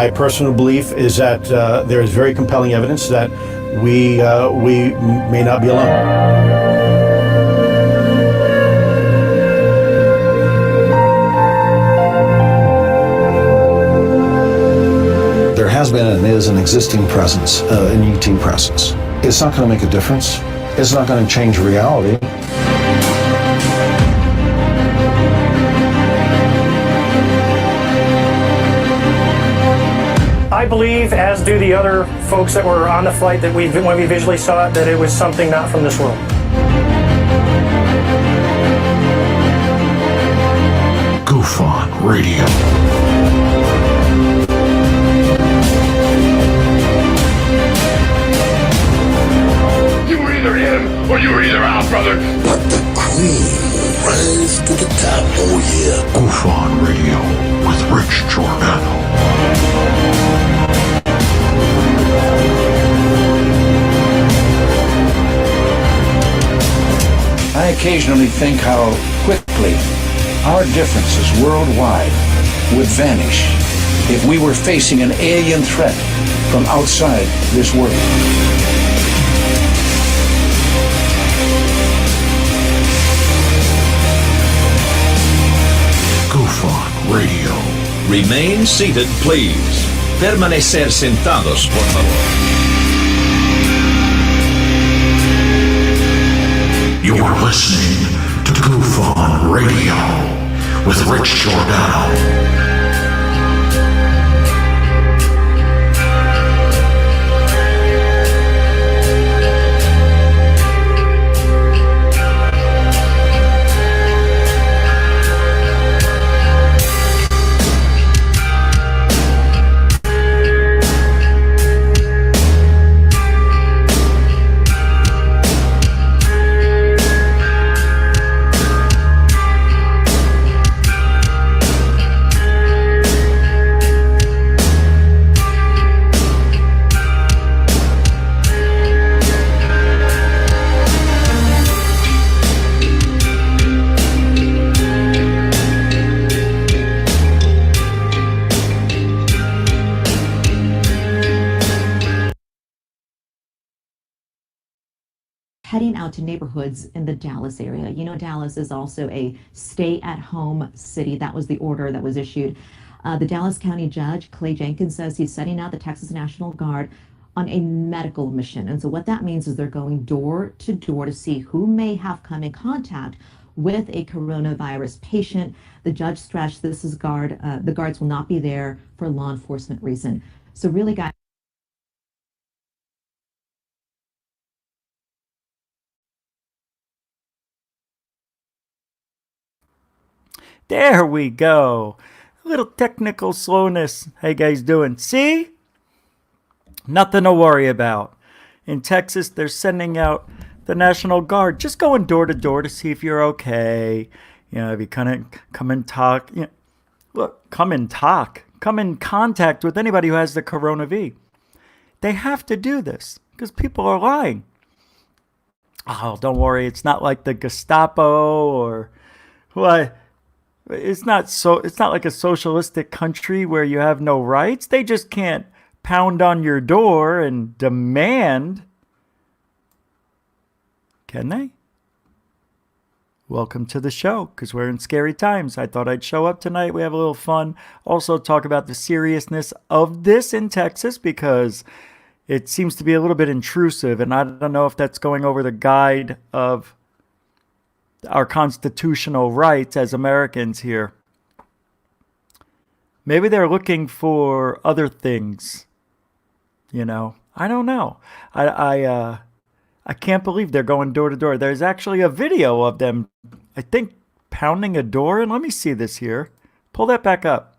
My personal belief is that there is very compelling evidence that we may not be alone. There has been and is an existing presence, an ET presence. It's not going to make a difference. It's not going to change reality. I believe, as do the other folks that were on the flight, that when we visually saw it, that it was something not from this world. UFO Radio. You were either in or you were either out, brother. But the cream will rise to the top, oh yeah. UFO Radio with Rich Giordano. I occasionally think how quickly our differences worldwide would vanish if we were facing an alien threat from outside this world. UFO Radio. Remain seated, please. Permanecer sentados, por favor. You're listening to UFO Radio with Rich Giordano. Heading out to neighborhoods in the Dallas area. You know, Dallas is also a stay-at-home city. That was the order that was issued. The Dallas County Judge, Clay Jenkins, says he's sending out the Texas National Guard on a medical mission. And so what that means is they're going door to door to see who may have come in contact with a coronavirus patient. The judge stressed this is the guards will not be there for law enforcement reason. So really, guys, there we go. A little technical slowness. How you guys doing? See? Nothing to worry about. In Texas, they're sending out the National Guard, just going door to door to see if you're okay. You know, if you kind of come and talk. You know, look, come and talk. Come in contact with anybody who has the coronavirus. They have to do this because people are lying. Oh, don't worry. It's not like the Gestapo or what. It's not like a socialistic country where you have no rights. They just can't pound on your door and demand. Can they? Welcome to the show, because we're in scary times. I thought I'd show up tonight. We have a little fun. Also talk about the seriousness of this in Texas, because it seems to be a little bit intrusive, and I don't know if that's going over the guide of our constitutional rights as Americans here. Maybe they're looking for other things, you know. I don't know. I can't believe they're going door to door. There's actually a video of them, I think, pounding a door. And let me see this here. Pull that back up.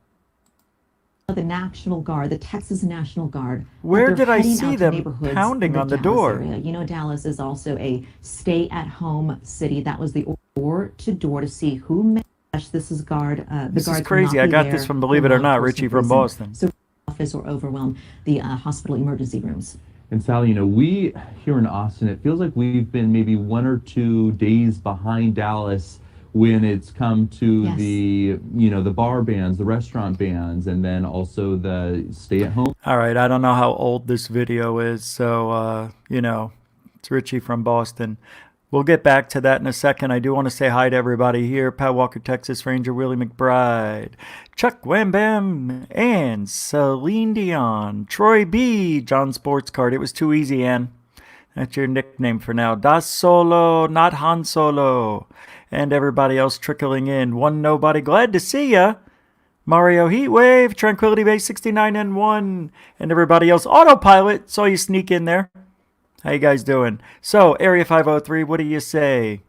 The National Guard, the Texas National Guard. Where did I see them pounding on the door? Area. You know, Dallas is also a stay-at-home city. That was the door to door to see who may. This is guard. This is crazy. I got this from Believe It or Not, Richie from Boston. So office or overwhelm the hospital emergency rooms. And Sally, you know, we here in Austin, it feels like we've been maybe 1 or 2 days behind Dallas when it's come to Yes. the, you know, the bar bans, the restaurant bans, and then also the stay-at-home. All right, I don't know how old this video is, so, you know, it's Richie from Boston. We'll get back to that in a second. I do want to say hi to everybody here. Pat Walker, Texas Ranger, Willie McBride, Chuck Wham Bam, and Celine Dion, Troy B, John Sports Card. It was too easy, Ann. That's your nickname for now. Das Solo, not Han Solo. And everybody else trickling in. One Nobody, glad to see ya. Mario Heatwave, Tranquility Base 69 and 1. And everybody else. Autopilot, saw you sneak in there. How you guys doing? So, Area 503, what do you say?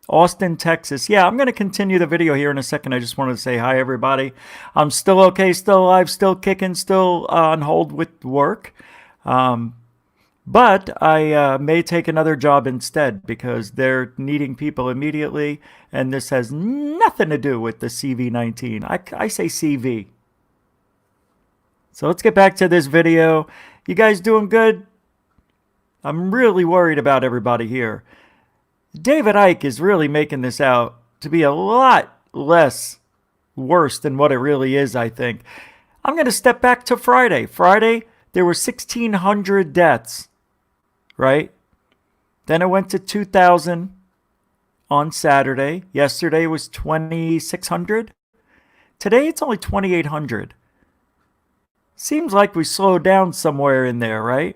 Austin, Texas. Yeah, I'm going to continue the video here in a second. I just wanted to say hi, everybody. I'm still okay, still alive, still kicking, still on hold with work. But I may take another job instead because they're needing people immediately, and this has nothing to do with the CV-19. I say CV. So let's get back to this video. You guys doing good? I'm really worried about everybody here. David Icke is really making this out to be a lot less worse than what it really is, I think. I'm going to step back to Friday. Friday, there were 1,600 deaths, right? Then it went to 2,000 on Saturday. Yesterday was 2,600. Today, it's only 2,800. Seems like we slowed down somewhere in there, right?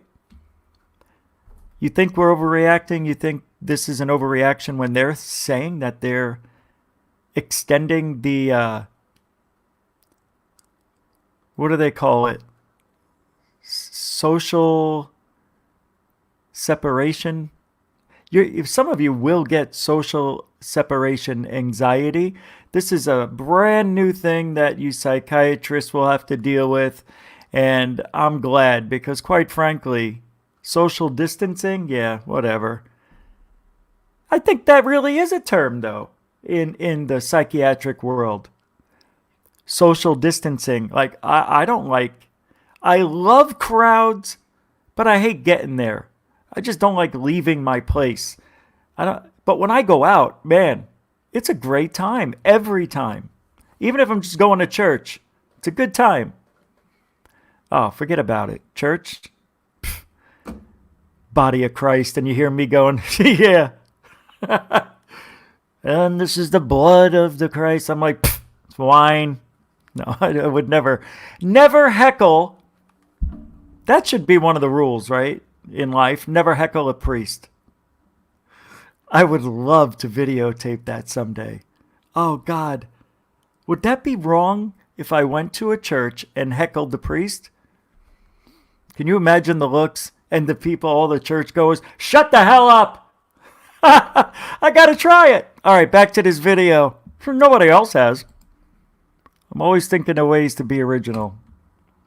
You think we're overreacting? You think this is an overreaction when they're saying that they're extending the, what do they call it? Social separation? If some of you will get social separation anxiety. This is a brand new thing that you psychiatrists will have to deal with. And I'm glad because quite frankly, social distancing, yeah, whatever. I think that really is a term, though, in the psychiatric world. Social distancing. Like, I don't like... I love crowds, but I hate getting there. I just don't like leaving my place. But when I go out, man, it's a great time. Every time. Even if I'm just going to church. It's a good time. Oh, forget about it. Church... Body of Christ, and you hear me going, yeah. And this is the blood of the Christ. I'm like, it's wine. No, I would never heckle. That should be one of the rules, right? In life, never heckle a priest. I would love to videotape that someday. Oh, God. Would that be wrong if I went to a church and heckled the priest? Can you imagine the looks? And the people, all the churchgoers, shut the hell up! I gotta try it! Alright, back to this video. Nobody else has. I'm always thinking of ways to be original.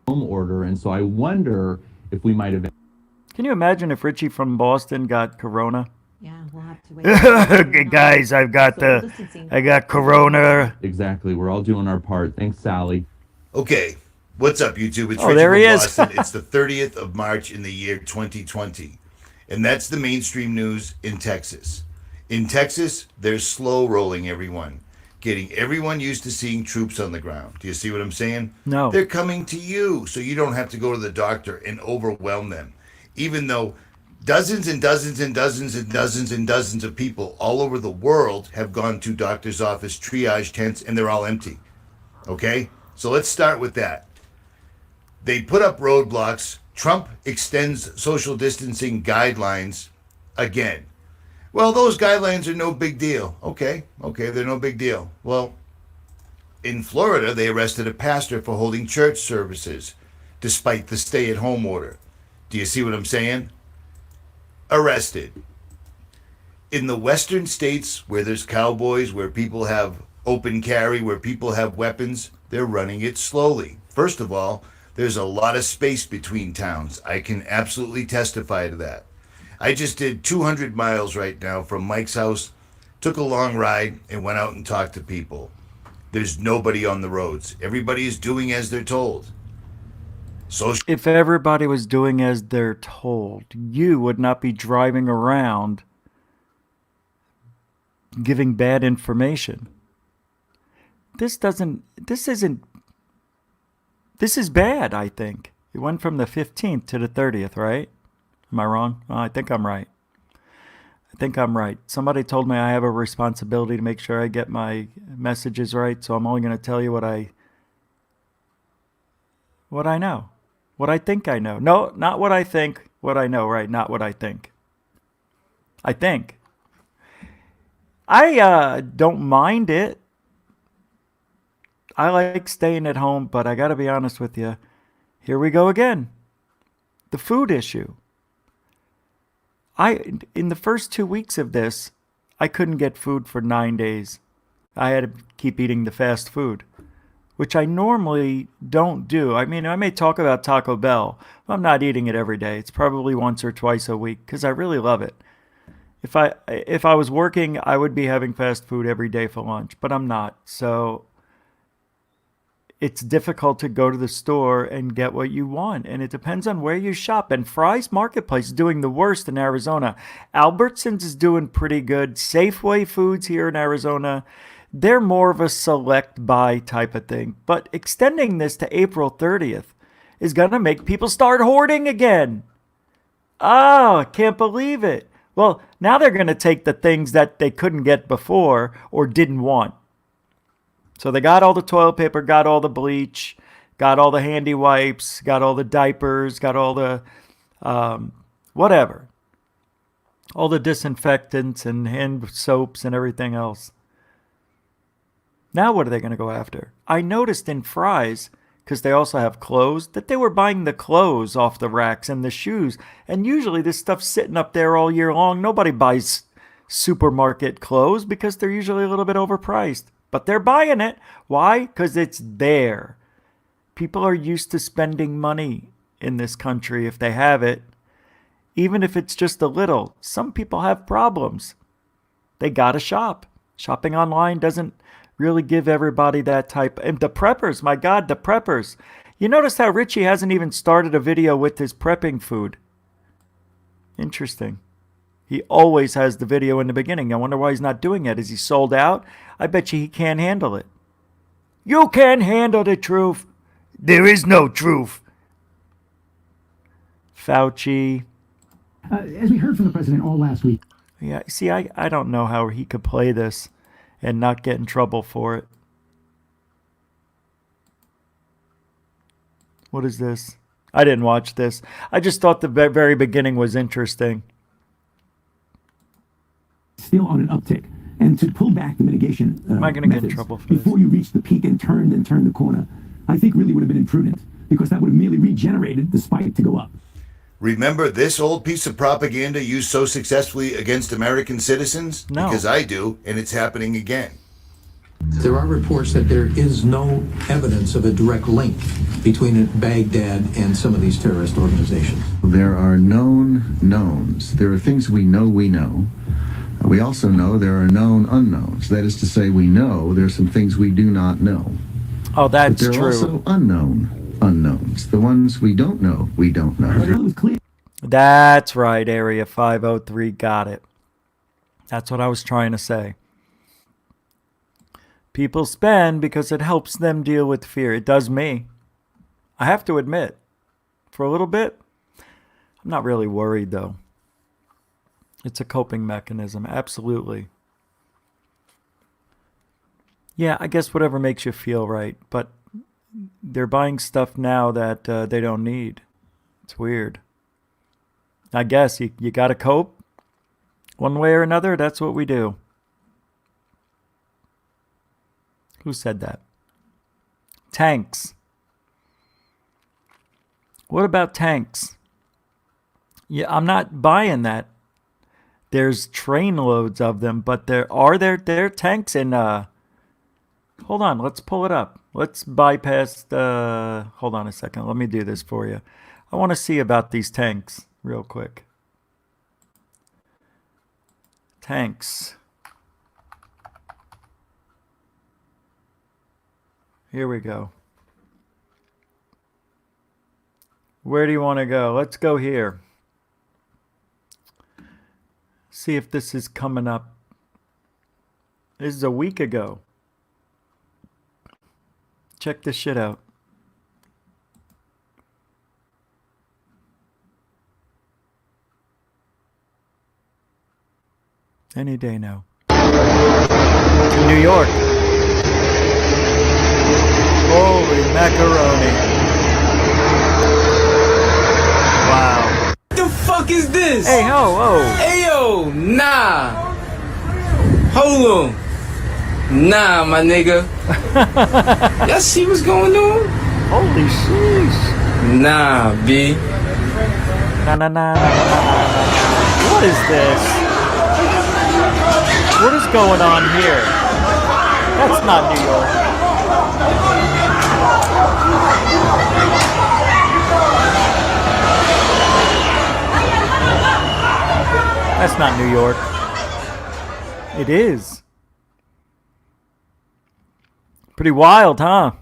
Home order, and so I wonder if we might have... Can you imagine if Richie from Boston got corona? Yeah, we'll have to wait. Guys, I got corona. Exactly, we're all doing our part. Thanks, Sally. Okay. What's up, YouTube? It's Richard there he from is. Boston. It's the 30th of March in the year 2020. And that's the mainstream news in Texas. In Texas, they're slow rolling everyone, getting everyone used to seeing troops on the ground. Do you see what I'm saying? No. They're coming to you, so you don't have to go to the doctor and overwhelm them. Even though dozens and dozens and dozens and dozens and dozens of people all over the world have gone to doctor's office triage tents and they're all empty. Okay? So let's start with that. They put up roadblocks. Trump extends social distancing guidelines again. Well, those guidelines are no big deal. Okay, they're no big deal. Well, in Florida, they arrested a pastor for holding church services despite the stay-at-home order. Do you see what I'm saying? Arrested. In the western states where there's cowboys, where people have open carry, where people have weapons, they're running it slowly. First of all, there's a lot of space between towns. I can absolutely testify to that. I just did 200 miles right now from Mike's house, took a long ride, and went out and talked to people. There's nobody on the roads. Everybody is doing as they're told. If everybody was doing as they're told, you would not be driving around giving bad information. This is bad, I think. It went from the 15th to the 30th, right? Am I wrong? Oh, I think I'm right. Somebody told me I have a responsibility to make sure I get my messages right, so I'm only going to tell you what I know. What I think I know. No, not what I think, what I know, right? Not what I think. I think. I don't mind it. I like staying at home, but I got to be honest with you. Here we go again. The food issue. In the first 2 weeks of this, I couldn't get food for 9 days. I had to keep eating the fast food, which I normally don't do. I mean, I may talk about Taco Bell. I'm not eating it every day. It's probably once or twice a week because I really love it. If I was working, I would be having fast food every day for lunch, but I'm not. So it's difficult to go to the store and get what you want. And it depends on where you shop. And Fry's Marketplace is doing the worst in Arizona. Albertsons is doing pretty good. Safeway Foods here in Arizona, they're more of a select buy type of thing. But extending this to April 30th is going to make people start hoarding again. Oh, I can't believe it. Well, now they're going to take the things that they couldn't get before or didn't want. So they got all the toilet paper, got all the bleach, got all the handy wipes, got all the diapers, got all the whatever. All the disinfectants and hand soaps and everything else. Now what are they going to go after? I noticed in Fry's, because they also have clothes, that they were buying the clothes off the racks and the shoes. And usually this stuff's sitting up there all year long. Nobody buys supermarket clothes because they're usually a little bit overpriced. But they're buying it. Why? Because it's there. People are used to spending money in this country if they have it. Even if it's just a little. Some people have problems. They gotta shop. Shopping online doesn't really give everybody that type. And the preppers, my God, the preppers. You notice how Richie hasn't even started a video with his prepping food. Interesting. He always has the video in the beginning. I wonder why he's not doing it. Is he sold out? I bet you he can't handle it. You can't handle the truth. There is no truth. Fauci. As we heard from the president all last week. Yeah, see, I don't know how he could play this and not get in trouble for it. What is this? I didn't watch this. I just thought the very beginning was interesting. Still on an uptick. And to pull back the mitigation am I going to get in trouble for before you reach the peak and turn the corner, I think really would have been imprudent because that would have merely regenerated the spike to go up. Remember this old piece of propaganda used so successfully against American citizens? No. Because I do, and it's happening again. There are reports that there is no evidence of a direct link between Baghdad and some of these terrorist organizations. There are known knowns. There are things we know. We also know there are known unknowns. That is to say, we know there are some things we do not know. Oh, that's true. But there are also unknown unknowns. The ones we don't know, we don't know. That's right, Area 503 got it. That's what I was trying to say. People spend because it helps them deal with fear. It does me. I have to admit, for a little bit, I'm not really worried though. It's a coping mechanism, absolutely. Yeah, I guess whatever makes you feel right, but they're buying stuff now that they don't need. It's weird. I guess you got to cope one way or another. That's what we do. Who said that? Tanks. What about tanks? Yeah, I'm not buying that. There's train loads of them, but there are tanks in hold on, let's pull it up. Let's bypass hold on a second. Let me do this for you. I want to see about these tanks real quick. Tanks. Here we go. Where do you want to go? Let's go here. See if this is coming up. This is a week ago. Check this shit out. Any day now. In New York. Holy macaroni. Wow. What the fuck is this? Hey, ho. Hey, yo, nah. Hold on. Nah, my nigga. Y'all see what's going on? Holy sheesh. Nah, B. Nah. What is this? What is going on here? That's not New York. That's not New York. It is. Pretty wild, huh?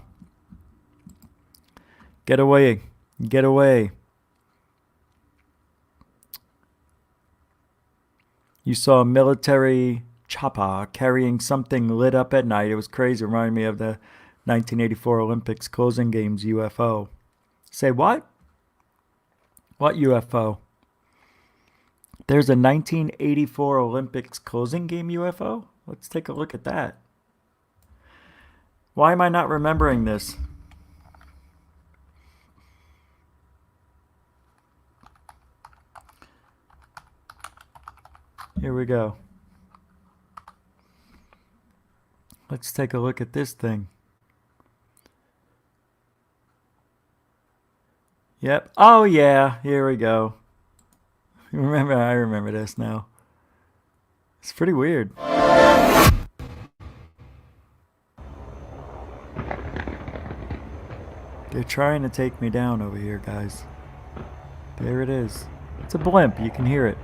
Get away. Get away. You saw a military chopper carrying something lit up at night. It was crazy. It reminded me of the 1984 Olympics closing games UFO. Say what? What UFO? There's a 1984 Olympics closing game UFO? Let's take a look at that. Why am I not remembering this? Here we go. Let's take a look at this thing. Yep. Oh yeah, here we go. I remember this now. It's pretty weird. They're trying to take me down over here, guys. There it is. It's a blimp. You can hear it.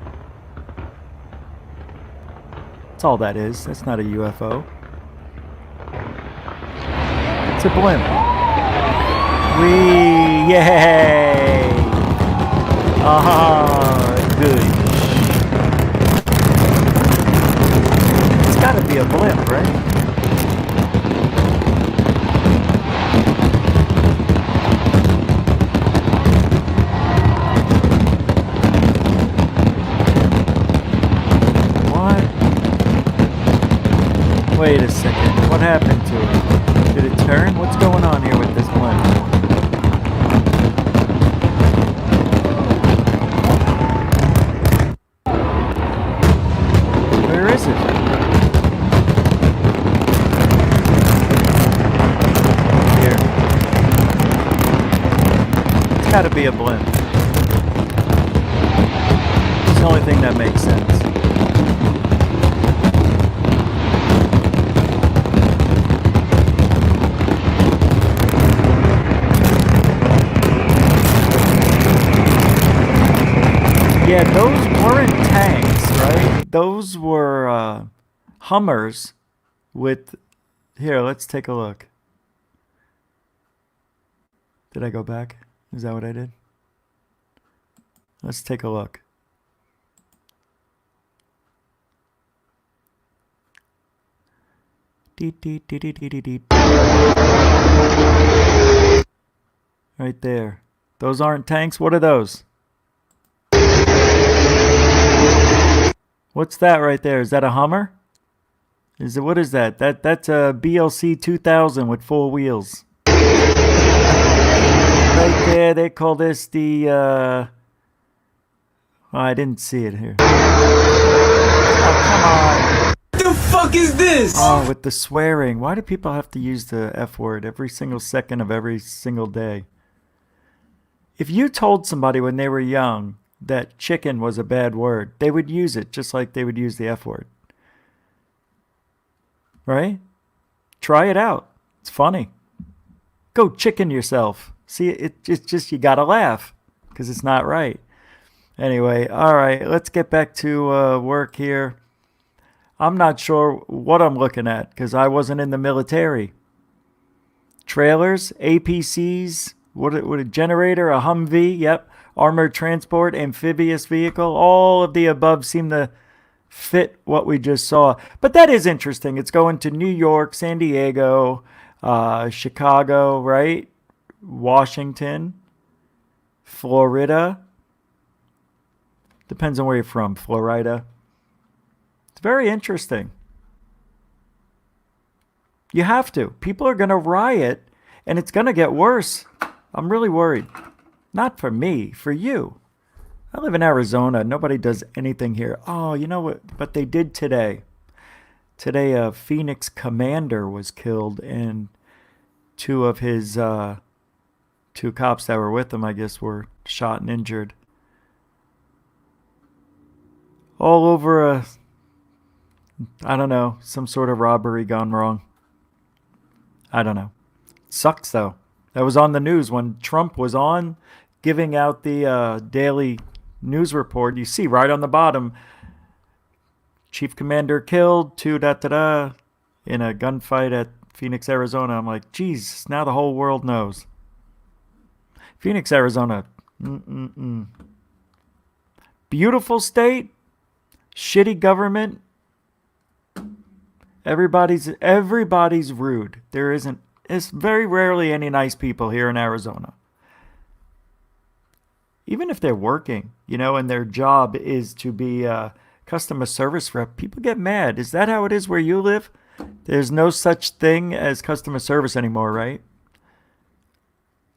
That's all that is. That's not a UFO. It's a blimp. Whee! Yay! Good. It's gotta be a blimp, right? Wait a second. What happened to it? Did it turn? What's going on here with this blimp? Where is it? Here. It's gotta be a blimp. It's the only thing that makes sense. Yeah, those weren't tanks, right? Those were Hummers with... Here, let's take a look. Did I go back? Is that what I did? Let's take a look. Right there. Those aren't tanks? What are those? What's that right there? Is that a Hummer? What is that? That's a BLC 2000 with 4 wheels. Right there, they call this the oh, I didn't see it here. Oh, come on. What the fuck is this? Oh, with the swearing. Why do people have to use the F word every single second of every single day? If you told somebody when they were young that chicken was a bad word, they would use it just like they would use the F word. Right? Try it out. It's funny. Go chicken yourself. See, it's just you gotta laugh because it's not right. Anyway, all right, let's get back to work here. I'm not sure what I'm looking at because I wasn't in the military. Trailers, APCs, what a generator, a Humvee, yep. Armored transport, amphibious vehicle, all of the above seem to fit what we just saw. But that is interesting. It's going to New York, San Diego, Chicago, right? Washington, Florida. Depends on where you're from. Florida. It's very interesting. You have to. People are going to riot, and it's going to get worse. I'm really worried. Not for me, for you. I live in Arizona. Nobody does anything here. Oh, you know what? But they did today. Today, a Phoenix commander was killed, and two of his two cops that were with him, I guess, were shot and injured. All over I don't know, some sort of robbery gone wrong. I don't know. Sucks, though. That was on the news when Trump was on giving out the daily news report. You see right on the bottom, Chief Commander killed, in a gunfight at Phoenix, Arizona. I'm like, geez, now the whole world knows. Phoenix, Arizona. Beautiful state. Shitty government. Everybody's rude. It's very rarely any nice people here in Arizona. Even if they're working, and their job is to be a customer service rep, people get mad. Is that how it is where you live? There's no such thing as customer service anymore, right?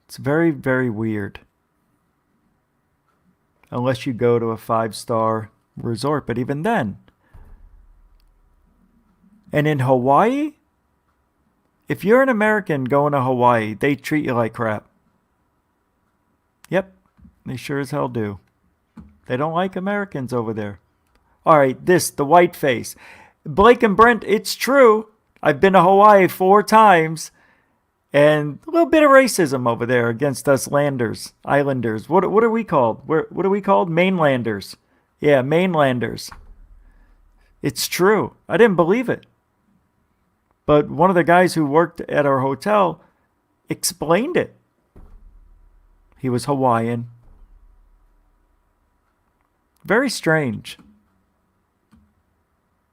It's very, very weird. Unless you go to a 5-star resort, but even then. And in Hawaii, if you're an American going to Hawaii, they treat you like crap. Yep, they sure as hell do. They don't like Americans over there. All right, the white face. Blake and Brent, it's true. I've been to Hawaii 4 times, and a little bit of racism over there against us islanders. What are we called? What are we called? Mainlanders. Yeah, mainlanders. It's true. I didn't believe it. But one of the guys who worked at our hotel explained it. He was Hawaiian. Very strange.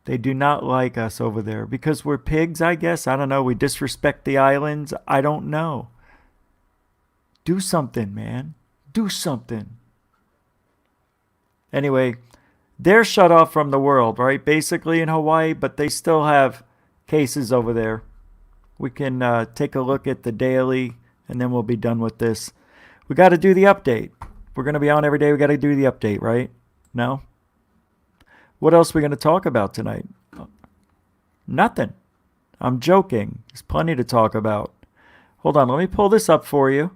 They do not like us over there because we're pigs, I guess. I don't know. We disrespect the islands. I don't know. Do something, man. Do something. Anyway, they're shut off from the world, right? Basically in Hawaii, but they still have cases over there. We can take a look at the daily, and then we'll be done with this. We got to do the update. We're going to be on every day. We got to do the update, right? No? What else are we going to talk about tonight? Nothing. I'm joking. There's plenty to talk about. Hold on. Let me pull this up for you.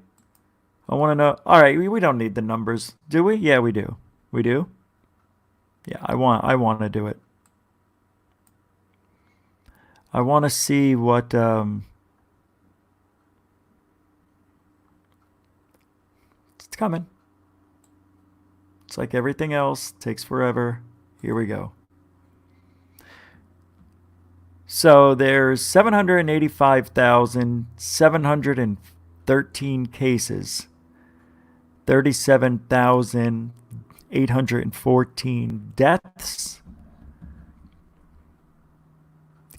I want to know. All right. We don't need the numbers. Do we? Yeah, we do. We do? Yeah, I want to do it. I want to see what it's coming. It's like everything else, takes forever. Here we go. So there's 785,713 cases. 37,814 deaths.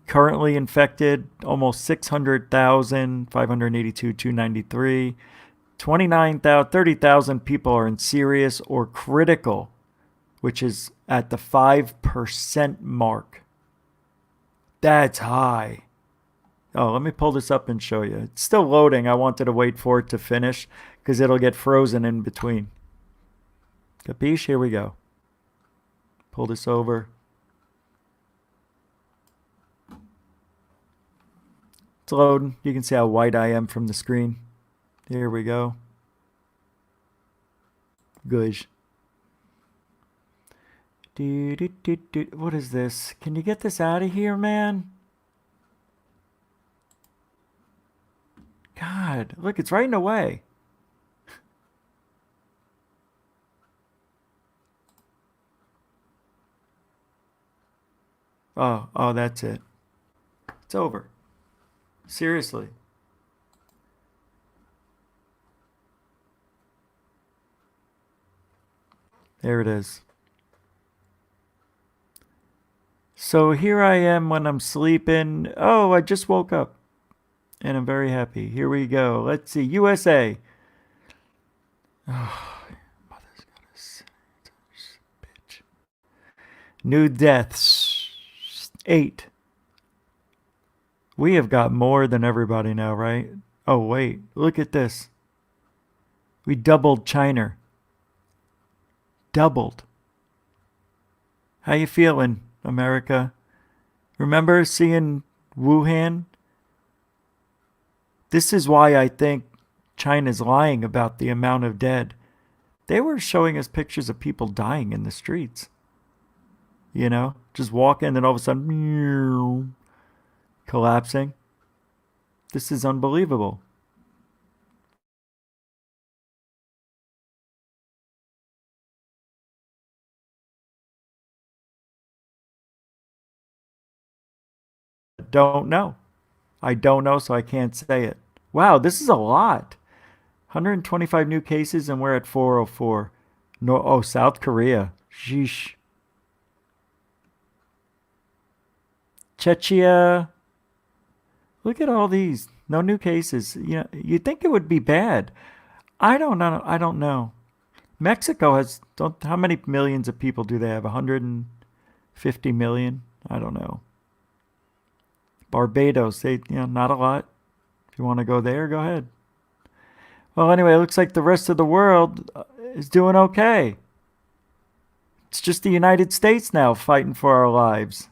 Currently infected, almost 600,000, 582,293. 30,000 people are in serious or critical, which is at the 5% mark. That's high. Oh, let me pull this up and show you. It's still loading. I wanted to wait for it to finish because it'll get frozen in between. Capiche? Here we go. Pull this over. It's loading. You can see how white I am from the screen. Here we go. Good. What is this? Can you get this out of here, man? God, look, it's right in the way. Oh, that's it. It's over. Seriously. There it is. So here I am when I'm sleeping. Oh, I just woke up. And I'm very happy. Here we go. Let's see. USA. Oh, mother's got a bitch. New deaths. 8. We have got more than everybody now, right? Oh, wait. Look at this. We doubled China. Doubled. How you feeling, America? Remember seeing Wuhan? This is why I think China's lying about the amount of dead. They were showing us pictures of people dying in the streets. You know, just walking and all of a sudden, collapsing. This is unbelievable. Don't know. I don't know, so I can't say it. Wow, this is a lot. 125 new cases, and we're at 404. No, South Korea. Sheesh. Czechia. Look at all these. No new cases. You know, you'd think it would be bad. I don't know. I don't know. Mexico has, how many millions of people do they have? 150 million? I don't know. Barbados, not a lot. If you want to go there, go ahead. Well, anyway, it looks like the rest of the world is doing okay. It's just the United States now fighting for our lives.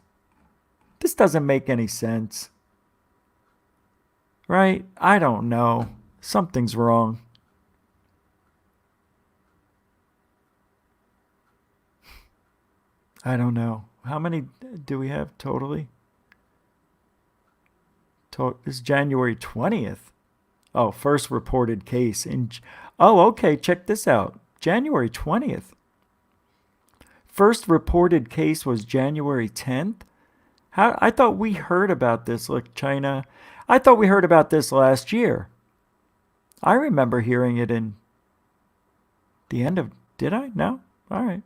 This doesn't make any sense. Right? I don't know. Something's wrong. I don't know. How many do we have totally? This is January 20th. Oh, first reported case okay, check this out. January 20th. First reported case was January 10th. I thought we heard about this, like China. I thought we heard about this last year. I remember hearing it in the end of, did I? No? All right.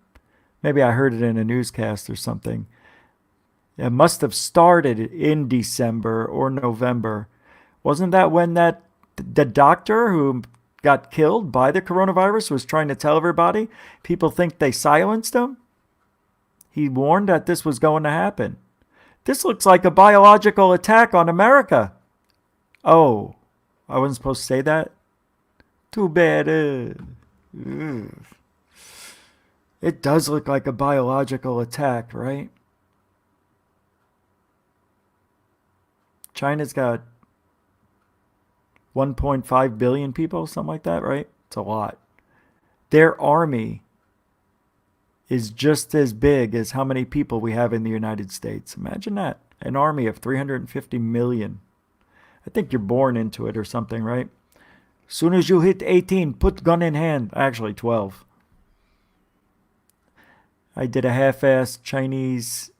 Maybe I heard it in a newscast or something. It must have started in December or November. Wasn't that when the doctor who got killed by the coronavirus was trying to tell everybody? People think they silenced him? He warned that this was going to happen. This looks like a biological attack on America. Oh, I wasn't supposed to say that? Too bad. It does look like a biological attack, right? China's got 1.5 billion people, something like that, right? It's a lot. Their army is just as big as how many people we have in the United States. Imagine that. An army of 350 million. I think you're born into it or something, right? As soon as you hit 18, put gun in hand. Actually, 12. I did a half-assed Chinese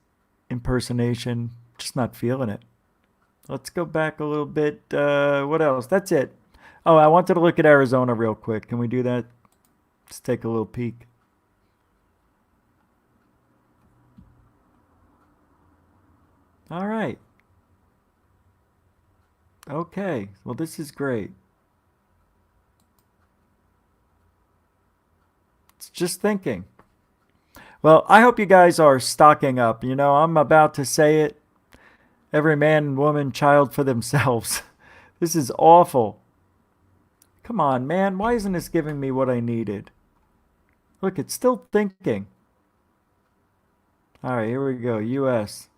impersonation. Just not feeling it. Let's go back a little bit. What else? That's it. Oh, I wanted to look at Arizona real quick. Can we do that? Let's take a little peek. All right. Okay. Well, this is great. It's just thinking. Well, I hope you guys are stocking up. You know, I'm about to say it. Every man, woman, child for themselves. This is awful. Come on, man. Why isn't this giving me what I needed? Look, it's still thinking. All right, here we go. U.S.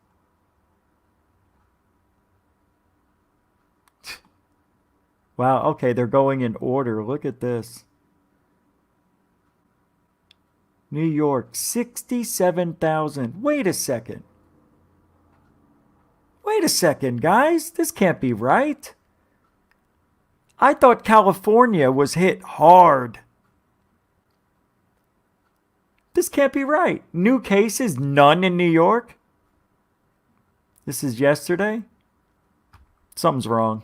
Wow, okay, they're going in order. Look at this. New York, 67,000. Wait a second. Wait a second, guys. This can't be right. I thought California was hit hard. This can't be right. New cases, none in New York. This is yesterday. Something's wrong.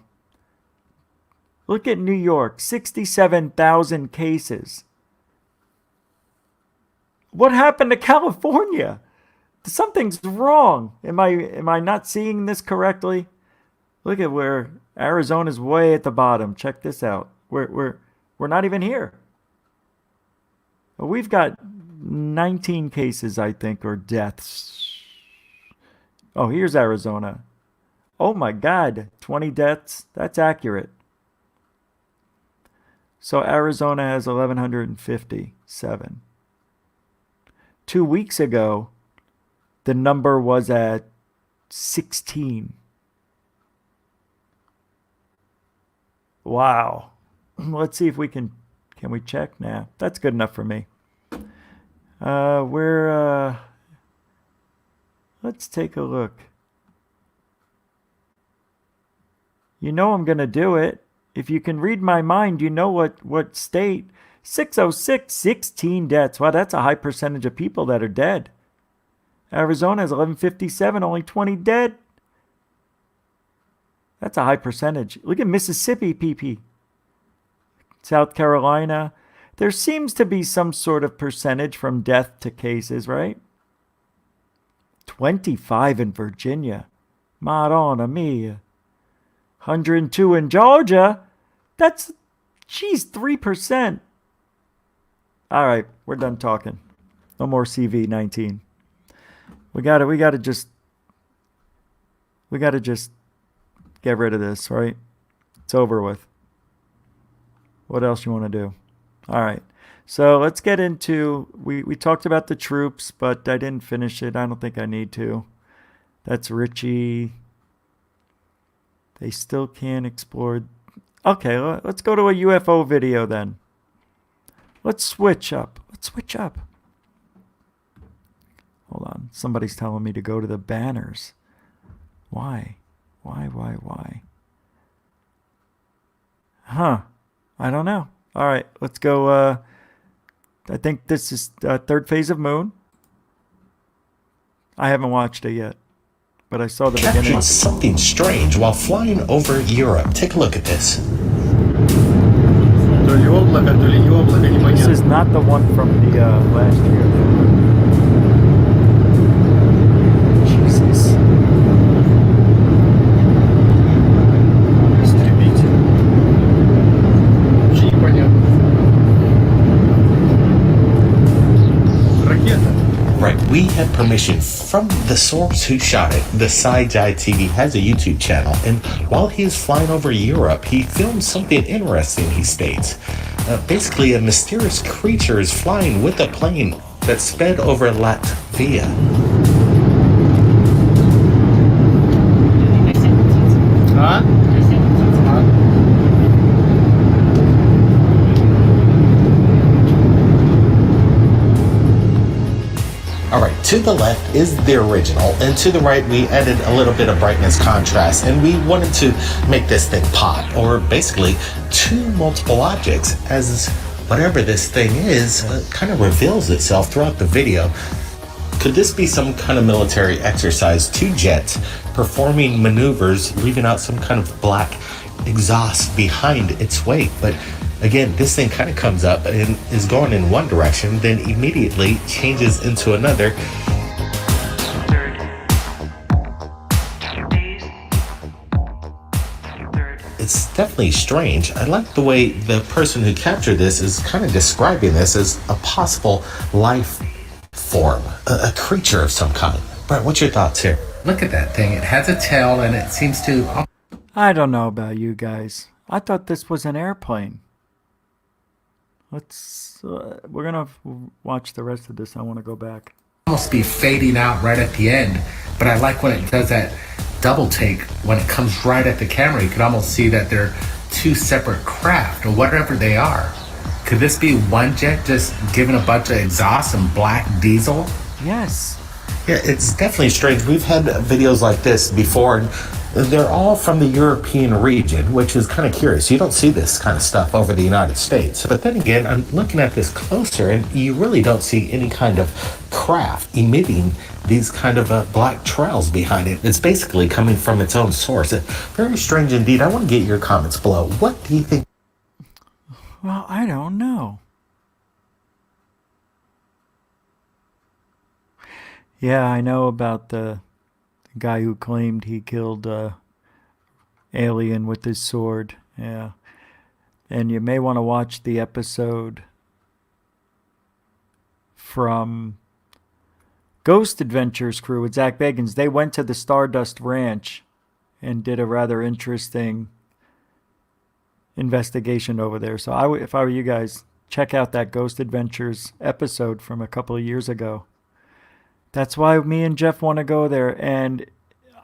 Look at New York, 67,000 cases. What happened to California? Something's wrong. Am I not seeing this correctly? Look at where Arizona's way at the bottom. Check this out. We're not even here. We've got 19 cases, I think, or deaths. Oh, here's Arizona. Oh my God, 20 deaths. That's accurate. So Arizona has 1,157. 2 weeks ago, the number was at 16. Wow. Let's see if we can we check? Nah, that's good enough for me. Let's take a look. You know I'm going to do it. If you can read my mind, you know what state. 606, 16 deaths. Wow, that's a high percentage of people that are dead. Arizona has 1157, only 20 dead. That's a high percentage. Look at Mississippi, PP. South Carolina. There seems to be some sort of percentage from death to cases, right? 25 in Virginia. Madonna mia. 102 in Georgia. That's, geez, 3%. All right, we're done talking. No more CV-19. We gotta just get rid of this, right? It's over with. What else you want to do? All right. So let's get into, we talked about the troops, but I didn't finish it. I don't think I need to. That's Richie. They still can't explore. Okay, let's go to a UFO video then. Let's switch up. Hold on. Somebody's telling me to go to the banners. Why? Huh. I don't know. All right, let's go. I think this is third phase of Moon. I haven't watched it yet, but I saw the beginning. Captured something strange while flying over Europe. Take a look at this. This is not the one from the last year. Jesus. Right, we had permission from the source who shot it. The Side Eye TV has a YouTube channel, and while he is flying over Europe, he filmed something interesting, he states. Basically, a mysterious creature is flying with a plane that sped over Latvia. Alright, to the left is the original, and to the right we added a little bit of brightness contrast, and we wanted to make this thing pop, or basically two multiple objects, as whatever this thing is kind of reveals itself throughout the video. Could this be some kind of military exercise? Two jets performing maneuvers, leaving out some kind of black exhaust behind its wake, but again, this thing kind of comes up and is going in one direction, then immediately changes into another. It's definitely strange. I like the way the person who captured this is kind of describing this as a possible life form, a creature of some kind. Brett, what's your thoughts here? Look at that thing. It has a tail and it seems to... I don't know about you guys. I thought this was an airplane. Let's, we're going to watch the rest of this. I want to go back. Almost be fading out right at the end, but I like when it does that double take. When it comes right at the camera, you can almost see that they're two separate craft or whatever they are. Could this be one jet just giving a bunch of exhaust and black diesel? Yes. Yeah, it's definitely strange. We've had videos like this before, and they're all from the European region, which is kind of curious. You don't see this kind of stuff over the United States. But then again, I'm looking at this closer, and you really don't see any kind of craft emitting these kind of black trails behind it. It's basically coming from its own source. Very strange indeed. I want to get your comments below. What do you think? Well, I don't know. Yeah, I know about the guy who claimed he killed alien with his sword. Yeah. And you may want to watch the episode from Ghost Adventures crew with Zach Bagans. They went to the Stardust Ranch and did a rather interesting investigation over there. So if I were you guys, check out that Ghost Adventures episode from a couple of years ago. That's why me and Jeff want to go there, and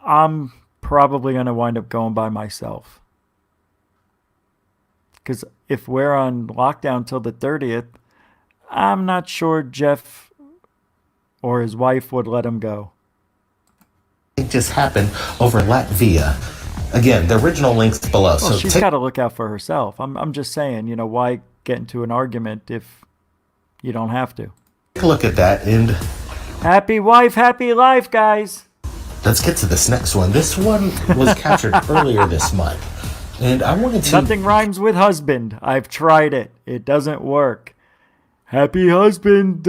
I'm probably going to wind up going by myself. Because if we're on lockdown till the 30th, I'm not sure Jeff or his wife would let him go. It just happened over Latvia. Again, the original link's below. Well, So she's got to look out for herself. I'm just saying, why get into an argument if you don't have to? take a look at that, and Happy wife, happy life, guys. let's get to this next one. This one was captured earlier this month. And I wanted to... Nothing rhymes with husband. I've tried it. It doesn't work. Happy husband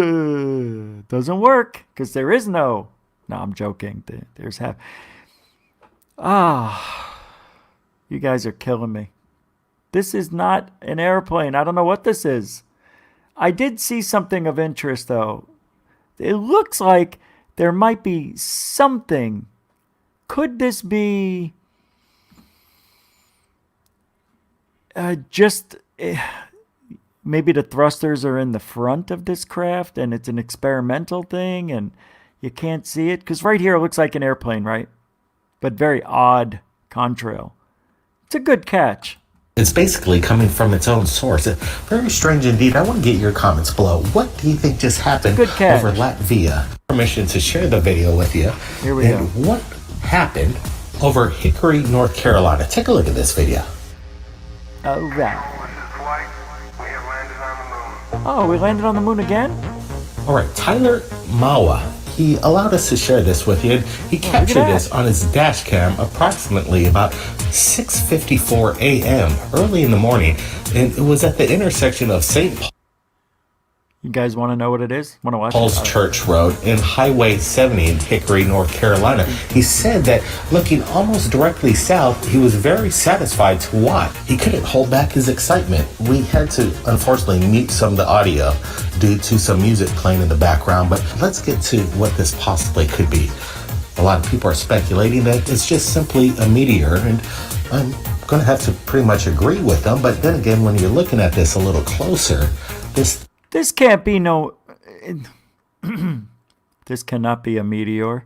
doesn't work because there is no. No, I'm joking. There's you guys are killing me. This is not an airplane. I don't know what this is. I did see something of interest, though. It looks like there might be something. Could this be maybe the thrusters are in the front of this craft and it's an experimental thing and you can't see it? Because right here it looks like an airplane, right? But very odd contrail. It's a good catch. It's basically coming from its own source. Very strange indeed. I want to get your comments below. What do you think just happened over Latvia? Permission to share the video with you. Here we go. What happened over Hickory, North Carolina? Take a look at this video. All right. Oh, we landed on the moon again? All right, Tyler Mawa. He allowed us to share this with you. He captured this on his dash cam approximately about 6:54 a.m. early in the morning, and it was at the intersection of St. Paul. You guys want to know what it is? Want to watch Paul's it? Church Road and Highway 70 in Hickory, North Carolina. He said that looking almost directly south, he was very satisfied to watch. He couldn't hold back his excitement. We had to, unfortunately, mute some of the audio due to some music playing in the background, but let's get to what this possibly could be. A lot of people are speculating that it's just simply a meteor, and I'm going to have to pretty much agree with them, but then again, when you're looking at this a little closer, This can't be no... This cannot be a meteor.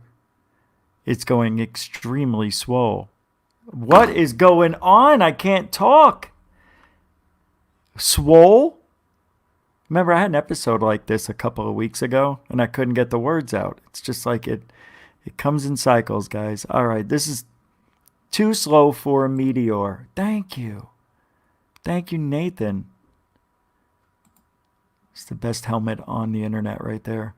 It's going extremely swole. What is going on? I can't talk. Swole? Remember, I had an episode like this a couple of weeks ago, and I couldn't get the words out. It's just like it comes in cycles, guys. All right, this is too slow for a meteor. Thank you. Thank you, Nathan. It's the best helmet on the internet right there.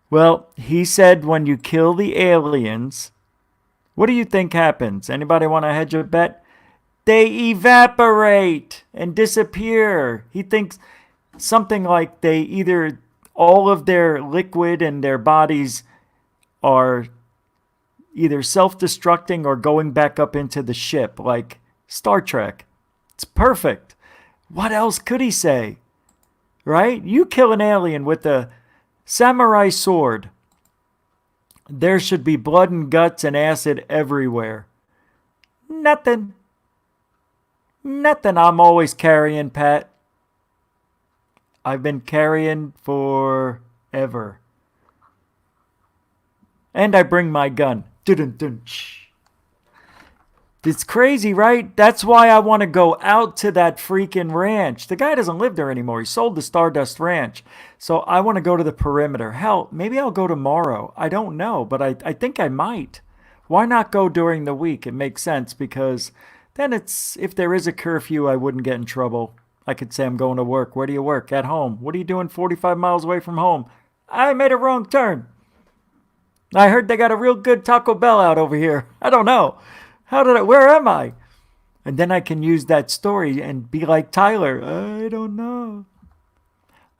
Well, he said when you kill the aliens, what do you think happens? Anybody want to hedge a bet? They evaporate and disappear. He thinks something like they either all of their liquid and their bodies are either self-destructing or going back up into the ship like Star Trek. It's perfect. What else could he say? Right? You kill an alien with a samurai sword. There should be blood and guts and acid everywhere. Nothing. Nothing. I'm always carrying, Pat. I've been carrying forever. And I bring my gun. Dun-dun-dun. It's crazy, right? That's why I want to go out to that freaking ranch. The guy doesn't live there anymore. He sold the Stardust Ranch. So I want to go to the perimeter. Hell, maybe I'll go tomorrow. I don't know, but I think I might. Why not go during the week? It makes sense because then if there is a curfew, I wouldn't get in trouble. I could say I'm going to work. Where do you work? At home. What are you doing 45 miles away from home? I made a wrong turn. I heard they got a real good Taco Bell out over here. I don't know. Where am I? And then I can use that story and be like Tyler. I don't know.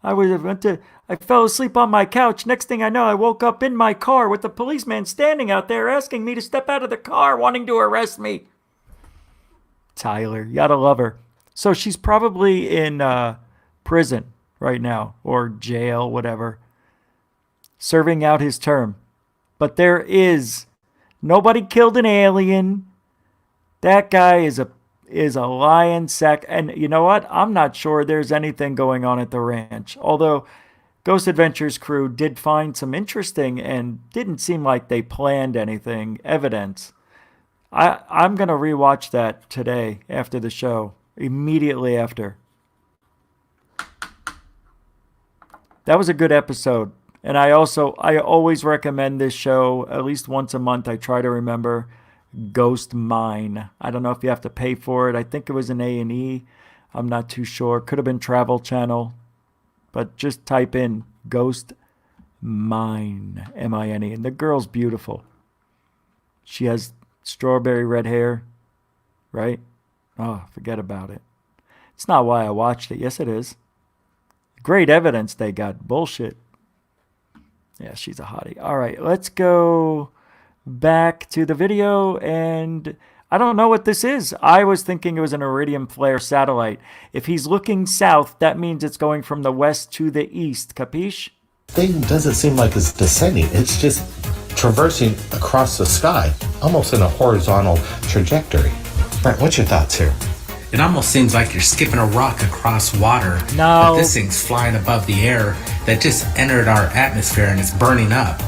I fell asleep on my couch. Next thing I know, I woke up in my car with the policeman standing out there asking me to step out of the car, wanting to arrest me. Tyler, you gotta love her. So she's probably in prison right now, or jail, whatever, serving out his term. But nobody killed an alien. That guy is a lion sack. And you know what? I'm not sure there's anything going on at the ranch. Although Ghost Adventures crew did find some interesting and didn't seem like they planned anything, evidence. I'm going to rewatch that today after the show, immediately after. That was a good episode. And I always recommend this show at least once a month. I try to remember Ghost Mine. I don't know if you have to pay for it. I think it was an A&E. I'm not too sure. Could have been Travel Channel. But just type in Ghost Mine, M-I-N-E. And the girl's beautiful. She has strawberry red hair, right? Oh, forget about it. It's not why I watched it. Yes, it is. Great evidence they got. Bullshit. Yeah, she's a hottie. All right, let's go back to the video, and I don't know what this is. I was thinking it was an iridium flare satellite. If he's looking south, that means it's going from the west to the east. Capiche? Thing doesn't seem like it's descending. It's just traversing across the sky, almost in a horizontal trajectory. Brent, what's your thoughts here? It almost seems like you're skipping a rock across water. No. But this thing's flying above the air that just entered our atmosphere and it's burning up.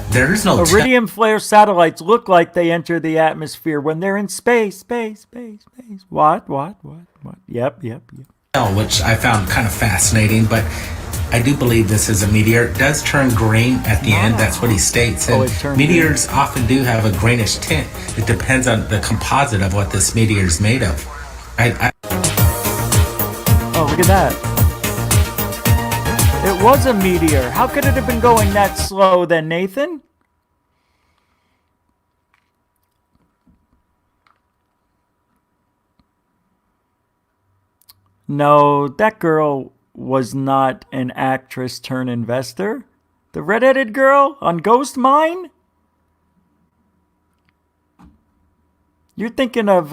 There is no iridium flare satellites look like they enter the atmosphere when they're in space. What? Yep. Which I found kind of fascinating, but I do believe this is a meteor. It does turn green at the end. That's what he states. And meteors often do have a greenish tint. It depends on the composite of what this meteor is made of. Oh, look at that. It was a meteor. How could it have been going that slow then, Nathan? No, that girl was not an actress turned investor. The red-headed girl on Ghost Mine? You're thinking of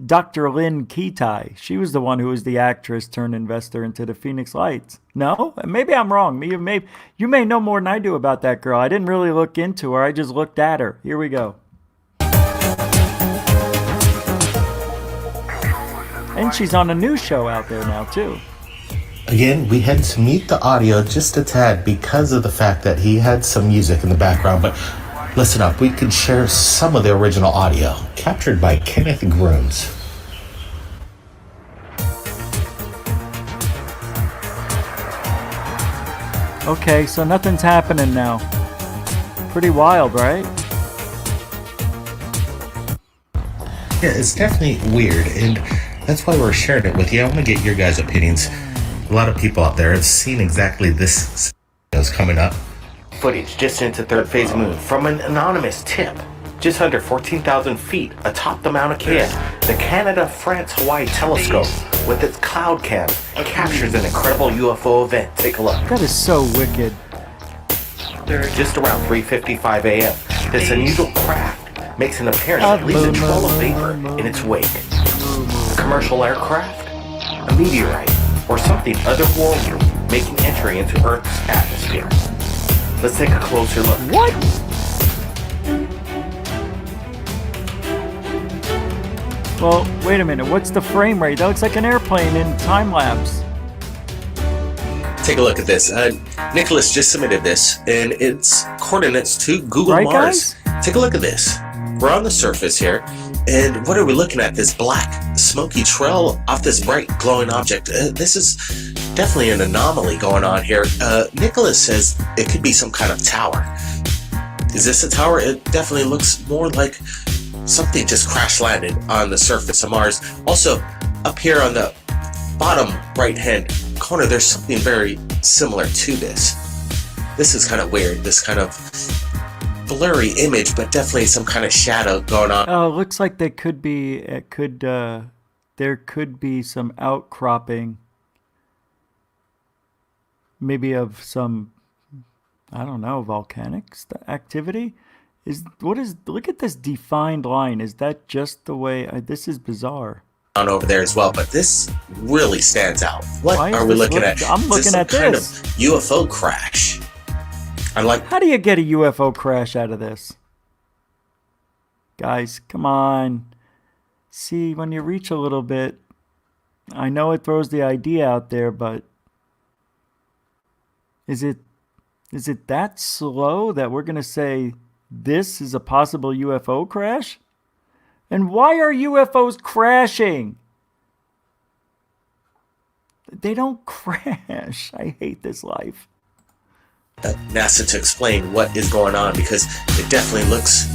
Dr. Lynn Kitai. She was the one who was the actress turned investor into the Phoenix Lights. No? Maybe I'm wrong. You may know more than I do about that girl. I didn't really look into her. I just looked at her. Here we go. And she's on a new show out there now, too. Again, we had to mute the audio just a tad because of the fact that he had some music in the background, but listen up, we could share some of the original audio captured by Kenneth Grooms. Okay, so nothing's happening now. Pretty wild, right? Yeah, it's definitely weird, and that's why we're sharing it with you. I want to get your guys' opinions. A lot of people out there have seen exactly this coming up. Footage just into third phase moon from an anonymous tip. Just under 14,000 feet atop the Mauna Kea, the Canada-France-Hawaii telescope with its cloud cam captures an incredible UFO event. Take a look. That is so wicked. Just around 3:55 a.m., this unusual craft makes an appearance that leaves a trail of vapor in its wake. A commercial aircraft, a meteorite, or something otherworldly making entry into Earth's atmosphere. Let's take a closer look. What? Well, wait a minute. What's the frame rate? That looks like an airplane in time lapse. Take a look at this. Nicholas just submitted this, and it's coordinates to Google Right, Mars. Take a look at this. We're on the surface here, and what are we looking at? This black, smoky trail off this bright, glowing object. This is definitely an anomaly going on here. Nicholas says it could be some kind of tower. Is this a tower? It definitely looks more like something just crash landed on the surface of Mars. Also, up here on the bottom right-hand corner, there's something very similar to this. This is kind of weird. This kind of blurry image, but definitely some kind of shadow going on. Oh, it looks like there could be some outcropping. maybe of some, I don't know, volcanic activity. Look at this defined line. Is that just the way, this is bizarre. On over there as well, but this really stands out. What are we looking at? I'm looking at kind this. Of UFO crash. How do you get a UFO crash out of this? Guys, come on. See, when you reach a little bit, I know it throws the idea out there, but is it that slow that we're going to say this is a possible UFO crash? And why are UFOs crashing? They don't crash. I hate this life. NASA to explain what is going on, because it definitely looks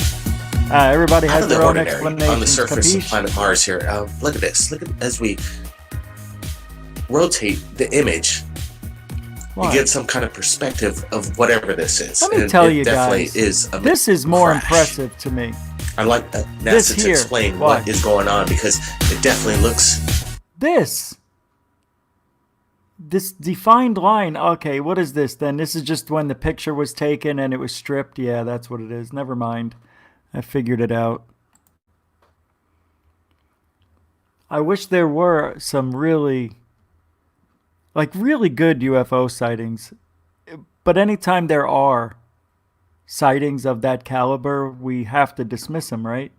everybody out has of the their own ordinary explanation. on the surface of Capiche? planet Mars here. Look at this. Look at as we rotate the image. What? You get some kind of perspective of whatever this is. Let me And tell it you definitely guys, is a this is more crash. impressive to me. I'd like This NASA to here. explain Why? what is going on, because it definitely looks. This defined line. Okay, what is this then? This is just when the picture was taken and it was stripped. Yeah, that's what it is. Never mind. I figured it out. I wish there were some really good UFO sightings. But anytime there are sightings of that caliber, we have to dismiss them, right?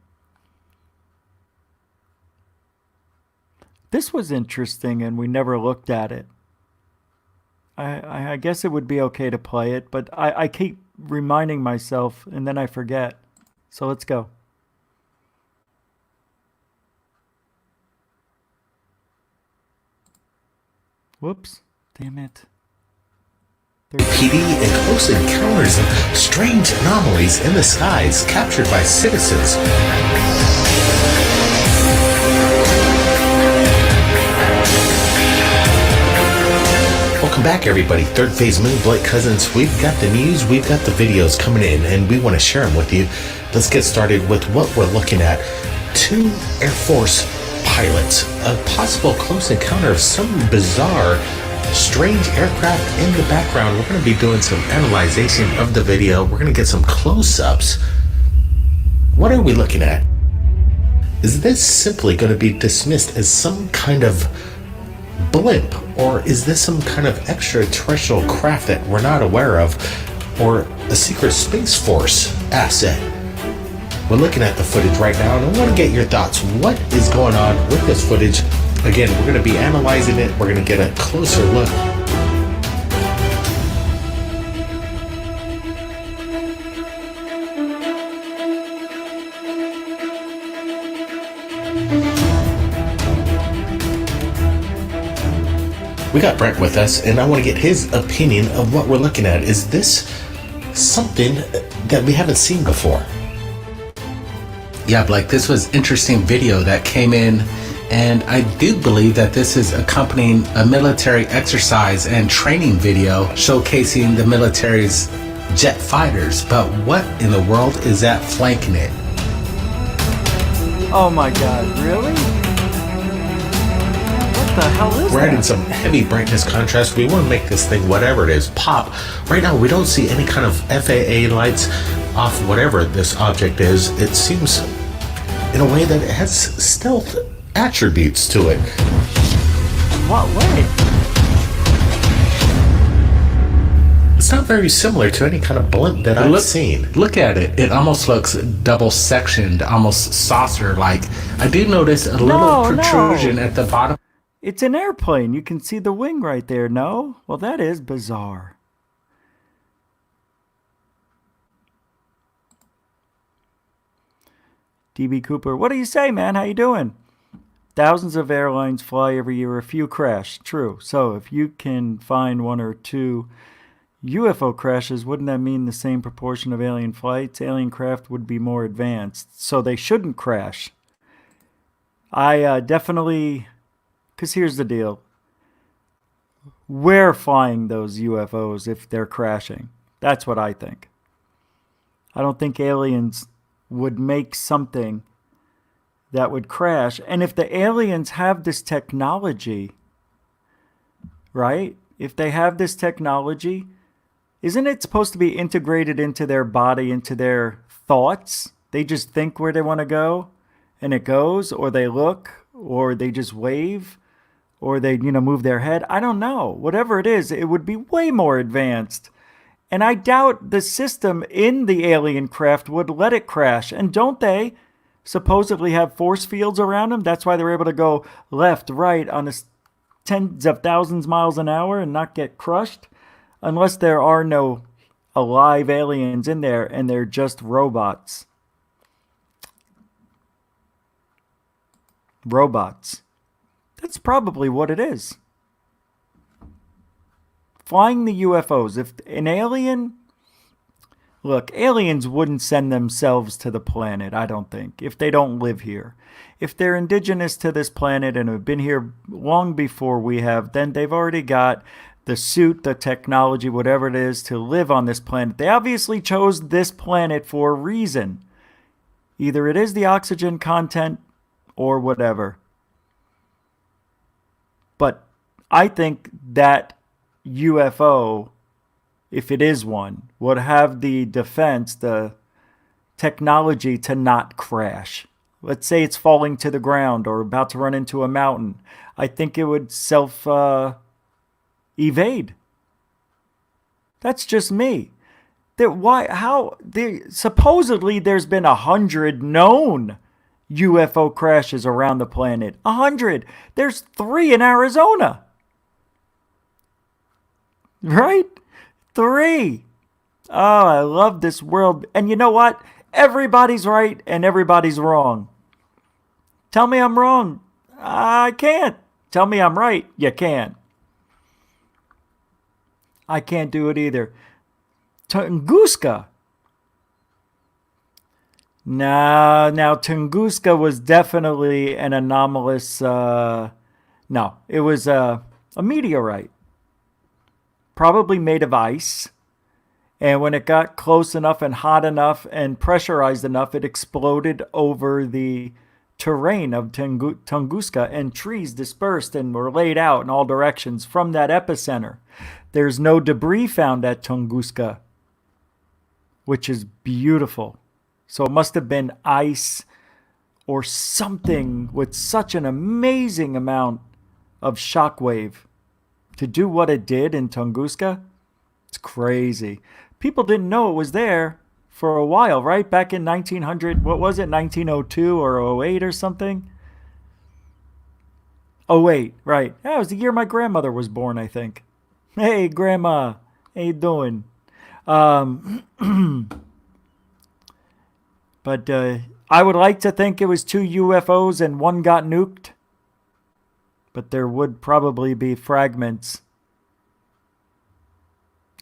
This was interesting and we never looked at it. I guess it would be okay to play it, but I keep reminding myself and then I forget. So let's go. Whoops. Damn it. PD and close encounters of strange anomalies in the skies captured by citizens. Welcome back, everybody. Third Phase Moon, Blake Cousins. We've got the news, we've got the videos coming in, and we want to share them with you. Let's get started with what we're looking at. 2 Air Force pilots. A possible close encounter of some bizarre, strange aircraft in the background. We're going to be doing some analyzation of the video. We're going to get some close-ups. What are we looking at? Is this simply going to be dismissed as some kind of blimp, or is this some kind of extraterrestrial craft that we're not aware of, or a secret Space Force asset? We're looking at the footage right now, and I want to get your thoughts. What is going on with this footage? Again, we're going to be analyzing it. We're going to get a closer look. We got Brent with us, and I want to get his opinion of what we're looking at. Is this something that we haven't seen before? Yeah, Blake, this was interesting video that came in, and I do believe that this is accompanying a military exercise and training video showcasing the military's jet fighters. But what in the world is that flanking it? Oh my God, really? What the hell is We're that? adding some heavy brightness contrast. We want to make this thing, whatever it is, pop. Right now, we don't see any kind of FAA lights off whatever this object is. It seems in a way that it has stealth attributes to it. What way? It's not very similar to any kind of blimp that I've seen. Look at it. It almost looks double sectioned, almost saucer-like. I do notice a little protrusion at the bottom. It's an airplane. You can see the wing right there, no? Well, that is bizarre. DB Cooper, what do you say, man? How you doing? Thousands of airlines fly every year. A few crash. True. So if you can find 1 or 2 UFO crashes, wouldn't that mean the same proportion of alien flights? Alien craft would be more advanced, so they shouldn't crash. I definitely... Because here's the deal. We're flying those UFOs if they're crashing. That's what I think. I don't think aliens would make something that would crash. And if the aliens have this technology, right? if they have this technology, isn't it supposed to be integrated into their body, into their thoughts? They just think where they want to go and it goes, or they look, or they just wave, or they, move their head. I don't know. Whatever it is, it would be way more advanced. And I doubt the system in the alien craft would let it crash. And don't they supposedly have force fields around them? That's why they're able to go left, right on the tens of thousands miles an hour and not get crushed, unless there are no alive aliens in there and they're just robots. Robots. That's probably what it is. Flying the UFOs. If an alien... Look, aliens wouldn't send themselves to the planet, I don't think, if they don't live here. If they're indigenous to this planet and have been here long before we have, then they've already got the suit, the technology, whatever it is, to live on this planet. They obviously chose this planet for a reason. Either it is the oxygen content or whatever. But I think that UFO, if it is one, would have the defense, the technology to not crash. Let's say it's falling to the ground or about to run into a mountain. I think it would evade. That's just me. Supposedly there's been 100 known UFO crashes around the planet. 100. There's 3 in Arizona. Right? 3. Oh, I love this world. And you know what? Everybody's right and everybody's wrong. Tell me I'm wrong. I can't. Tell me I'm right. You can. I can't do it either. Tunguska. Now Tunguska was definitely an anomalous... no, it was a meteorite. Probably made of ice. And when it got close enough and hot enough and pressurized enough, it exploded over the terrain of Tunguska, and trees dispersed and were laid out in all directions from that epicenter. There's no debris found at Tunguska, which is beautiful. So it must have been ice or something with such an amazing amount of shockwave to do what it did in Tunguska. It's crazy. People didn't know it was there for a while, right? Back in 1900, what was it, 1902 or 08 or something? 08, right. That was the year my grandmother was born, I think. Hey, Grandma. How you doing? But I would like to think it was 2 UFOs and one got nuked. But there would probably be fragments.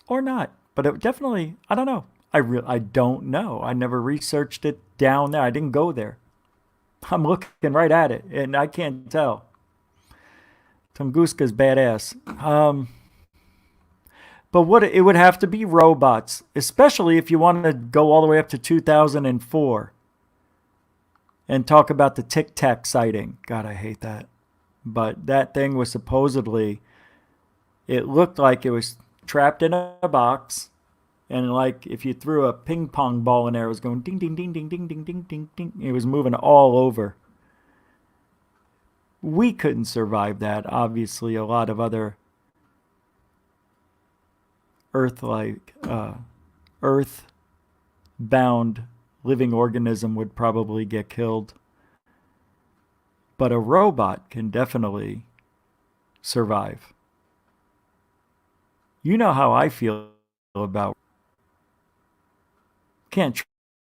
Or not. But it definitely, I don't know. I don't know. I never researched it down there. I didn't go there. I'm looking right at it, and I can't tell. Tunguska's badass. But it would have to be robots, especially if you want to go all the way up to 2004 and talk about the Tic Tac sighting. God, I hate that. But that thing was supposedly, it looked like it was trapped in a box, and like if you threw a ping pong ball in there, it was going ding, ding, ding, ding, ding, ding, ding, ding, ding. It was moving all over. We couldn't survive that. Obviously, a lot of other earth-bound living organism would probably get killed. But a robot can definitely survive. You know how I feel about. Can't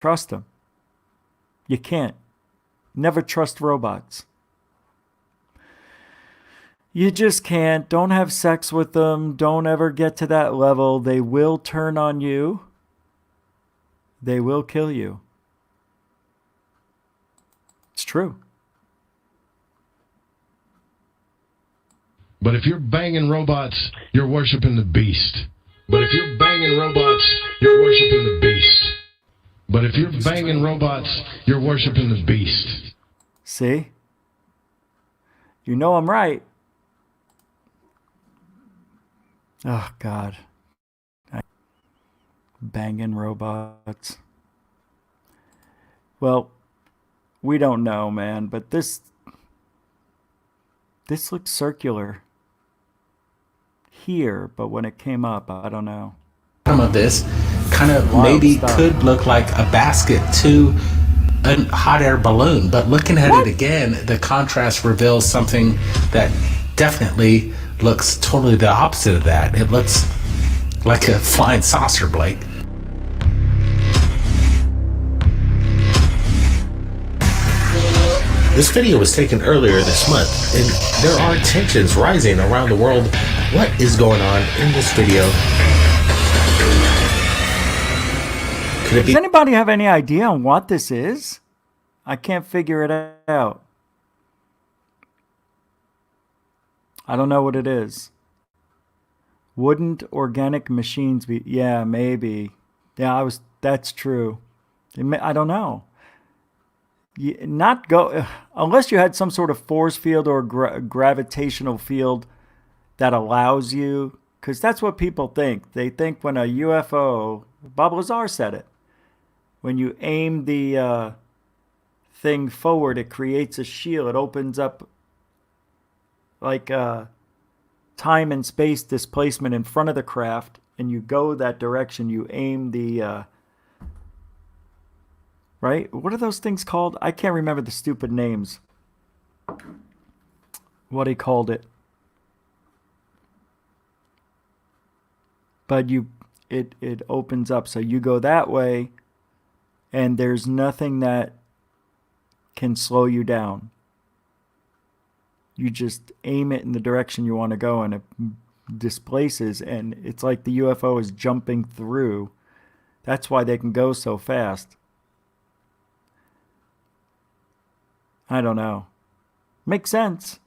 trust them. You can't. Never trust robots. You just can't. Don't have sex with them. Don't ever get to that level. They will turn on you. They will kill you. It's true. But if you're banging robots, you're worshiping the beast. But if you're banging robots, you're worshiping the beast. But if you're banging robots, you're worshiping the beast. See? You know I'm right. Oh, God. Banging robots. Well, we don't know, man, but this looks circular here, but when it came up, I don't know. Some of this kind of Wild maybe stuff. could look like a basket to a hot air balloon, but looking at it again, the contrast reveals something that definitely looks totally the opposite of that. It looks like a flying saucer, Blake. This video was taken earlier this month, and there are tensions rising around the world. What is going on in this video? Could it be? Does anybody have any idea on what this is? I can't figure it out. I don't know what it is. Wouldn't organic machines be? Yeah, maybe. Yeah, that's true. I don't know. Not go unless you had some sort of force field or gravitational field that allows you, because that's what people think. They think when a UFO, Bob Lazar said it, when you aim the thing forward, it creates a shield. It opens up like time and space displacement in front of the craft, and you go that direction. You aim the right? What are those things called? I can't remember the stupid names. What he called it. But it opens up. So you go that way, and there's nothing that can slow you down. You just aim it in the direction you want to go, and it displaces, and it's like the UFO is jumping through. That's why they can go so fast. I don't know. Makes sense.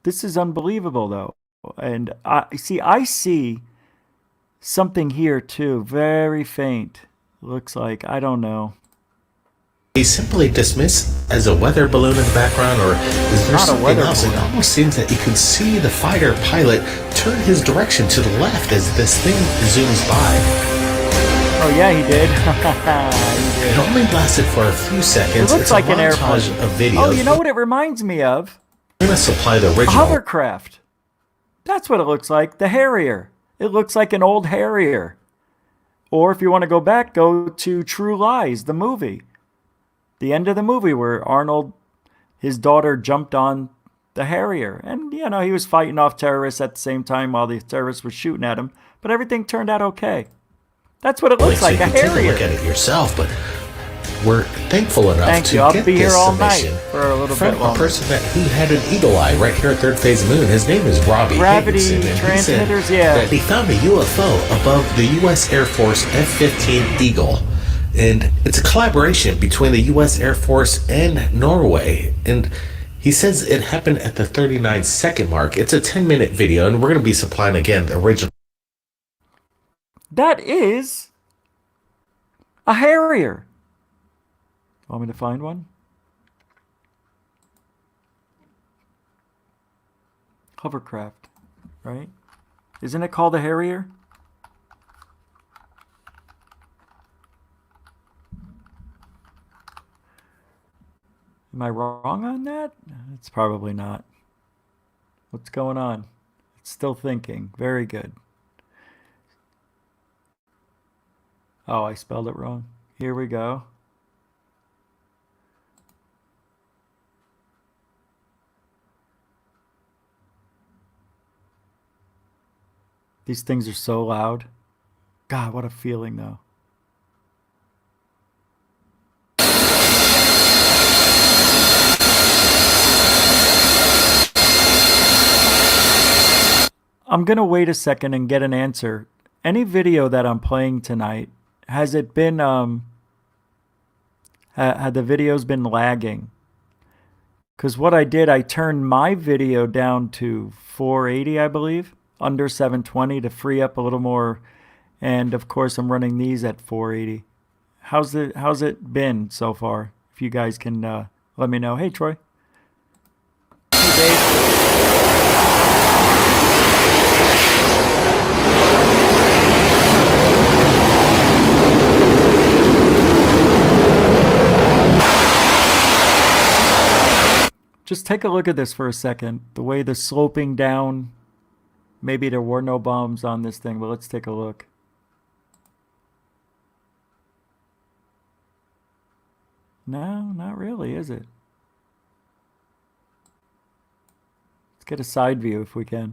This is unbelievable, though. And I see something here, too. Very faint. Looks like, I don't know. Be simply dismissed as a weather balloon in the background, or is there something else? It almost seems that you can see the fighter pilot turn his direction to the left as this thing zooms by. Oh yeah, he did. It only lasted for a few seconds. It looks like an airplane. Of videos. Oh, you know what it reminds me of? I'm going to supply the original. Hovercraft. That's what it looks like. The Harrier. It looks like an old Harrier. Or if you want to go back, go to True Lies, the movie. The end of the movie where Arnold, his daughter, jumped on the Harrier. And, you know, he was fighting off terrorists at the same time while the terrorists were shooting at him. But everything turned out okay. That's what it looks like, a Harrier. Take a look at it yourself, but we're thankful enough Thank to you. I'll get be this here all submission night for a little from bit longer. a person who had an eagle eye right here at Third Phase Moon. His name is Robbie Gravity Higginson, and transmitters, he said that he found a UFO above the U.S. Air Force F-15 Eagle. And it's a collaboration between the U.S. Air Force and Norway. And he says it happened at the 39-second mark. It's a 10-minute video, and we're going to be supplying, again, the original. That is a Harrier. Want me to find one? Hovercraft, right? Isn't it called a Harrier? Am I wrong on that? It's probably not. What's going on? It's still thinking. Very good. Oh, I spelled it wrong. Here we go. These things are so loud. God, what a feeling, though. I'm going to wait a second and get an answer. Any video that I'm playing tonight, has it been, had the videos been lagging? Because what I did, I turned my video down to 480, I believe, under 720 to free up a little more. And of course, I'm running these at 480. How's it been so far? If you guys can let me know. Hey, Troy. Hey, Dave. Just take a look at this for a second. The way the sloping down. Maybe there were no bombs on this thing, but let's take a look. No, not really, is it? Let's get a side view if we can.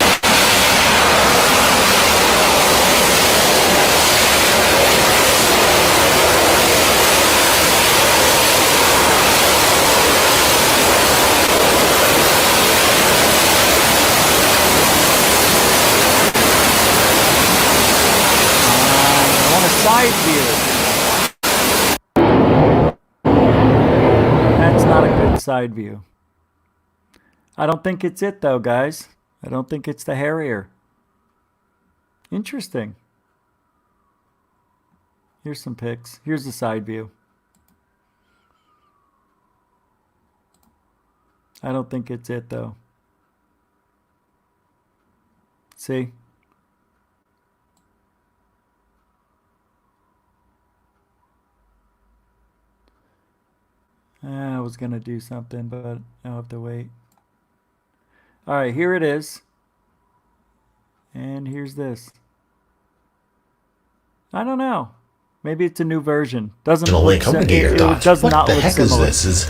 Side view. That's not a good side view. I don't think it's it though, guys. I don't think it's the Harrier. Interesting. Here's some pics. Here's the side view. I don't think it's it though. See? I was going to do something, but I'll have to wait. All right, here it is. And here's this. I don't know. Maybe it's a new version. Doesn't look it does what not the look heck similar. is this?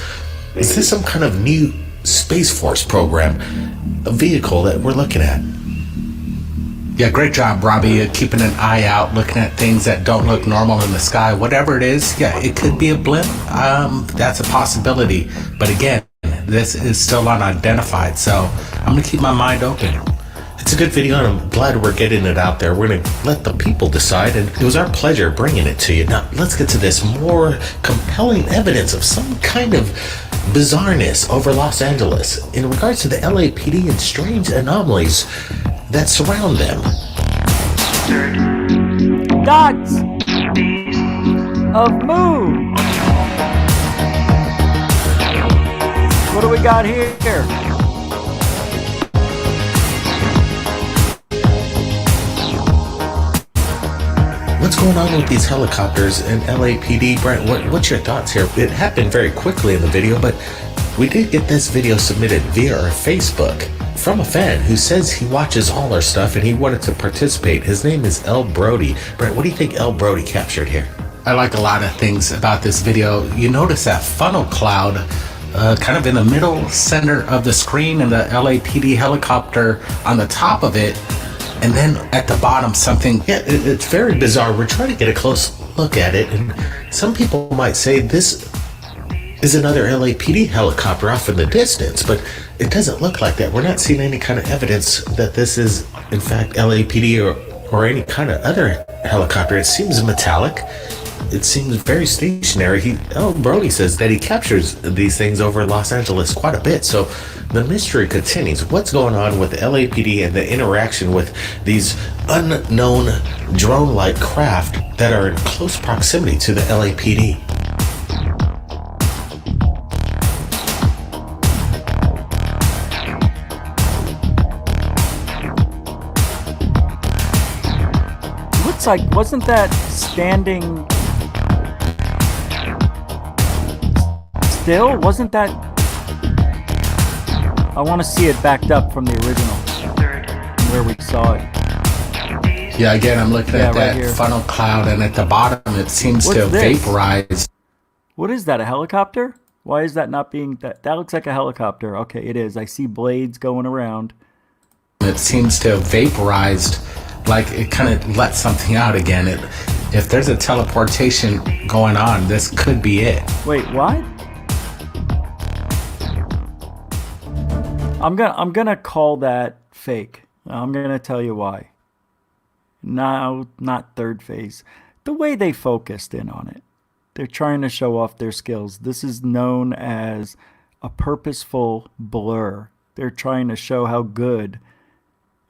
Is this some kind of new Space Force program? A vehicle that we're looking at? Yeah, great job, Robbie. Keeping an eye out, looking at things that don't look normal in the sky. Whatever it is, yeah, it could be a blimp. That's a possibility. But again, this is still unidentified, so I'm going to keep my mind open. It's a good video, and I'm glad we're getting it out there. We're going to let the people decide, and it was our pleasure bringing it to you. Now, let's get to this more compelling evidence of some kind of bizarreness over Los Angeles in regards to the LAPD and strange anomalies that surround them. Dots of moon. What do we got here? What's going on with these helicopters and LAPD? Brent, what's your thoughts here? It happened very quickly in the video, but we did get this video submitted via our Facebook from a fan who says he watches all our stuff and he wanted to participate. His name is L. Brody. Brent, what do you think L. Brody captured here? I like a lot of things about this video. You notice that funnel cloud kind of in the middle center of the screen and the LAPD helicopter on the top of it. And then at the bottom, something. Yeah, it's very bizarre. We're trying to get a close look at it. And some people might say this is another LAPD helicopter off in the distance, but it doesn't look like that. We're not seeing any kind of evidence that this is, in fact, LAPD or any kind of other helicopter. It seems metallic. It seems very stationary. L. Brody says that he captures these things over Los Angeles quite a bit. So the mystery continues. What's going on with LAPD and the interaction with these unknown drone-like craft that are in close proximity to the LAPD? Looks like, wasn't that standing still? Wasn't that? I want to see it backed up from the original, where we saw it. Yeah, again, I'm looking at right that here. funnel cloud, and at the bottom, it seems to this? vaporize. What is that, a helicopter? Why is that not being... That looks like a helicopter. Okay, it is. I see blades going around. It seems to have vaporized, like it kind of let something out again. If there's a teleportation going on, this could be it. Wait, what? I'm gonna call that fake. I'm gonna tell you why. No, not third phase. The way they focused in on it. They're trying to show off their skills. This is known as a purposeful blur. They're trying to show how good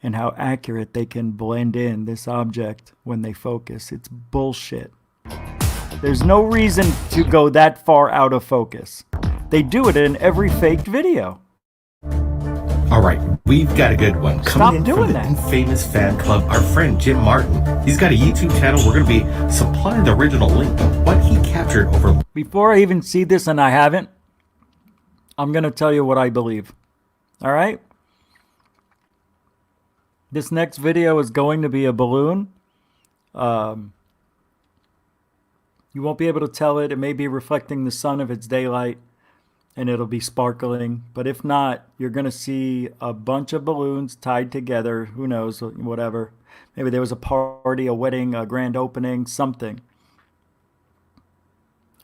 and how accurate they can blend in this object when they focus. It's bullshit. There's no reason to go that far out of focus. They do it in every faked video. All right, we've got a good one. Coming in doing from the that. Infamous Fan Club, our friend Jim Martin. He's got a YouTube channel. We're going to be supplying the original link of what he captured over. Before I even see this, and I haven't, I'm going to tell you what I believe. All right? This next video is going to be a balloon. You won't be able to tell it. It may be reflecting the sun if it's daylight, and it'll be sparkling. But if not, you're going to see a bunch of balloons tied together. Who knows? Whatever. Maybe there was a party, a wedding, a grand opening, something.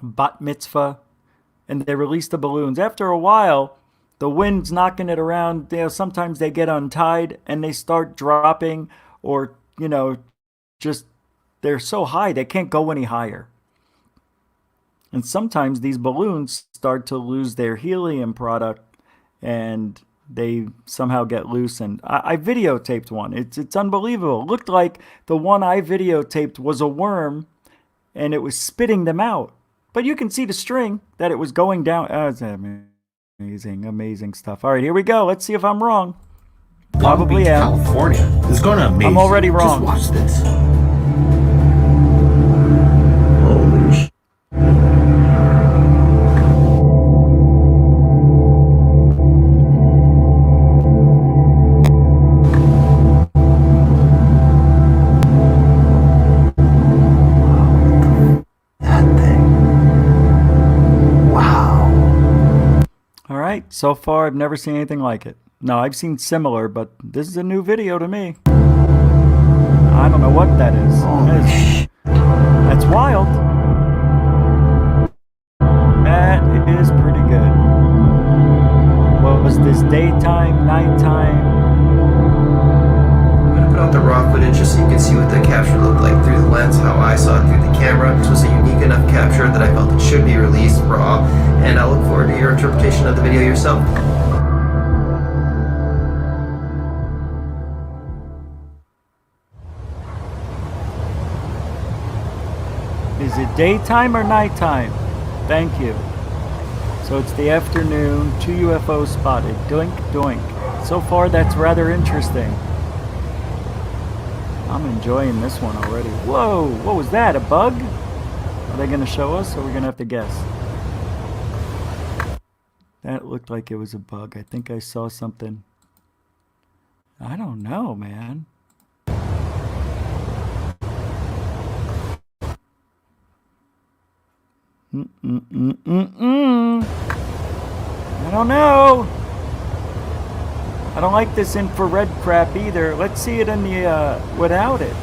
Bat mitzvah. And they release the balloons. After a while, the wind's knocking it around. You know, sometimes they get untied and they start dropping, or, you know, just they're so high they can't go any higher. And sometimes these balloons start to lose their helium product and they somehow get loose. And I videotaped one. It's unbelievable. It looked like the one I videotaped was a worm and it was spitting them out. But you can see the string that it was going down. Oh, it's amazing, amazing stuff. All right, here we go. Let's see if I'm wrong. Probably am. California. It's going to amaze. I'm already wrong. Just watch this. So far, I've never seen anything like it. No, I've seen similar, but this is a new video to me. I don't know what that is. That's wild. That is pretty good. What was this? Daytime, nighttime? I'm going to put out the raw footage just so you can see what the capture looked like through the lens, how I saw it through the camera. This was a unique enough capture that I felt it should be released raw, and I look forward to your interpretation of the video yourself. Is it daytime or nighttime? Thank you. So it's the afternoon, 2 UFOs spotted. Doink, doink. So far, that's rather interesting. I'm enjoying this one already. Whoa, what was that, a bug? Are they going to show us, or are we going to have to guess? That looked like it was a bug. I think I saw something. I don't know, man. I don't know. I don't like this infrared crap either. Let's see it in the, without it.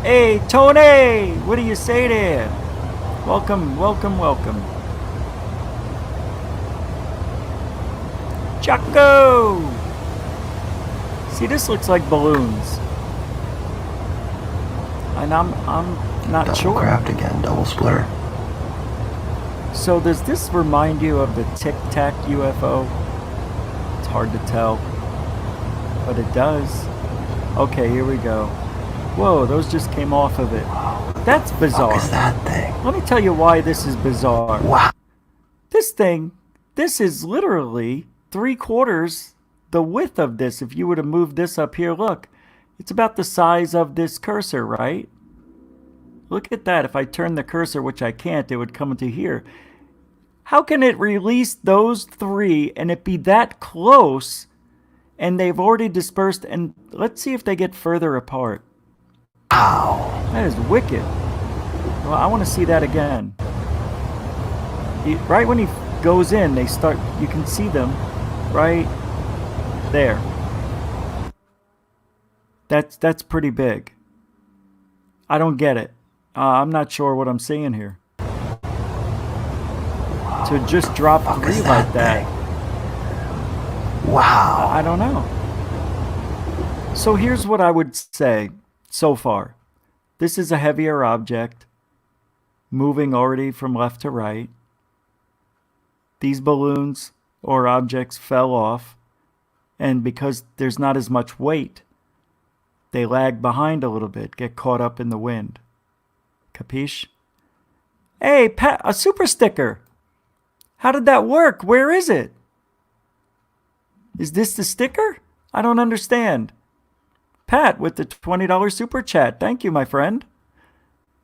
Hey, Tony! What do you say there? Welcome, welcome, welcome. Chaco! See, this looks like balloons. And I'm not double sure. Craft again, double splitter. So does this remind you of the Tic Tac UFO? It's hard to tell, but it does. Okay, here we go. Whoa, those just came off of it. That's bizarre. What is that thing? Let me tell you why this is bizarre. Wow. This is literally 3/4 the width of this. If you were to move this up here, look. It's about the size of this cursor, right? Look at that. If I turn the cursor, which I can't, it would come into here. How can it release those three and it be that close and they've already dispersed? And let's see if they get further apart. Wow. That is wicked. Well, I want to see that again. Right when he goes in, they start, you can see them right there. That's pretty big. I don't get it. I'm not sure what I'm seeing here. To just drop three like that. Wow. I don't know. So here's what I would say so far. This is a heavier object. moving already from left to right. These balloons or objects fell off, and because there's not as much weight, they lag behind a little bit, get caught up in the wind. Capiche? Hey, Pat, a super sticker! How did that work? Where is it? Is this the sticker? I don't understand. Pat with the $20 super chat. Thank you, my friend.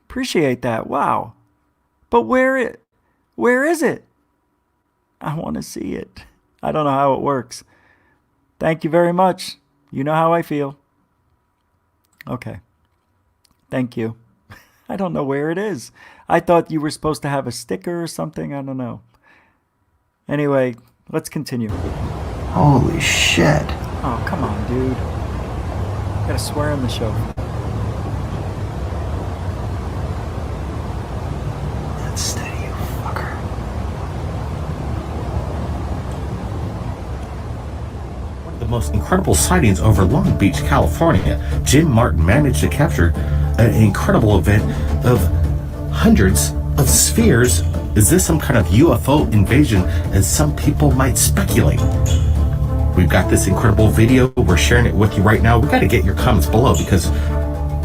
Appreciate that. Wow. But where is it? I want to see it. I don't know how it works. Thank you very much. You know how I feel. Okay. Thank you. I don't know where it is. I thought you were supposed to have a sticker or something. I don't know. Anyway, let's continue. Holy shit. Oh, come on, dude. Gotta swear on the show. That's steady, you fucker. One of the most incredible sightings over Long Beach, California. Jim Martin managed to capture an incredible event of hundreds of spheres. Is this some kind of UFO invasion, as some people might speculate? We've got this incredible video. We're sharing it with you right now. We got to get your comments below because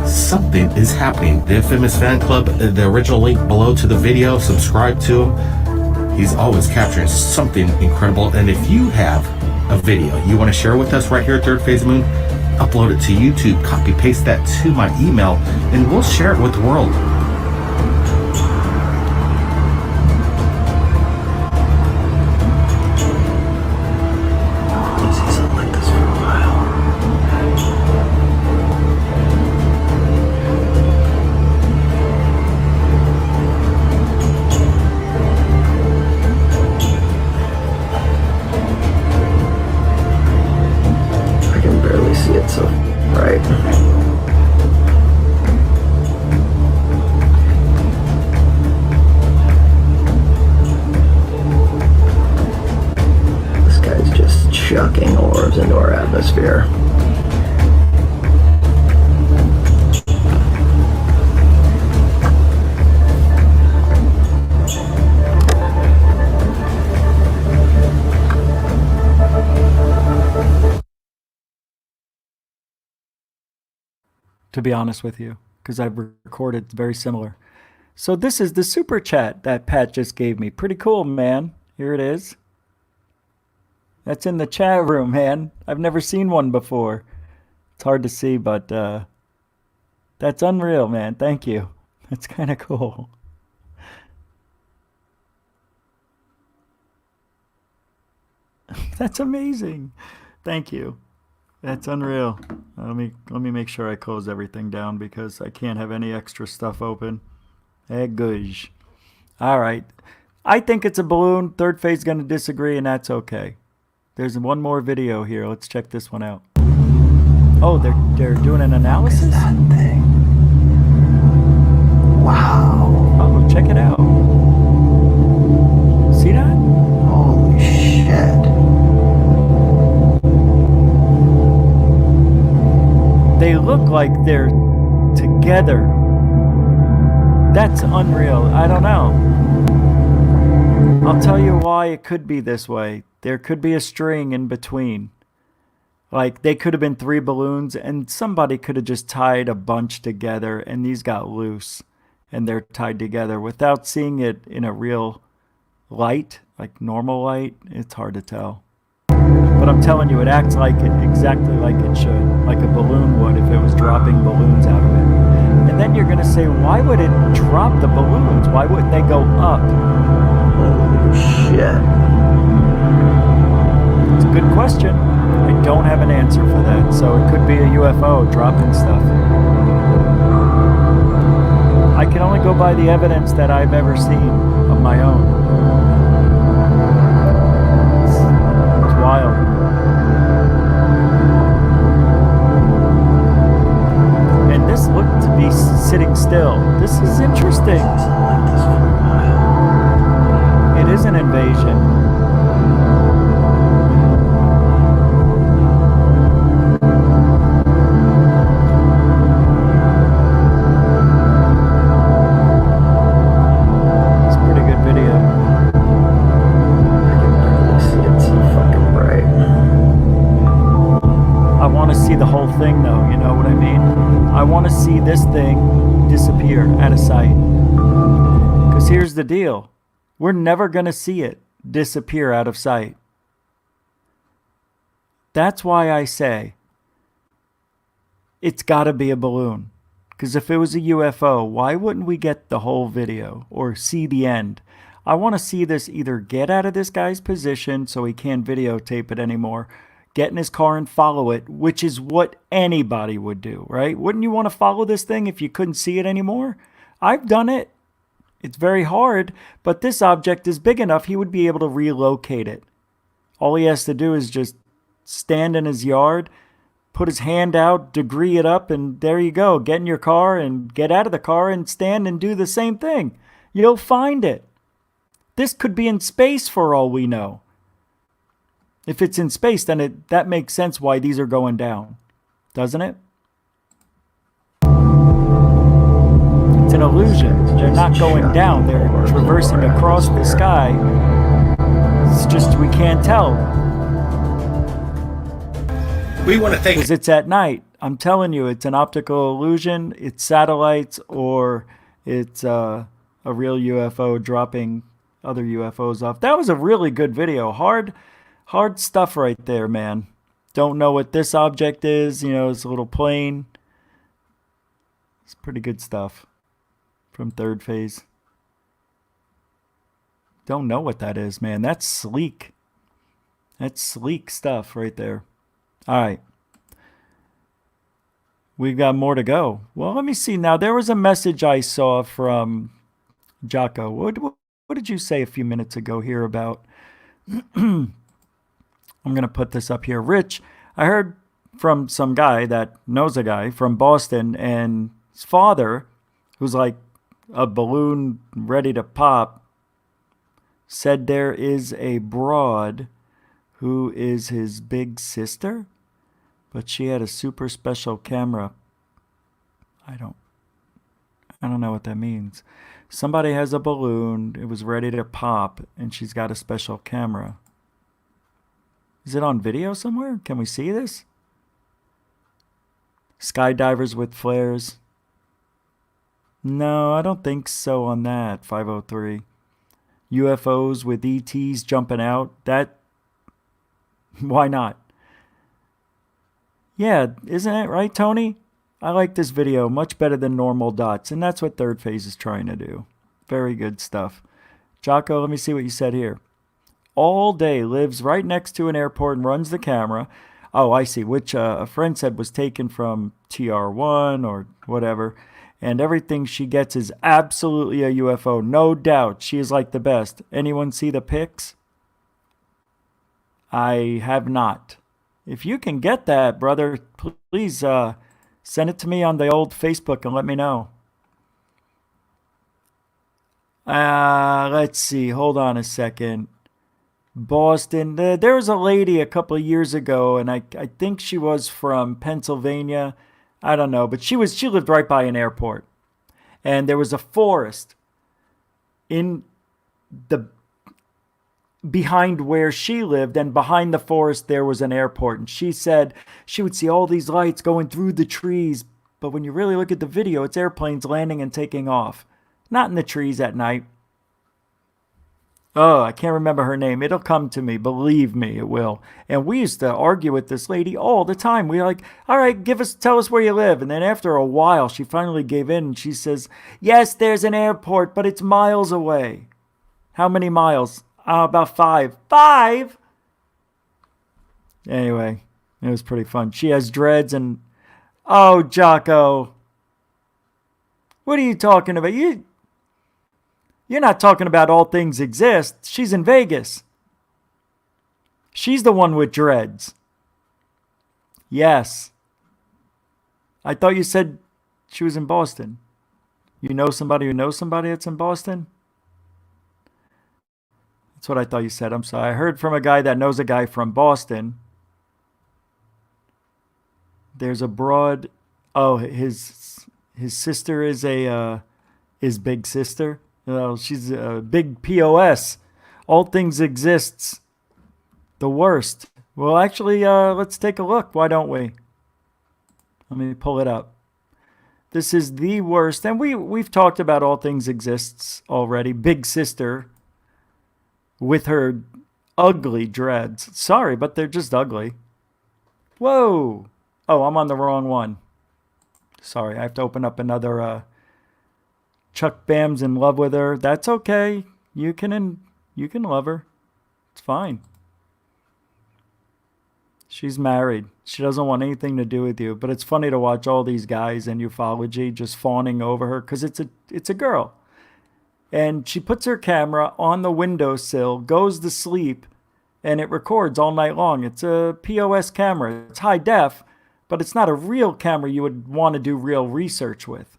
something is happening. The Infamous Fan Club, the original link below to the video, subscribe to him. He's always capturing something incredible. And if you have a video you want to share with us right here at Third Phase Moon, upload it to YouTube, copy paste that to my email, and we'll share it with the world. Chucking orbs into our atmosphere. To be honest with you, because I've recorded very similar. So this is the super chat that Pat just gave me. Pretty cool, man. Here it is. That's in the chat room, man. I've never seen one before. It's hard to see, but that's unreal, man. Thank you. That's kind of cool. That's amazing. Thank you. That's unreal. Let me make sure I close everything down because I can't have any extra stuff open. Good. All right. I think it's a balloon. Third Phase is going to disagree, and that's okay. There's one more video here. Let's check this one out. Oh, they're doing an analysis? Look at that thing. Wow. Oh, check it out. See that? Holy shit. They look like they're together. That's unreal. I don't know. I'll tell you why it could be this way. There could be a string in between. Like, they could have been 3 balloons, and somebody could have just tied a bunch together, and these got loose, and they're tied together. Without seeing it in a real light, like normal light, it's hard to tell. But I'm telling you, it acts like it, exactly like it should, like a balloon would if it was dropping balloons out of it. And then you're going to say, why would it drop the balloons? Why wouldn't they go up? Holy shit. It's a good question. I don't have an answer for that, so it could be a UFO dropping stuff. I can only go by the evidence that I've ever seen of my own. It's wild. And this looked to be sitting still. This is interesting. It is an invasion. sight. Because here's the deal. We're never going to see it disappear out of sight. That's why I say it's got to be a balloon. Because if it was a UFO, why wouldn't we get the whole video or see the end? I want to see this either get out of this guy's position so he can't videotape it anymore, get in his car and follow it, which is what anybody would do, right? Wouldn't you want to follow this thing if you couldn't see it anymore? I've done it. It's very hard, but this object is big enough he would be able to relocate it. All he has to do is just stand in his yard, put his hand out, degree it up, and there you go. Get in your car and get out of the car and stand and do the same thing. You'll find it. This could be in space for all we know. If it's in space, then that makes sense why these are going down, doesn't it? It's an illusion. They're not going down. They're traversing across the sky. It's just we can't tell. We want to thank... Because it's at night. I'm telling you, it's an optical illusion. It's satellites or it's a real UFO dropping other UFOs off. That was a really good video. Hard stuff right there, man. Don't know what this object is. You know, it's a little plane. It's pretty good stuff from third phase. Don't know what that is, man. That's sleek. That's sleek stuff right there. All right. We've got more to go. Well, let me see. Now, there was a message I saw from Jocko. What did you say a few minutes ago here about... I'm going to put this up here. Rich, I heard from some guy that knows a guy from Boston, and his father, who's like a balloon ready to pop, said there is a broad who is his big sister, but she had a super special camera. I don't know what that means. Somebody has a balloon, it was ready to pop, and she's got a special camera. Is it on video somewhere? Can we see this? Skydivers with flares. No, I don't think so on that, 503. UFOs with ETs jumping out. That, why not? Yeah, isn't it right, Tony? I like this video much better than normal dots, and that's what third phase is trying to do. Very good stuff. Jocko, let me see what you said here. All day, lives right next to an airport and runs the camera. Oh, I see, which a friend said was taken from TR1 or whatever. And everything she gets is absolutely a UFO. No doubt. She is like the best. Anyone see the pics? I have not. If you can get that, brother, please send it to me on the old Facebook and let me know. Let's see. Hold on a second. Boston. There was a lady a couple of years ago, and I think she was from Pennsylvania. I don't know, but she lived right by an airport. And there was a forest in the behind where she lived, and behind the forest there was an airport. And she said she would see all these lights going through the trees, but when you really look at the video, it's airplanes landing and taking off. Not in the trees at night. Oh, I can't remember her name. It'll come to me. Believe me, it will. And we used to argue with this lady all the time. We were like, all right, tell us where you live. And then after a while, she finally gave in and she says, yes, there's an airport, but it's miles away. How many miles? About 5. 5? Anyway, it was pretty fun. She has dreads and... Oh, Jocko. What are you talking about? You're not talking about all things exist. She's in Vegas. She's the one with dreads. Yes. I thought you said she was in Boston. You know somebody who knows somebody that's in Boston? That's what I thought you said. I'm sorry. I heard from a guy that knows a guy from Boston. There's a broad... Oh, his sister is his big sister. She's a big POS. All things exists. The worst. Well, actually, let's take a look. Why don't we? Let me pull it up. This is the worst. And we've talked about All Things Exists already. Big Sister with her ugly dreads. Sorry, but they're just ugly. Whoa. Oh, I'm on the wrong one. Sorry, I have to open up another Chuck Bam's in love with her. That's okay. You can love her. It's fine. She's married. She doesn't want anything to do with you. But it's funny to watch all these guys in ufology just fawning over her because it's a girl. And she puts her camera on the windowsill, goes to sleep, and it records all night long. It's a POS camera. It's high def, but it's not a real camera you would want to do real research with.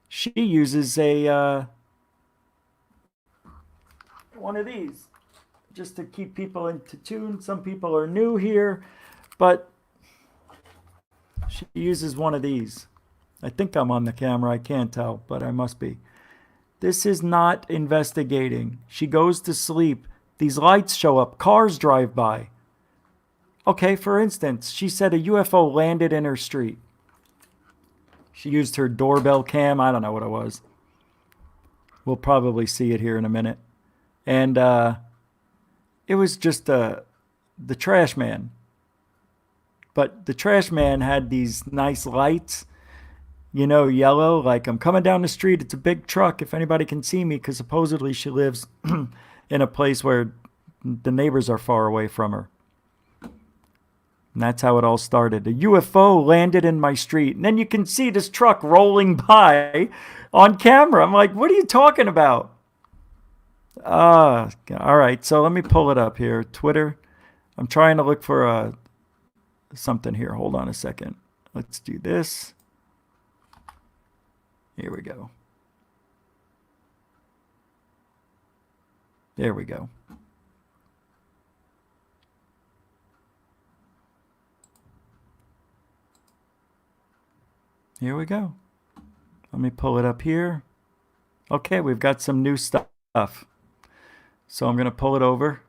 She uses a one of these just to keep people into tune. Some people are new here, but she uses one of these. I think I'm on the camera. I can't tell, but I must be. This is not investigating. She goes to sleep. These lights show up. Cars drive by. Okay, for instance, she said a UFO landed in her street. She used her doorbell cam. I don't know what it was. We'll probably see it here in a minute. And it was just the trash man. But the trash man had these nice lights, you know, yellow, like I'm coming down the street. It's a big truck if anybody can see me, because supposedly she lives in a place where the neighbors are far away from her. And that's how it all started. A UFO landed in my street. And then you can see this truck rolling by on camera. I'm like, what are you talking about? All right, so let me pull it up here. Twitter. I'm trying to look for something here. Hold on a second. Let's do this. Here we go. There we go. Here we go. Let me pull it up here. Okay, we've got some new stuff. So I'm going to pull it over.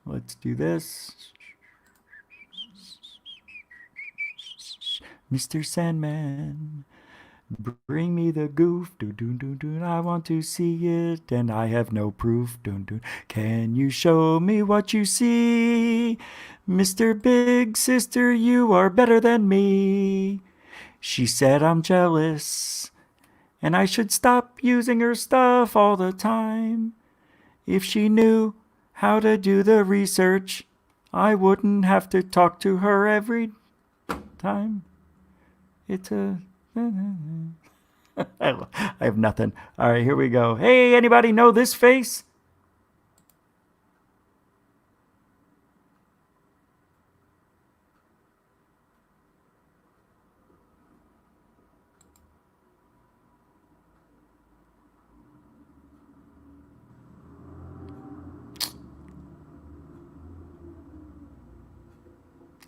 Let's do this. Mr. Sandman, bring me the goof. Do, do, do, do. I want to see it, and I have no proof. Do, do. Can you show me what you see? Mr. Big Sister, you are better than me. She said I'm jealous, and I should stop using her stuff all the time. If she knew how to do the research, I wouldn't have to talk to her every time. It's a... I have nothing. All right, here we go. Hey, anybody know this face?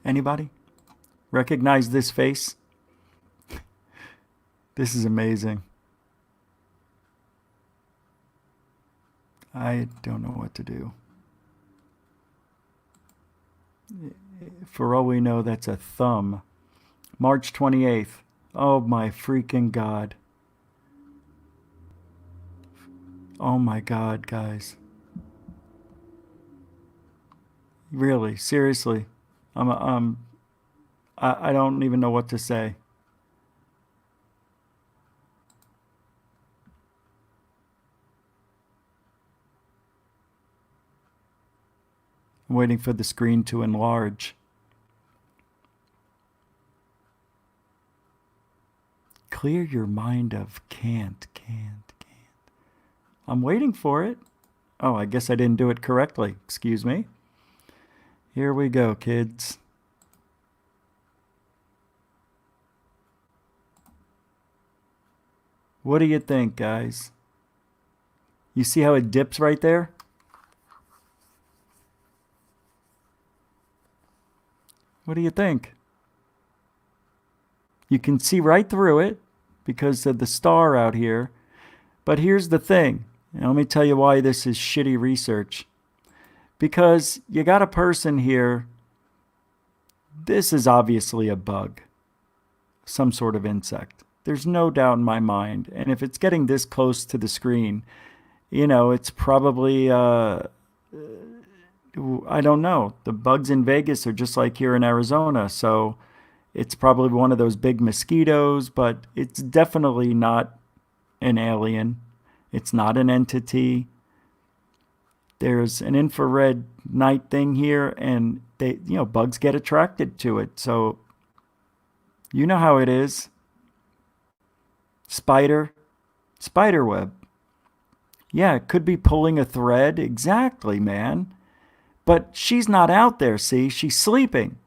Anybody recognize this face? This is amazing. I don't know what to do. For all we know, that's a thumb. March 28th. Oh my freaking God. Oh my God, guys. Really, seriously. I don't even know what to say. I'm waiting for the screen to enlarge. Clear your mind of can't. I'm waiting for it. Oh, I guess I didn't do it correctly. Excuse me. Here we go, kids. What do you think, guys? You see how it dips right there? What do you think? You can see right through it because of the star out here. But here's the thing. And let me tell you why this is shitty research. Because you got a person here This is obviously a bug, some sort of insect. There's no doubt in my mind. And if it's getting this close to the screen, it's probably, I don't know. The bugs in Vegas are just like here in Arizona. So it's probably one of those big mosquitoes, but it's definitely not an alien. It's not an entity. There's an infrared night thing here, and bugs get attracted to it. So you know how it is. Spider web. Yeah, it could be pulling a thread. Exactly, man. But she's not out there, see? She's sleeping.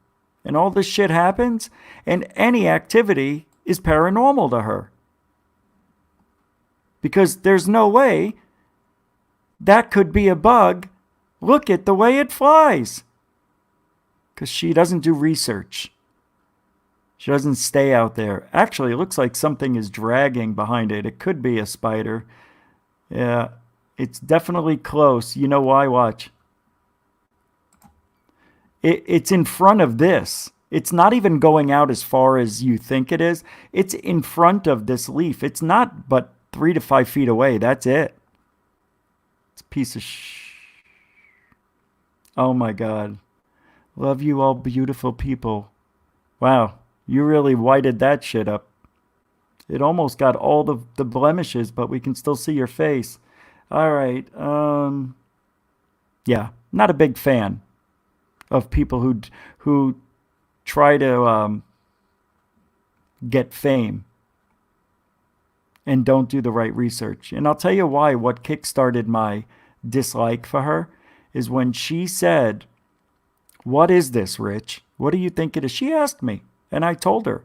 And all this shit happens, and any activity is paranormal to her. Because there's no way that could be a bug. Look at the way it flies. Because she doesn't do research. She doesn't stay out there. Actually, it looks like something is dragging behind it. It could be a spider. Yeah, it's definitely close. You know why? Watch. It's in front of this. It's not even going out as far as you think it is. It's in front of this leaf. It's not but 3 to 5 feet away. That's it. It's a piece of Oh my God. Love you all beautiful people. Wow. You really whited that shit up. It almost got all the blemishes, but we can still see your face. All right. Yeah. Not a big fan of people who try to get fame and don't do the right research. And I'll tell you why. What kickstarted my dislike for her is when she said, "What is this, Rich? What do you think it is?" She asked me, and I told her,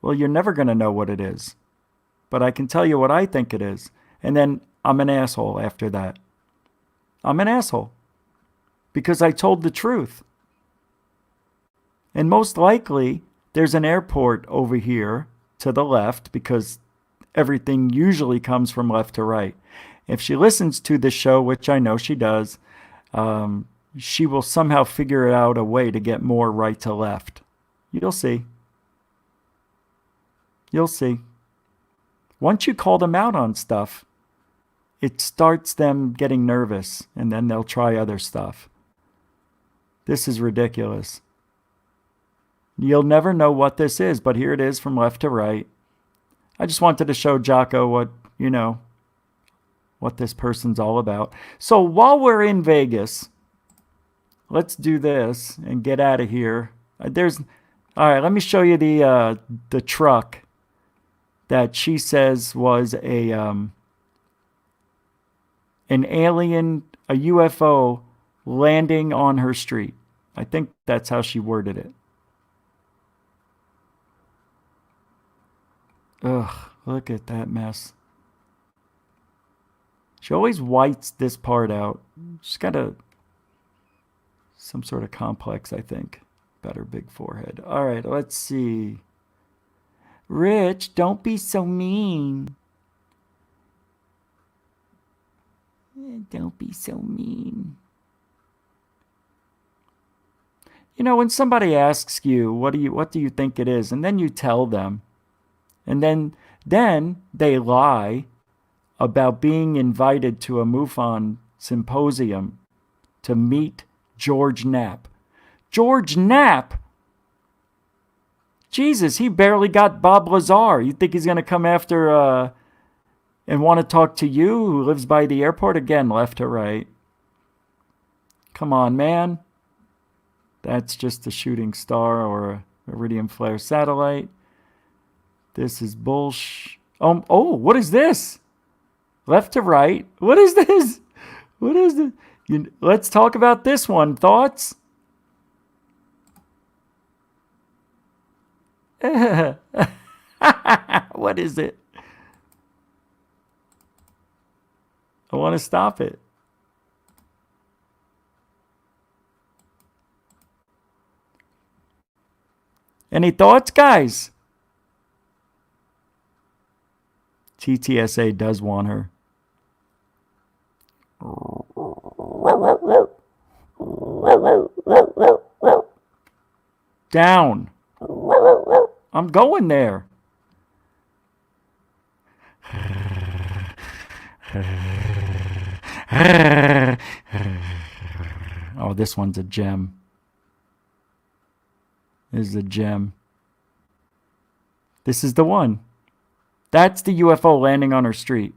"Well, you're never going to know what it is, but I can tell you what I think it is." And then I'm an asshole after that. I'm an asshole because I told the truth. And most likely, there's an airport over here to the left because everything usually comes from left to right. If she listens to the show, which I know she does, she will somehow figure out a way to get more right to left. You'll see. You'll see. Once you call them out on stuff, it starts them getting nervous, and then they'll try other stuff. This is ridiculous. You'll never know what this is, but here it is from left to right. I just wanted to show Jocko what this person's all about. So while we're in Vegas, let's do this and get out of here. All right, let me show you the truck that she says was an alien, a UFO landing on her street. I think that's how she worded it. Ugh, look at that mess. She always whites this part out. She's got some sort of complex, I think, about her big forehead. All right, let's see. Rich, don't be so mean. Don't be so mean. When somebody asks you, what do you think it is? And then you tell them. And then they lie about being invited to a MUFON symposium to meet George Knapp. George Knapp? Jesus, he barely got Bob Lazar. You think he's going to come after and want to talk to you, who lives by the airport? Again, left to right. Come on, man. That's just a shooting star or a iridium flare satellite. This is bullshit. Oh, what is this? Left to right. What is this? What is this? Let's talk about this one. Thoughts? What is it? I want to stop it. Any thoughts, guys? TTSA does want her. down. I'm going there. Oh, this one's a gem. This is a gem. This is the one. That's the UFO landing on our street.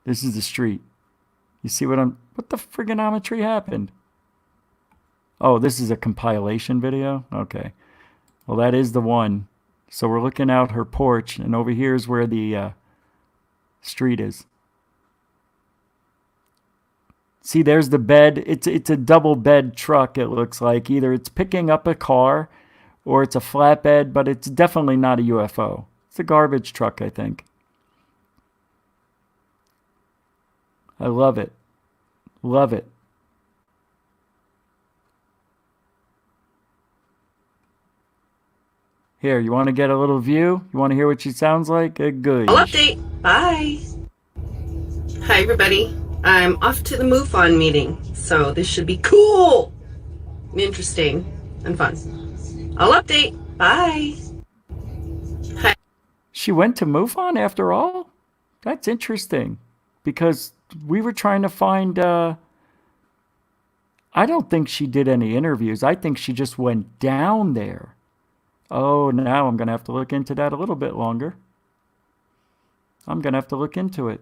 This is the street. You see what the frigonometry happened? Oh, this is a compilation video? Okay. Well, that is the one. So we're looking out her porch, and over here is where the street is. See, there's the bed. It's a double bed truck, it looks like. Either it's picking up a car or it's a flatbed, but it's definitely not a UFO. It's a garbage truck, I think. I love it. Love it. Here, you want to get a little view? You want to hear what she sounds like? Good. I'll update. Bye. Hi, everybody. I'm off to the MUFON meeting, so this should be cool, interesting, and fun. I'll update. Bye. Hi. She went to MUFON after all? That's interesting, because we were trying to find... I don't think she did any interviews. I think she just went down there. Oh, now I'm going to have to look into that a little bit longer. I'm going to have to look into it.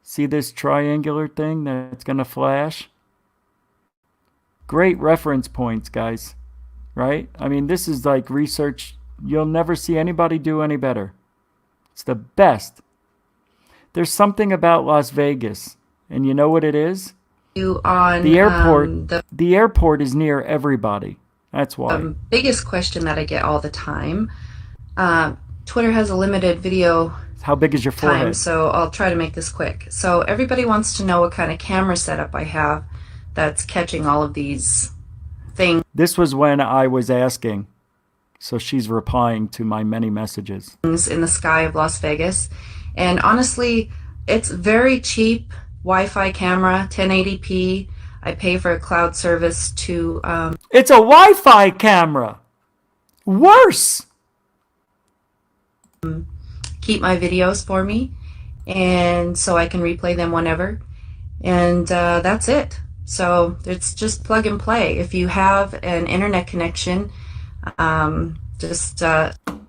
See this triangular thing that's going to flash? Great reference points, guys. Right? I mean, this is like research. You'll never see anybody do any better. It's the best. There's something about Las Vegas. And you know what it is? On the airport. The airport is near everybody. That's why. The biggest question that I get all the time. Twitter has a limited video How big is your forehead? time, so I'll try to make this quick. So everybody wants to know what kind of camera setup I have that's catching all of these things. This was when I was asking. So she's replying to my many messages. In the sky of Las Vegas. And honestly, it's very cheap Wi-Fi camera, 1080p. I pay for a cloud service to... It's a Wi-Fi camera! Worse! Keep my videos for me, and so I can replay them whenever. And that's it. So it's just plug and play. If you have an internet connection, just...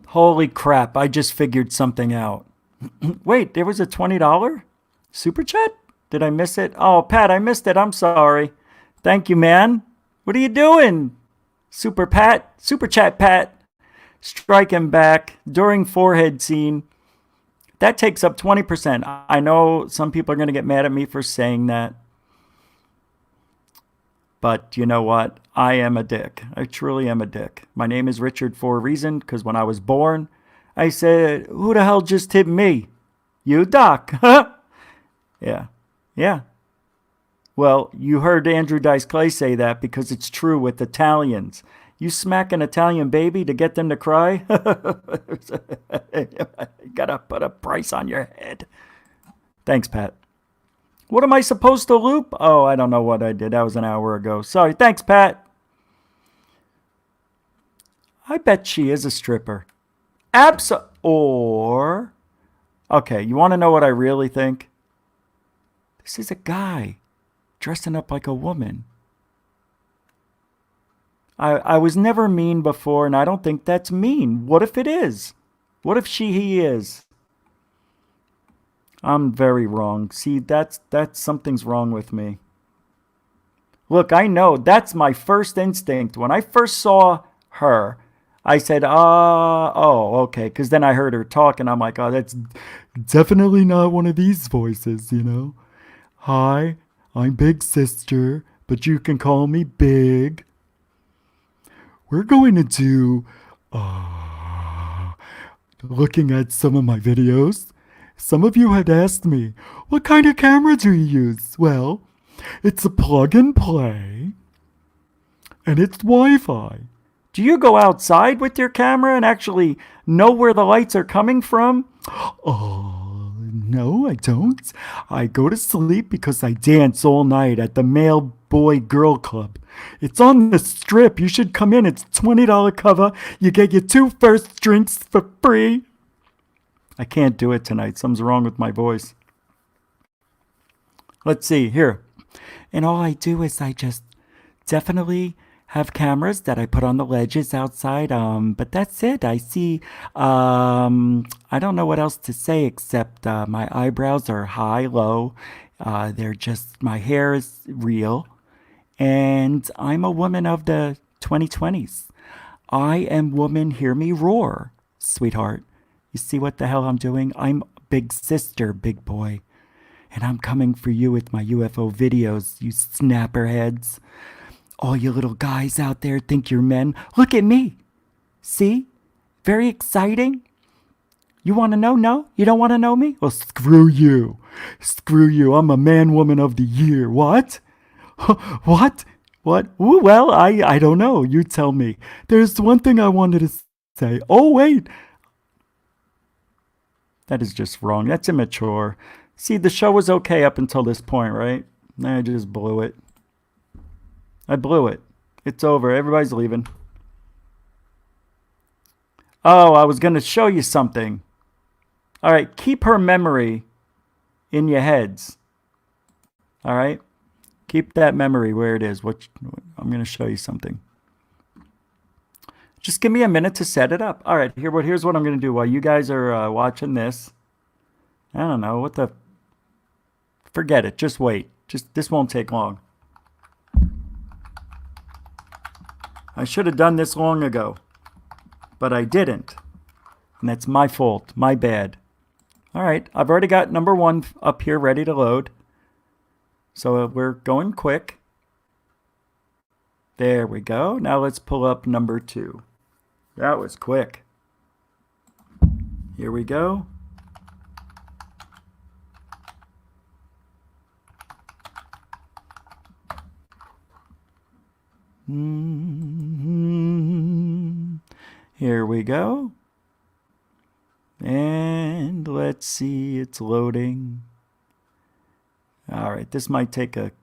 Holy crap, I just figured something out. Wait, there was a $20 super chat? Did I miss it? Oh, Pat, I missed it. I'm sorry. Thank you, man. What are you doing? Super chat, Pat. Striking back during forehead scene. That takes up 20%. I know some people are going to get mad at me for saying that. But you know what? I am a dick. I truly am a dick. My name is Richard for a reason, because when I was born, I said, who the hell just hit me? You, Doc. Yeah. Yeah. Well, you heard Andrew Dice Clay say that because it's true with Italians. You smack an Italian baby to get them to cry? You gotta put a price on your head. Thanks, Pat. What am I supposed to loop? Oh, I don't know what I did. That was an hour ago. Sorry. Thanks, Pat. I bet she is a stripper. Or... Okay, you want to know what I really think? This is a guy dressing up like a woman. I was never mean before, and I don't think that's mean. What if it is? What if he is? I'm very wrong. See, that's something's wrong with me. Look, I know that's my first instinct. When I first saw her, I said, oh, okay. Because then I heard her talk, and I'm like, oh, that's definitely not one of these voices, you know. Hi, I'm Big Sister, but you can call me Big. We're going to do, looking at some of my videos. Some of you had asked me, what kind of camera do you use? Well, it's a plug and play, and it's Wi-Fi. Do you go outside with your camera and actually know where the lights are coming from? Oh, No, I don't. I go to sleep because I dance all night at the Male Boy Girl Club. It's on the Strip. You should come in. It's $20 cover. You get your 2 first drinks for free. I can't do it tonight. Something's wrong with my voice. Let's see, here. And all I do is I just definitely have cameras that I put on the ledges outside. But that's it. I see, I don't know what else to say except my eyebrows are high, low. They're just, my hair is real. And I'm a woman of the 2020s. I am woman, hear me roar, sweetheart. You see what the hell I'm doing? I'm big sister, big boy. And I'm coming for you with my UFO videos, you snapperheads. All you little guys out there think you're men. Look at me. See? Very exciting. You want to know? No? You don't want to know me? Well, screw you. Screw you. I'm a man woman of the year. What? What? What? Ooh, well, I don't know. You tell me. There's one thing I wanted to say. Oh, wait. That is just wrong. That's immature. See, the show was okay up until this point, right? I just blew it. I blew it. It's over. Everybody's leaving. Oh, I was going to show you something. All right, keep her memory in your heads. All right? Keep that memory where it is. I'm going to show you something. Just give me a minute to set it up. All right, here's what I'm going to do while you guys are watching this. I don't know. What the... Forget it. Just wait. This won't take long. I should have done this long ago, but I didn't. And that's my fault. My bad. All right. I've already got number 1 up here ready to load. So we're going quick. There we go. Now let's pull up number 2. That was quick. Here we go. Here we go. And let's see, it's loading. All right, this might take a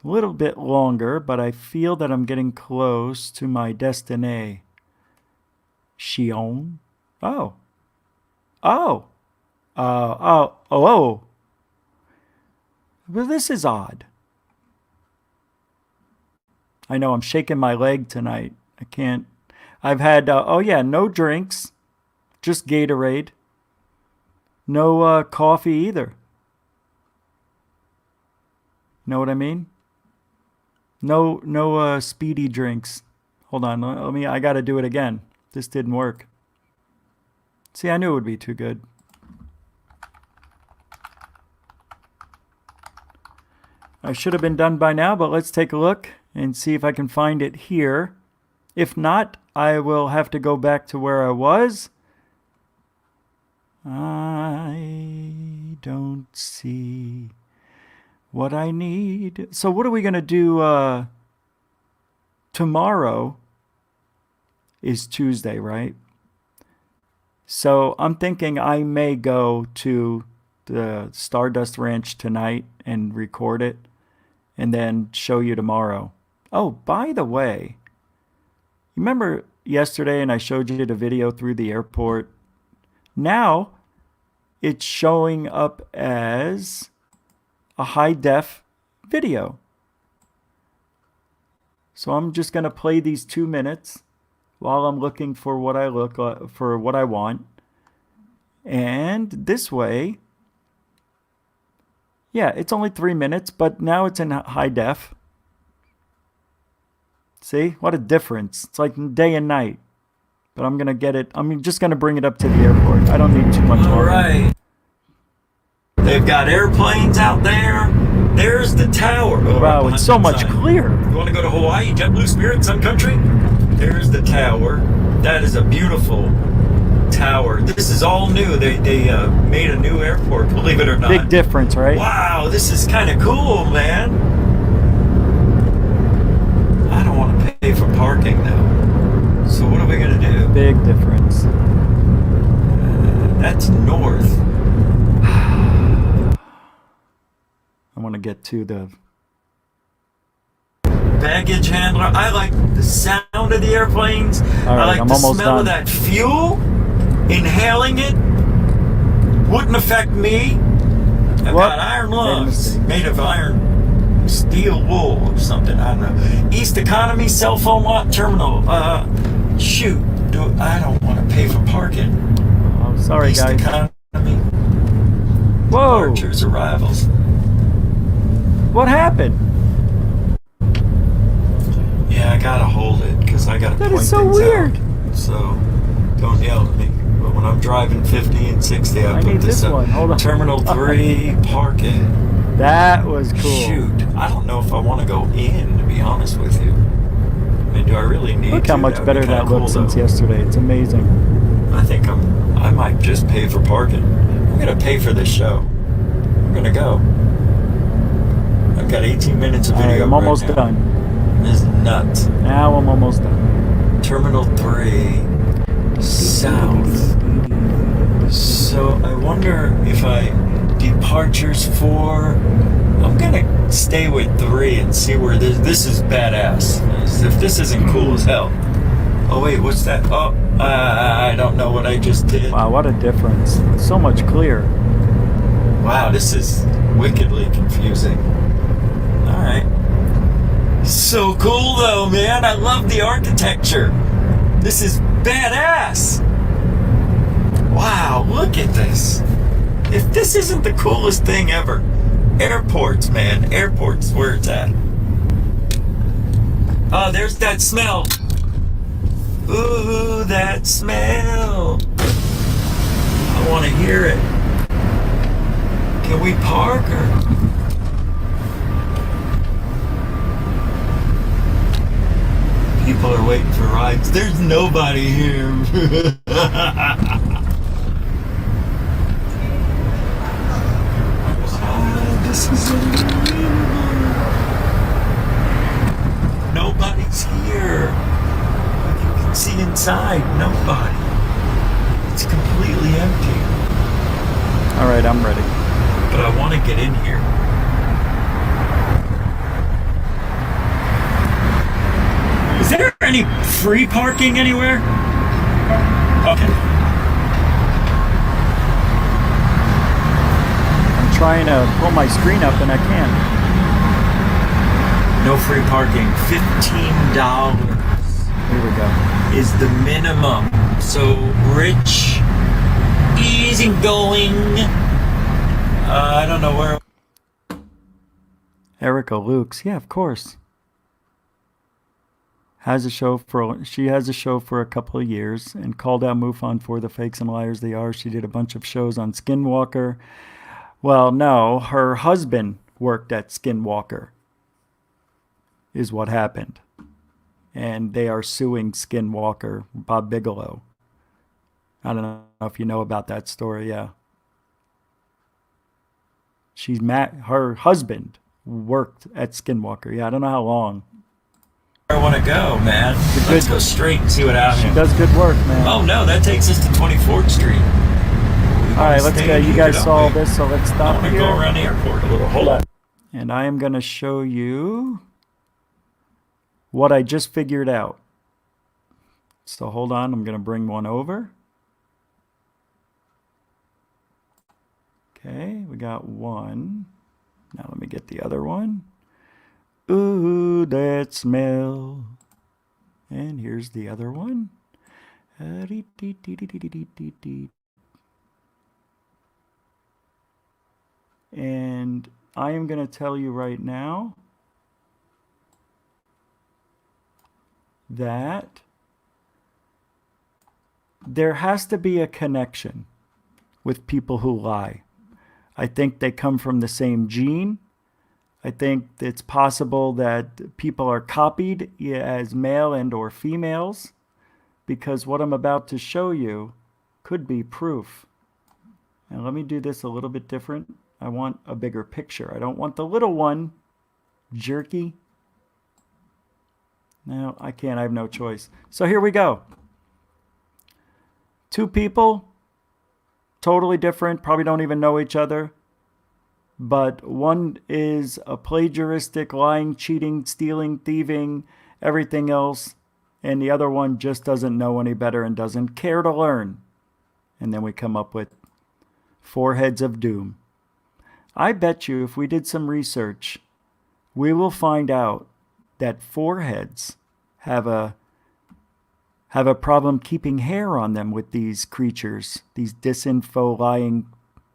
little bit longer, but I feel that I'm getting close to my destiny. Shion. Oh. Oh. Oh. Well, this is odd. I know I'm shaking my leg tonight. I can't. I've had, no drinks. Just Gatorade. No coffee either. Know what I mean? No speedy drinks. Hold on, I gotta do it again. This didn't work. See, I knew it would be too good. I should have been done by now, but let's take a look and see if I can find it here. If not, I will have to go back to where I was. I don't see what I need. So what are we going to do tomorrow is Tuesday, right? So I'm thinking I may go to the Stardust Ranch tonight and record it and then show you tomorrow. Oh, by the way, remember yesterday and I showed you the video through the airport? Now it's showing up as a high-def video. So I'm just going to play these 2 minutes while I'm looking for what I want. And this way, yeah, it's only 3 minutes, but now it's in high def. See, what a difference. It's like day and night. But I'm going to get it. I'm just going to bring it up to the airport. I don't need too much longer. All right. They've got airplanes out there. There's the tower. Wow, it's so much clearer. You want to go to Hawaii, JetBlue, Spirit, Sun Country? There's the tower. That is a beautiful tower. This is all new. They made a new airport, believe it or not. Big difference, right? Wow, this is kind of cool, man. I don't want to pay for parking, though. So what are we going to do? Big difference. That's north. want to get to the baggage handler. I like the sound of the airplanes. All right, I like I'm the almost smell of done. that fuel. Inhaling it wouldn't affect me. I've got iron lungs made of iron steel wool or something. I don't know. East Economy cell phone lot terminal. Shoot. I don't want to pay for parking. Oh, sorry, East guys. Economy. Whoa. Departures, arrivals. What happened? Yeah, I gotta hold it because I gotta point That is so things weird. out. So don't yell at me. But when I'm driving 50 and 60, I put need this this up. one. Hold on. Terminal 3, parking. That was cool. Shoot, I don't know if I want to go in, to be honest with you. I mean, do I really need Look to? how much That would better be kinda that cool, looks since though. yesterday. It's amazing. I think I might just pay for parking. I'm gonna pay for this show. I'm gonna go. I've got 18 minutes of All video. right, I'm almost now. done. This is nuts. Now I'm almost done. Terminal 3, south. So I wonder if departures 4. I'm gonna stay with 3 and see where this is badass. As if this isn't cool as hell. Oh wait, what's that? Oh, I don't know what I just did. Wow, what a difference. So much clearer. Wow, this is wickedly confusing. All right. So cool though, man. I love the architecture. This is badass. Wow, look at this. If this isn't the coolest thing ever. Airports, man. Airports where it's at. Oh, there's that smell. Ooh, that smell. I want to hear it. Can we park or? People are waiting for rides. There's nobody here. Oh, this is unbelievable. Nobody's here. You can see inside. Nobody. It's completely empty. All right, I'm ready. But I want to get in here. Is there any free parking anywhere? Okay. I'm trying to pull my screen up and I can't. No free parking. $15 Here we go. is the minimum. So rich, easy going. I don't know where. Erica Lukes. Yeah, of course. She has a show for a couple of years and called out MUFON for the fakes and liars they are. She did a bunch of shows on Skinwalker. Well, no, her husband worked at Skinwalker is what happened. And they are suing Skinwalker, Bob Bigelow. I don't know if you know about that story, yeah. Her husband worked at Skinwalker. Yeah, I don't know how long. I want to go, man. Let's go straight and see what happens. She does good work, man. Oh no, that takes us to 24th Street. All right, let's go. You guys saw this, so let's I stop want to here. go around the airport a little. Hold on. And I am going to show you what I just figured out. So hold on, I'm going to bring one over. Okay, we got one. Now let me get the other one. Ooh, that smell. And here's the other one. And I am going to tell you right now that there has to be a connection with people who lie. I think they come from the same gene. I think it's possible that people are copied as male and or females, because what I'm about to show you could be proof. And let me do this a little bit different. I want a bigger picture. I don't want the little one jerky. No, I can't. I have no choice. So here we go. Two people, totally different, probably don't even know each other. but one is a plagiaristic, lying, cheating, stealing, thieving, everything else, and the other one just doesn't know any better and doesn't care to learn. And then we come up with 4 heads of doom. I bet you if we did some research, we will find out that 4 heads have a problem keeping hair on them with these creatures, these disinfo lying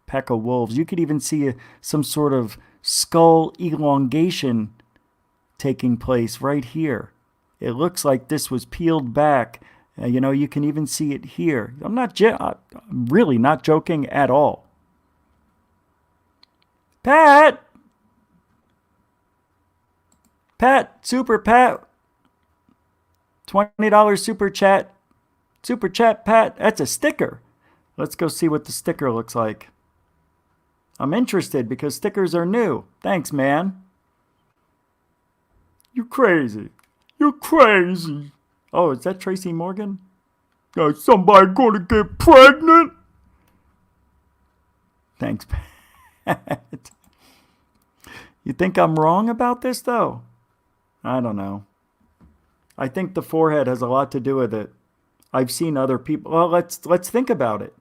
pack of wolves. You could even see some sort of skull elongation taking place right here. It looks like this was peeled back. You can even see it here. I'm really not joking at all. Pat, Super Pat, $20 super chat. Super chat, Pat. That's a sticker. Let's go see what the sticker looks like. I'm interested because stickers are new. Thanks, man. You crazy. You crazy. Oh, is that Tracy Morgan? Is somebody gonna get pregnant? Thanks, Pat. You think I'm wrong about this, though? I don't know. I think the forehead has a lot to do with it. I've seen other people. Well, let's think about it.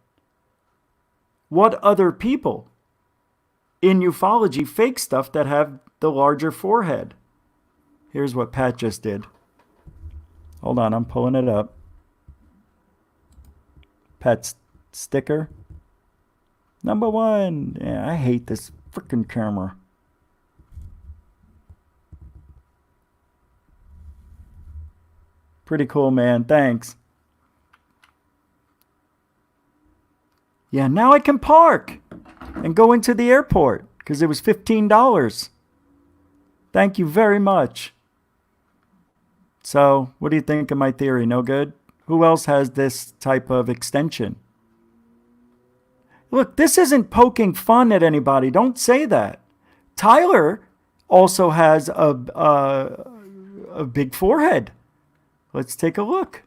What other people in ufology fake stuff that have the larger forehead? Here's what Pat just did. Hold on, I'm pulling it up. Pat's sticker. Number 1. Yeah, I hate this freaking camera. Pretty cool, man. Thanks. Yeah, now I can park and go into the airport because it was $15. Thank you very much. So, what do you think of my theory? No good? Who else has this type of extension? Look, this isn't poking fun at anybody. Don't say that. Tyler also has a big forehead. Let's take a look.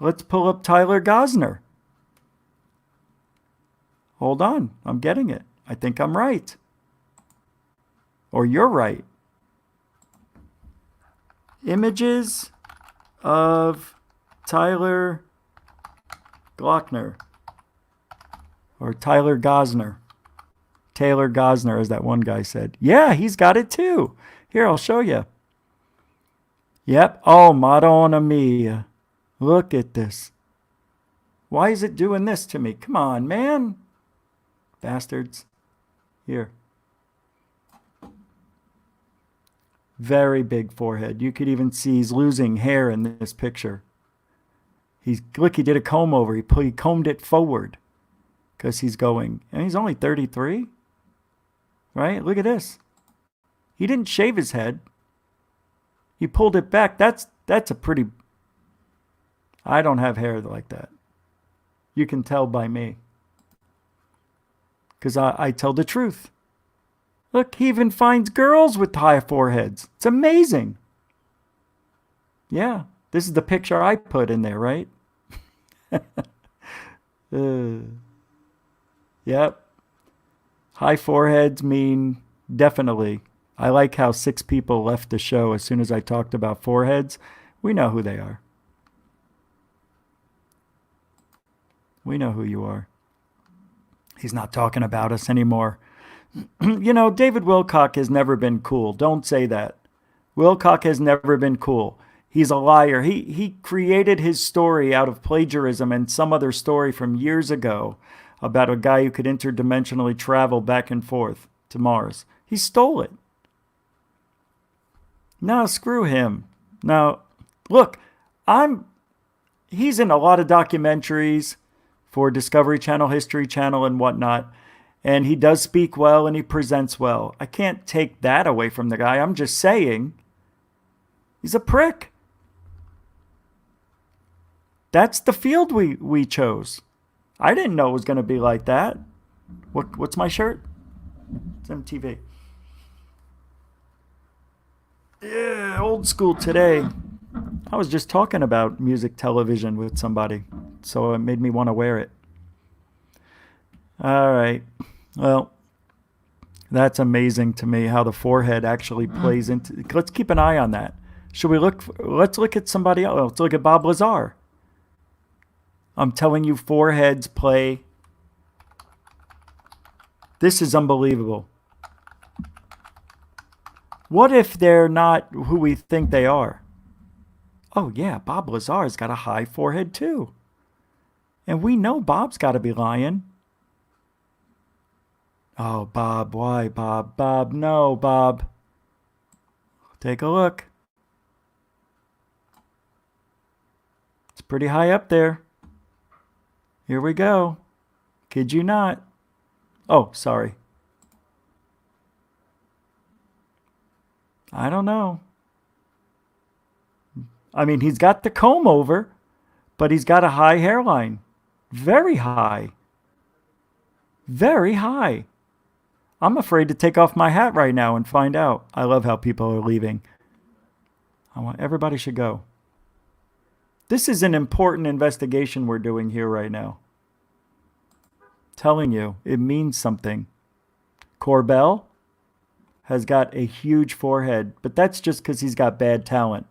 Let's pull up Tyler Gosner. Hold on. I'm getting it. I think I'm right. Or you're right. Images of Tyler Glockner. Or Tyler Gosner. Taylor Gosner, as that one guy said. Yeah, he's got it too. Here, I'll show you. Yep. Oh, Madonna mia. Look at this. Why is it doing this to me? Come on, man. Bastards. Here. Very big forehead. You could even see he's losing hair in this picture. Look, he did a comb over. He combed it forward because he's going. And he's only 33. Right? Look at this. He didn't shave his head. He pulled it back. That's a pretty... I don't have hair like that. You can tell by me. Because I tell the truth. Look, he even finds girls with high foreheads. It's amazing. Yeah, this is the picture I put in there, right? Yep. High foreheads mean definitely. I like how 6 people left the show as soon as I talked about foreheads. We know who they are. We know who you are. He's not talking about us anymore. You know, David Wilcock has never been cool. Don't say that. Wilcock has never been cool. He's a liar. He created his story out of plagiarism and some other story from years ago about a guy who could interdimensionally travel back and forth to Mars. He stole it. No, screw him. Now, look, he's in a lot of documentaries for Discovery Channel, History Channel, and whatnot. And he does speak well and he presents well. I can't take that away from the guy. I'm just saying he's a prick. That's the field we chose. I didn't know it was going to be like that. What's my shirt? It's MTV. Yeah, old school today. I was just talking about music television with somebody, so it made me want to wear it. All right. Well, that's amazing to me how the forehead actually plays into. Let's keep an eye on that. Should we look? Let's look at somebody else. Let's look at Bob Lazar. I'm telling you, foreheads play. This is unbelievable. What if they're not who we think they are? Oh yeah, Bob Lazar's got a high forehead too. And we know Bob's got to be lying. Oh, Bob, why, Bob? Bob, no, Bob. Take a look. It's pretty high up there. Here we go. Kid you not. Oh, sorry. I don't know. I mean, he's got the comb over, but he's got a high hairline. Very high. Very high. I'm afraid to take off my hat right now and find out. I love how people are leaving. Everybody should go. This is an important investigation we're doing here right now. Telling you, it means something. Corbell has got a huge forehead, but that's just because he's got bad talent.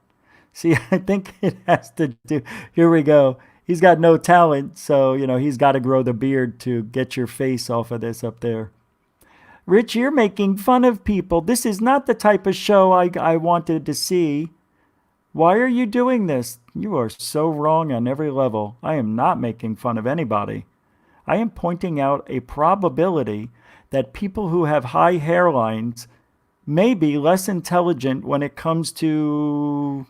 See, I think it has to do... Here we go. He's got no talent, so, he's got to grow the beard to get your face off of this up there. Rich, you're making fun of people. This is not the type of show I wanted to see. Why are you doing this? You are so wrong on every level. I am not making fun of anybody. I am pointing out a probability that people who have high hairlines may be less intelligent when it comes to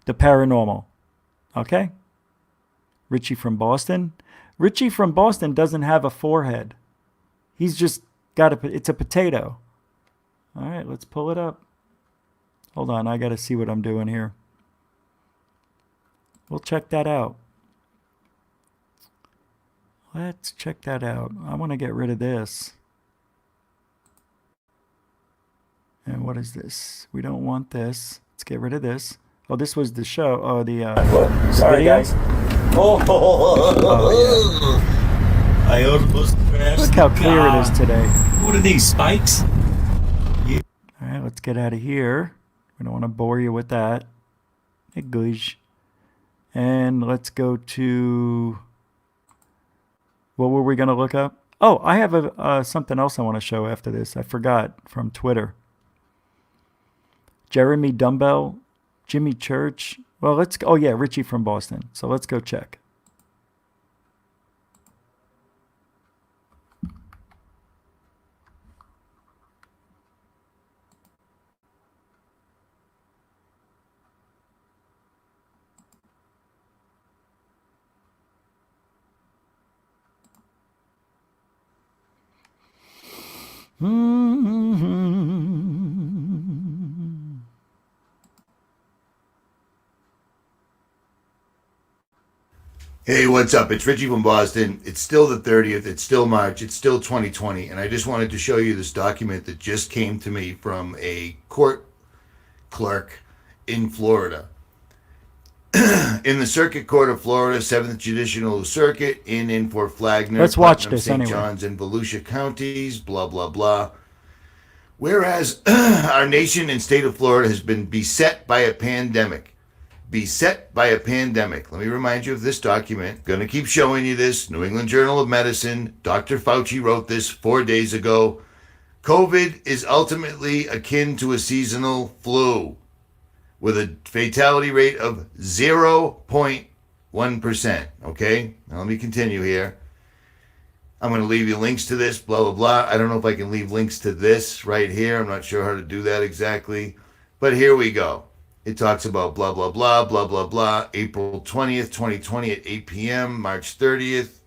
the paranormal. Okay? Richie from Boston? Richie from Boston doesn't have a forehead. He's just it's a potato. All right, let's pull it up. Hold on, I got to see what I'm doing here. We'll check that out. Let's check that out. I want to get rid of this. And what is this? We don't want this. Let's get rid of this. Oh, this was the show. Oh, sorry, video? guys. Oh, yeah. I almost crashed. Look how clear it is today. What are these, spikes? All right, let's get out of here. We don't want to bore you with that. Hey, gosh. And let's go to... What were we going to look up? Oh, I have something else I want to show after this. I forgot from Twitter. Jeremy Dumbbell, Jimmy Church. Well, let's go. Oh, yeah, Richie from Boston. So let's go check. Hey, what's up? It's Richie from Boston. It's still the 30th. It's still March. It's still 2020. And I just wanted to show you this document that just came to me from a court clerk in Florida. In the Circuit Court of Florida, 7th Judicial Circuit, in Fort Flagler, Let's watch Putnam, this St. anyway. John's, and Volusia counties, blah, blah, blah. Whereas our nation and state of Florida has been beset by a pandemic. Beset by a pandemic. Let me remind you of this document. Going to keep showing you this. New England Journal of Medicine. Dr. Fauci wrote this 4 days ago. COVID is ultimately akin to a seasonal flu with a fatality rate of 0.1%. Okay? Now let me continue here. I'm going to leave you links to this, blah, blah, blah. I don't know if I can leave links to this right here. I'm not sure how to do that exactly. But here we go. It talks about blah, blah, blah, blah, blah, blah. April 20th, 2020 at 8 p.m., March 30th.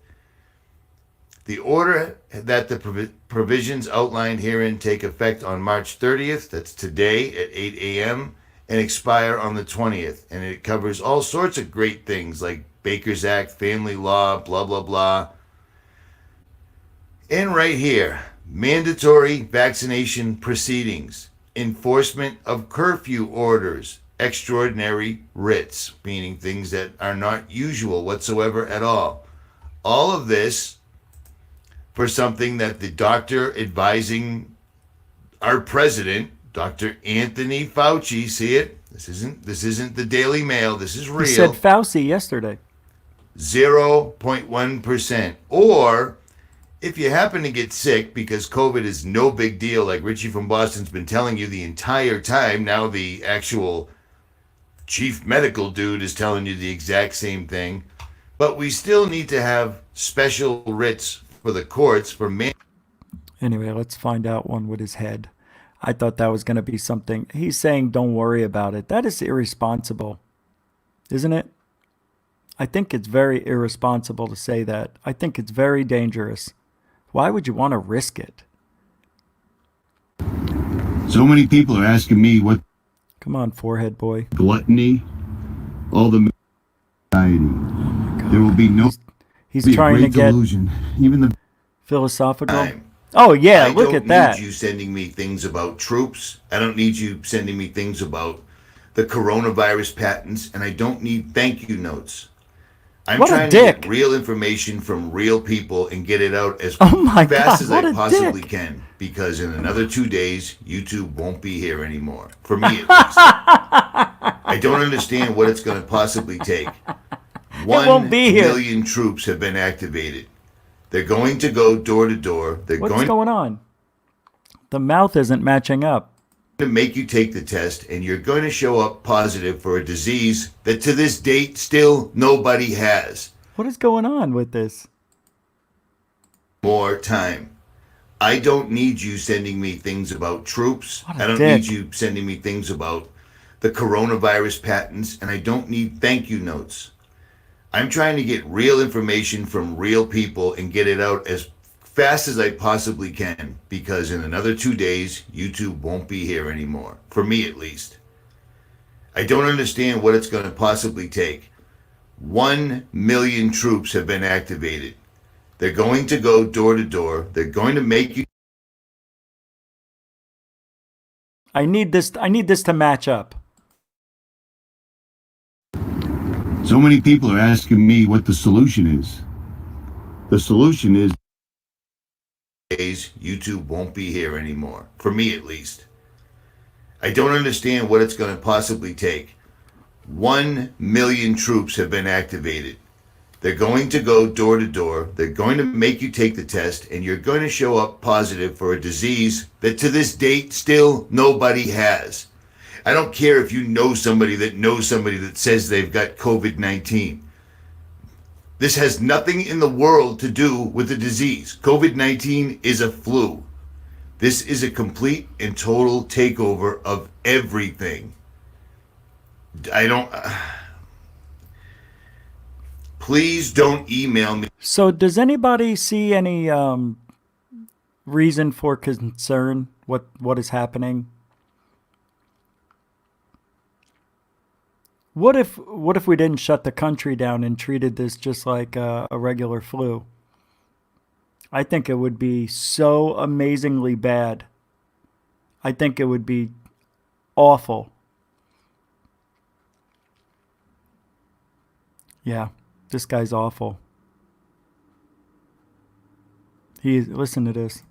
The order that the provisions outlined herein take effect on March 30th, that's today at 8 a.m., and expire on the 20th. And it covers all sorts of great things like Baker's Act, family law, blah, blah, blah. And right here, mandatory vaccination proceedings, enforcement of curfew orders, extraordinary writs, meaning things that are not usual whatsoever at all. All of this for something that the doctor advising our president, Dr. Anthony Fauci, see it? This isn't the Daily Mail. This is real. He said Fauci yesterday. 0.1%. Or if you happen to get sick, because COVID is no big deal, like Richie from Boston's been telling you the entire time, now the actual chief medical dude is telling you the exact same thing. But we still need to have special writs for the courts for Anyway, let's find out one with his head. I thought that was going to be something. He's saying don't worry about it. That is irresponsible, isn't it? I think it's very irresponsible to say that. I think it's very dangerous. Why would you want to risk it? So many people are asking me what... Come on, forehead boy. Gluttony, all the anxiety. There will be no... He's trying to get delusion. Even the philosophical. Oh, yeah, look at that. I don't need you sending me things about troops. I don't need you sending me things about the coronavirus patents, and I don't need thank you notes. I'm trying to get real information from real people and get it out as fast as I possibly can, because in another 2 days, YouTube won't be here anymore. For me, at least. I don't understand what it's going to possibly take. 1 million troops have been activated. They're going to go door to door. What's going on? The mouth isn't matching up. To make you take the test, and you're going to show up positive for a disease that to this date still nobody has. What is going on with this? More time. I don't need you sending me things about troops. I don't dick. need you sending me things about the coronavirus patents, and I don't need thank you notes. I'm trying to get real information from real people and get it out as fast as I possibly can, because in another 2 days, YouTube won't be here anymore. For me, at least. I don't understand what it's going to possibly take. 1 million troops have been activated. They're going to go door to door. They're going to make you... I need this to match up. So many people are asking me what the solution is. The solution is... days, YouTube won't be here anymore. For me, at least. I don't understand what it's going to possibly take. 1 million troops have been activated. They're going to go door to door. They're going to make you take the test, and you're going to show up positive for a disease that to this date still nobody has. I don't care if you know somebody that knows somebody that says they've got COVID-19. This has nothing in the world to do with the disease. COVID-19 is a flu. This is a complete and total takeover of everything. Please don't email me. So does anybody see any reason for concern? What is happening? What if we didn't shut the country down and treated this just like a regular flu? I think it would be so amazingly bad. I think it would be awful. Yeah, this guy's awful. Listen to this.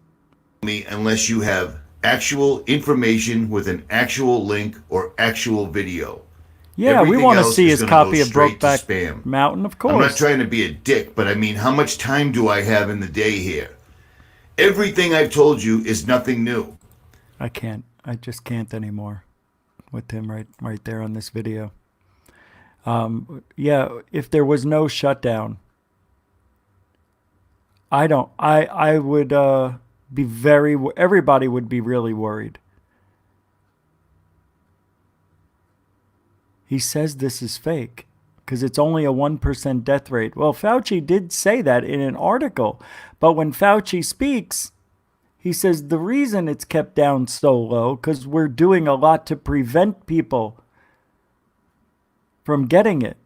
Me unless you have actual information with an actual link or actual video. Yeah, Everything we want to else see is his gonna copy go of straight to Brokeback spam. Mountain, of course. I'm not trying to be a dick, but I mean, how much time do I have in the day here? Everything I've told you is nothing new. I can't. I just can't anymore with him right there on this video. Yeah, if there was no shutdown, I would be everybody would be really worried. He says this is fake because it's only a 1% death rate. Well, Fauci did say that in an article, but when Fauci speaks, he says the reason it's kept down so low because we're doing a lot to prevent people from getting it.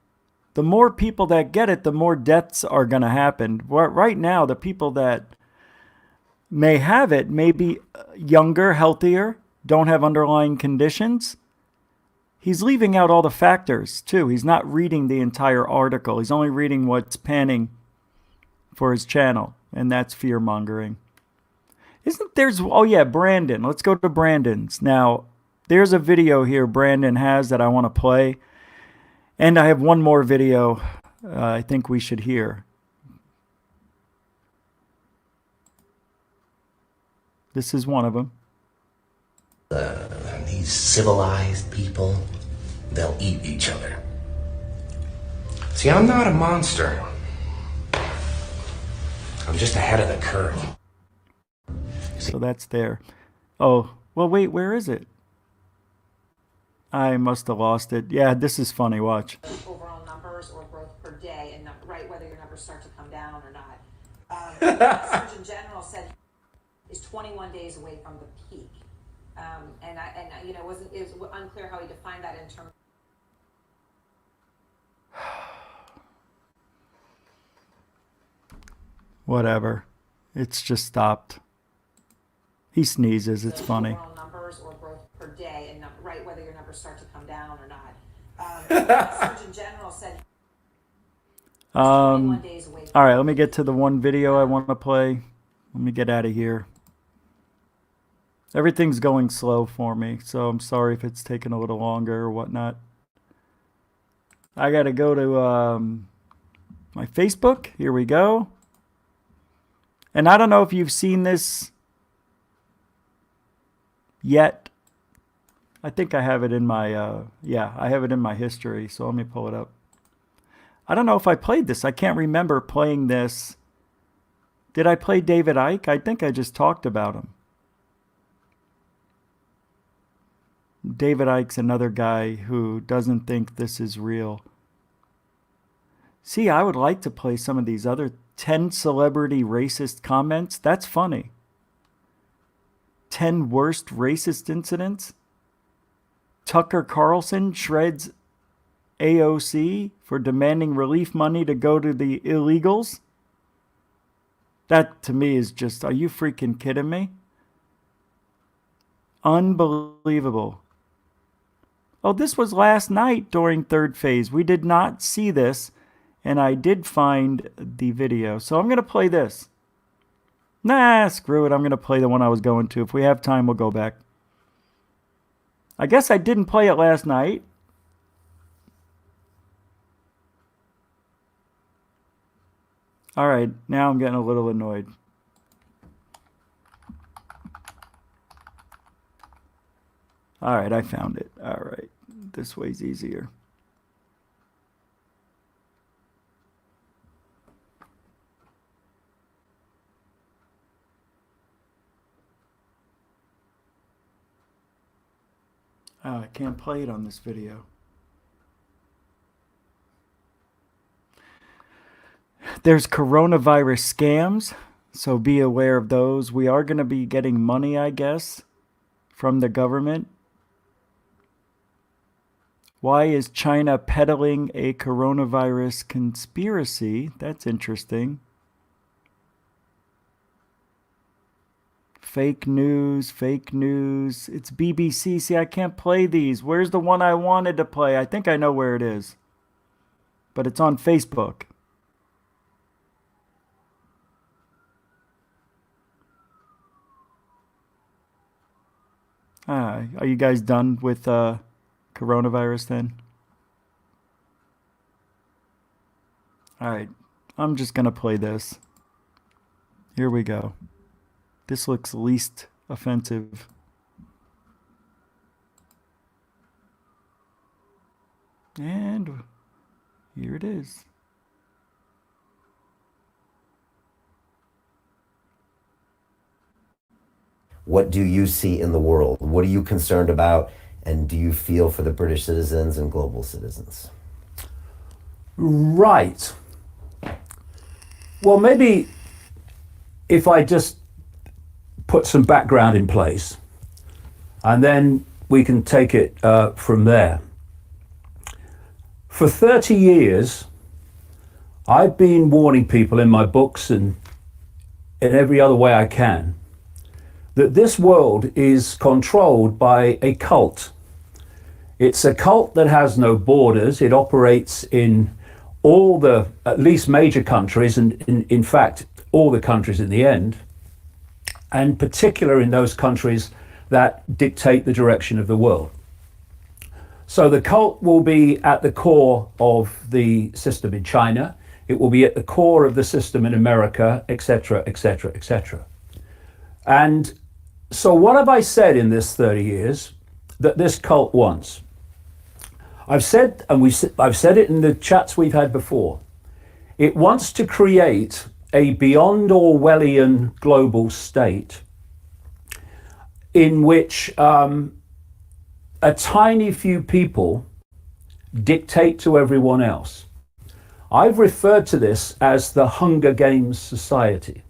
The more people that get it, the more deaths are going to happen. Right now, the people that may have it may be younger, healthier, don't have underlying conditions. He's leaving out all the factors, too. He's not reading the entire article. He's only reading what's panning for his channel. and that's fear mongering. Isn't there's, oh yeah, Brandon. Let's go to Brandon's. Now, there's a video here Brandon has that I want to play. And I have one more video I think we should hear. This is one of them. These civilized people, they'll eat each other. See, I'm not a monster. I'm just ahead of the curve. So that's there. Oh, well, wait, where is it? I must have lost it. Yeah, this is funny. Watch. Overall numbers or growth per day, and right, whether your numbers start to come down or not. The Surgeon General said is 21 days away from the peak, and you know, it was unclear how he defined that in terms. Whatever. It's just stopped. He sneezes. It's funny. Overall numbers or growth per day, and right, whether your numbers start to come down or not. The Surgeon General said. All right, let me get to the one video I want to play. Let me get out of here. Everything's going slow for me, so I'm sorry if it's taking a little longer or whatnot. I got to go to my Facebook. Here we go. And I don't know if you've seen this yet. I think I have it in my, yeah, I have it in my history, so let me pull it up. I don't know if I played this. I can't remember playing this. Did I play David Icke? I think I just talked about him. David Icke's another guy who doesn't think this is real. See, I would like to play some of these other 10 celebrity racist comments. That's funny. 10 worst racist incidents. Tucker Carlson shreds AOC for demanding relief money to go to the illegals. That to me is just, are you freaking kidding me? Unbelievable. Oh, this was last night during third phase. We did not see this, and I did find the video. So I'm going to play this. Nah, screw it. I'm going to play the one I was going to. If we have time, we'll go back. I guess I didn't play it last night. All right, now I'm getting a little annoyed. All right, I found it. All right, this way's easier. Oh, I can't play it on this video. There's coronavirus scams, so be aware of those. We are going to be getting money, I guess, from the government. Why is China peddling a coronavirus conspiracy? That's interesting. Fake news, fake news. It's BBC. See, I can't play these. Where's the one I wanted to play? I think I know where it is. But it's on Facebook. Are you guys done with coronavirus then? All right. I'm just going to play this. Here we go. This looks least offensive. And here it is. What do you see in the world? What are you concerned about? And do you feel for the British citizens and global citizens? Right. Well, maybe if I just put some background in place, and then we can take it from there. For 30 years, I've been warning people in my books and in every other way I can that this world is controlled by a cult. It's a cult that has no borders. It operates in all the, at least major countries, and in fact, all the countries in the end, and particular in those countries that dictate the direction of the world. So the cult will be at the core of the system in China. It will be at the core of the system in America, etc., etc., etc. And so what have I said in this 30 years that this cult wants? I've said, and I've said it in the chats we've had before, it wants to create a beyond Orwellian global state in which a tiny few people dictate to everyone else. I've referred to this as the Hunger Games society.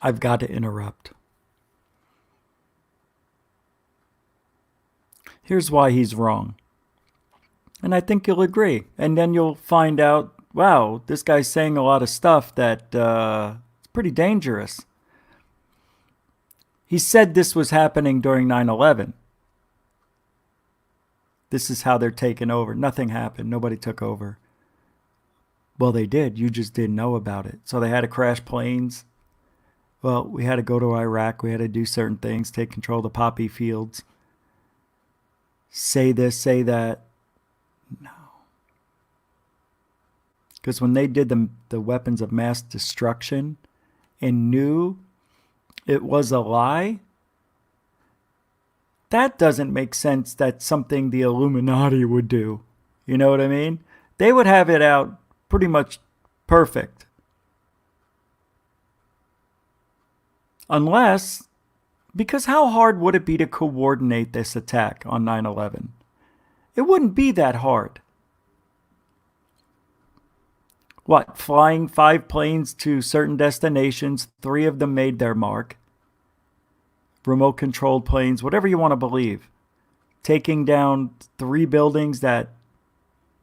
I've got to interrupt. Here's why he's wrong. And I think you'll agree. And then you'll find out, wow, this guy's saying a lot of stuff that it's pretty dangerous. He said this was happening during 9/11. This is how they're taking over. Nothing happened. Nobody took over. Well, they did. You just didn't know about it. So they had to crash planes. Well, we had to go to Iraq. We had to do certain things, take control of the poppy fields. Say this, say that. No. Because when they did the weapons of mass destruction and knew it was a lie, that doesn't make sense. That's something the Illuminati would do. You know what I mean? They would have it out pretty much perfect. Unless, because how hard would it be to coordinate this attack on 9/11? It wouldn't be that hard. What, flying 5 planes to certain destinations, 3 of them made their mark. Remote controlled planes, whatever you want to believe. Taking down 3 buildings that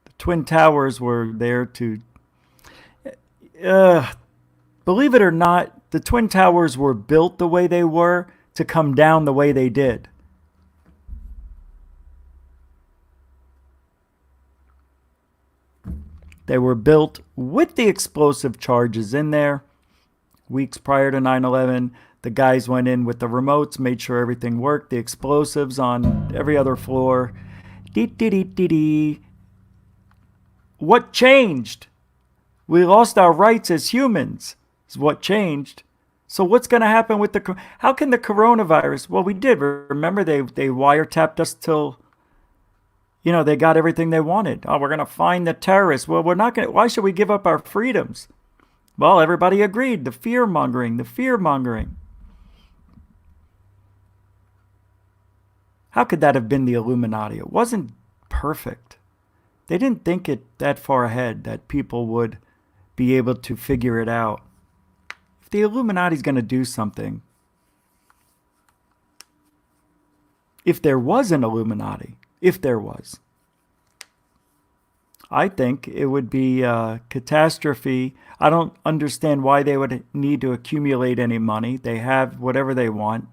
the Twin Towers were there to... believe it or not, the Twin Towers were built the way they were to come down the way they did. They were built with the explosive charges in there. Weeks prior to 9/11, the guys went in with the remotes, made sure everything worked, the explosives on every other floor. Dee-dee-dee-dee-dee. What changed? We lost our rights as humans, is what changed. So what's going to happen with how can the coronavirus? Well, we did. Remember, they wiretapped us till, they got everything they wanted. Oh, we're going to find the terrorists. Well, we're not going to. Why should we give up our freedoms? Well, everybody agreed. The fear-mongering. How could that have been the Illuminati? It wasn't perfect. They didn't think it that far ahead that people would be able to figure it out. If the Illuminati's going to do something, if there was an Illuminati, I think it would be a catastrophe. I don't understand why they would need to accumulate any money. They have whatever they want.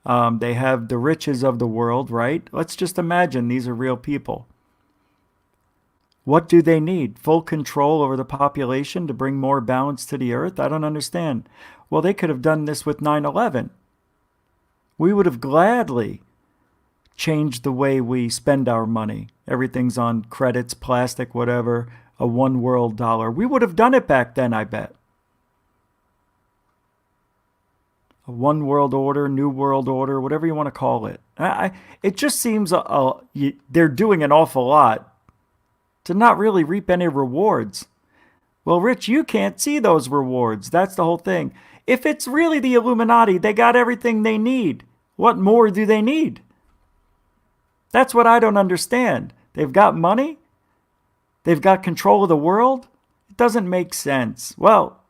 They have the riches of the world, right? Let's just imagine these are real people. What do they need? Full control over the population to bring more balance to the earth? I don't understand. Well, they could have done this with 9/11. We would have gladly changed the way we spend our money. Everything's on credits, plastic, whatever, a one world dollar. We would have done it back then, I bet. A one world order, new world order, whatever you want to call it. It just seems they're doing an awful lot to not really reap any rewards. Well, Rich, you can't see those rewards. That's the whole thing. If it's really the Illuminati, they got everything they need. What more do they need? That's what I don't understand. They've got money. They've got control of the world. It doesn't make sense. Well,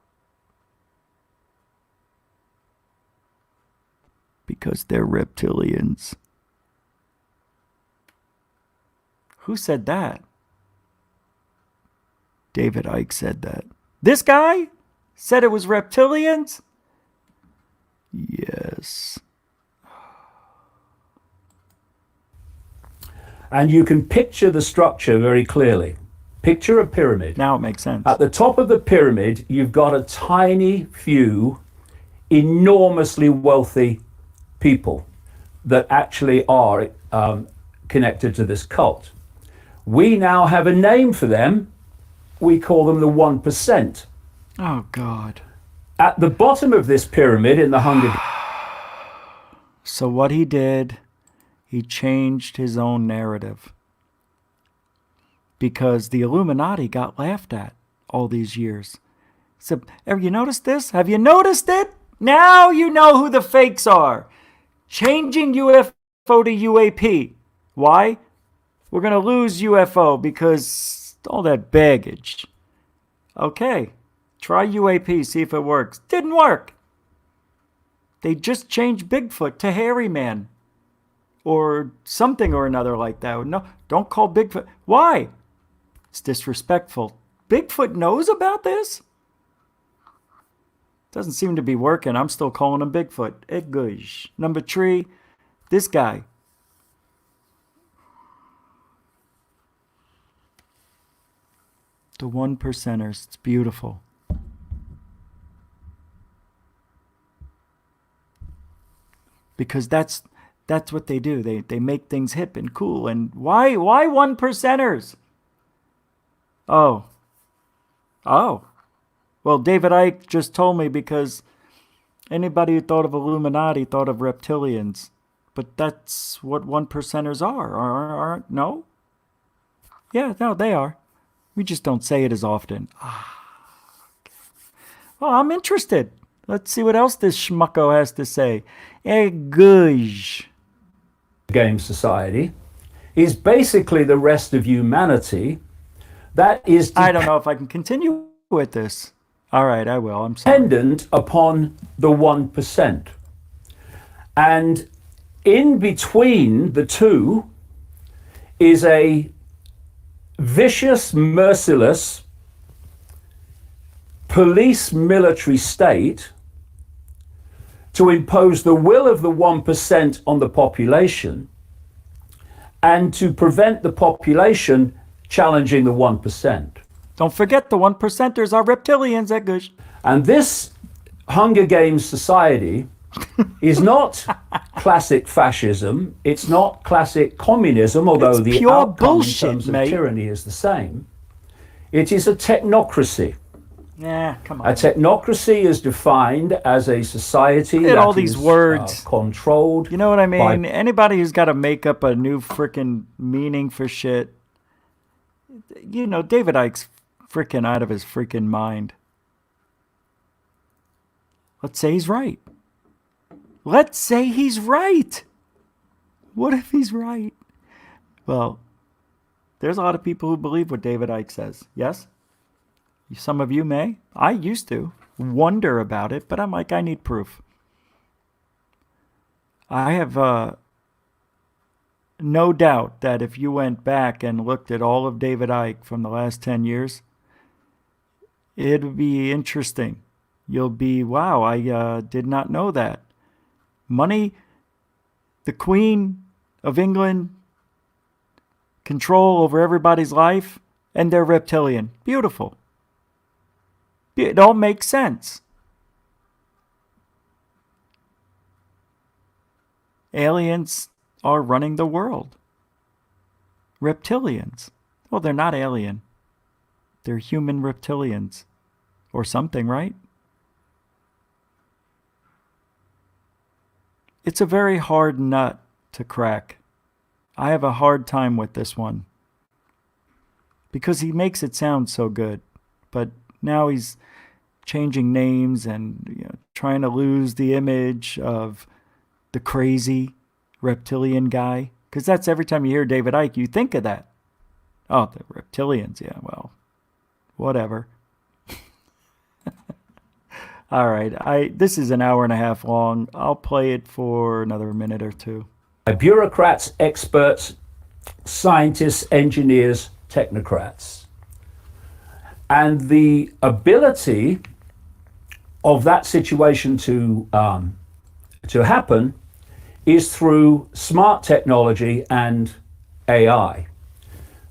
because they're reptilians. Who said that? David Icke said that. This guy said it was reptilians? Yes. And you can picture the structure very clearly. Picture a pyramid. Now it makes sense. At the top of the pyramid, you've got a tiny few enormously wealthy people that actually are connected to this cult. We now have a name for them. We call them the 1%. Oh, God. At the bottom of this pyramid in the Hunger Games. So what he did, he changed his own narrative. Because the Illuminati got laughed at all these years. So, have you noticed this? Have you noticed it? Now you know who the fakes are. Changing UFO to UAP. Why? We're going to lose UFO because all that baggage. Okay, try UAP, see if it works. Didn't work. They just changed Bigfoot to Hairy Man. Or something or another like that. No, don't call Bigfoot. Why? It's disrespectful. Bigfoot knows about this? Doesn't seem to be working. I'm still calling him Bigfoot. Egush. Number 3, this guy. The 1%ers. It's beautiful. Because that's what they do. They make things hip and cool. And why 1%ers? Oh. Well, David Icke just told me because anybody who thought of Illuminati thought of reptilians. But that's what 1%ers are. No? Yeah, no, they are. We just don't say it as often. Okay. Well, I'm interested. Let's see what else this schmucko has to say. Egush. Game Society is basically the rest of humanity that is... I don't know if I can continue with this. All right, I will. I'm sorry. Dependent upon the 1%. And in between the two is a vicious, merciless police military state to impose the will of the 1% on the population and to prevent the population challenging the 1%. Don't forget the 1%ers are reptilians, Egush. And this Hunger Games society is not classic fascism. It's not classic communism, although it's the pure outcome bullshit, in terms of mate. tyranny is the same. It is a technocracy. Yeah, come on. A technocracy is defined as a society Look at that all these is, words controlled. You know what I mean? by- Anybody who's got to make up a new freaking meaning for shit. You know, David Icke's freaking out of his freaking mind. Let's say he's right. Let's say he's right. What if he's right? Well, there's a lot of people who believe what David Icke says. Yes? Some of you may. I used to wonder about it, but I'm like, I need proof. I have no doubt that if you went back and looked at all of David Icke from the last 10 years, it would be interesting. You'll be, wow, I did not know that. Money, the Queen of England, control over everybody's life, and they're reptilian. Beautiful. It all makes sense. Aliens are running the world. Reptilians. Well, they're not alien. They're human reptilians. Or something, right? It's a very hard nut to crack. I have a hard time with this one. Because he makes it sound so good. But now he's changing names and trying to lose the image of the crazy reptilian guy. Because that's every time you hear David Icke, you think of that. Oh, the reptilians. Yeah, well, whatever. All right. This is an hour and a half long. I'll play it for another minute or two. Bureaucrats, experts, scientists, engineers, technocrats. And the ability of that situation to happen is through smart technology and AI.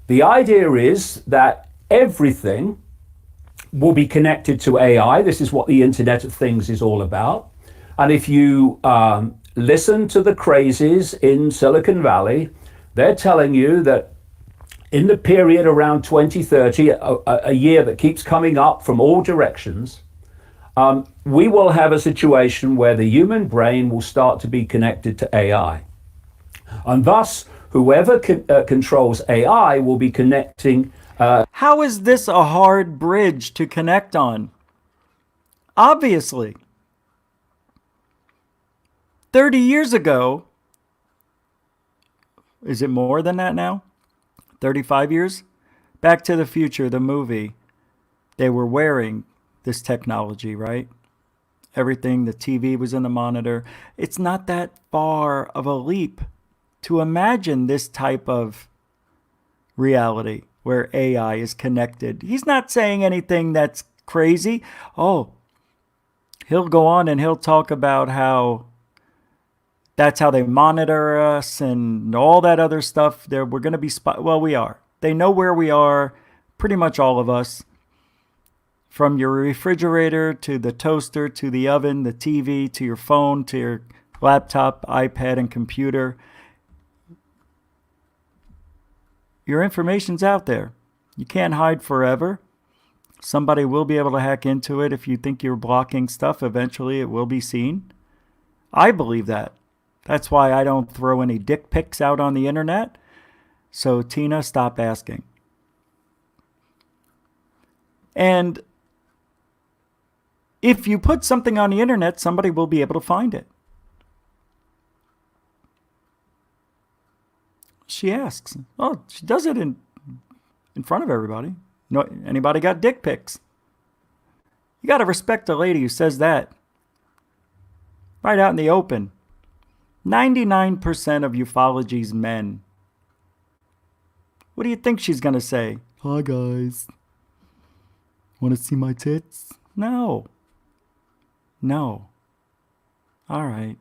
The idea is that everything will be connected to AI. This is what the Internet of Things is all about. And if you listen to the crazies in Silicon Valley, they're telling you that in the period around 2030, a year that keeps coming up from all directions, we will have a situation where the human brain will start to be connected to AI. And thus, whoever controls AI will be connecting. How is this a hard bridge to connect on? Obviously. 30 years ago, is it more than that now? 35 years? Back to the Future, the movie, they were wearing this technology, right? Everything, the TV was in the monitor. It's not that far of a leap to imagine this type of reality where AI is connected. He's not saying anything that's crazy. Oh, he'll go on and he'll talk about how that's how they monitor us and all that other stuff. We're going to be well, we are. They know where we are, pretty much all of us. From your refrigerator to the toaster to the oven, the TV to your phone to your laptop, iPad, and computer. Your information's out there. You can't hide forever. Somebody will be able to hack into it. If you think you're blocking stuff, eventually it will be seen. I believe that. That's why I don't throw any dick pics out on the internet. So Tina, stop asking. And if you put something on the internet, somebody will be able to find it. She asks. Oh, she does it in front of everybody. No, anybody got dick pics? You got to respect a lady who says that. Right out in the open. 99% of ufology's men. What do you think she's going to say? Hi, guys. Want to see my tits? No. No. All right.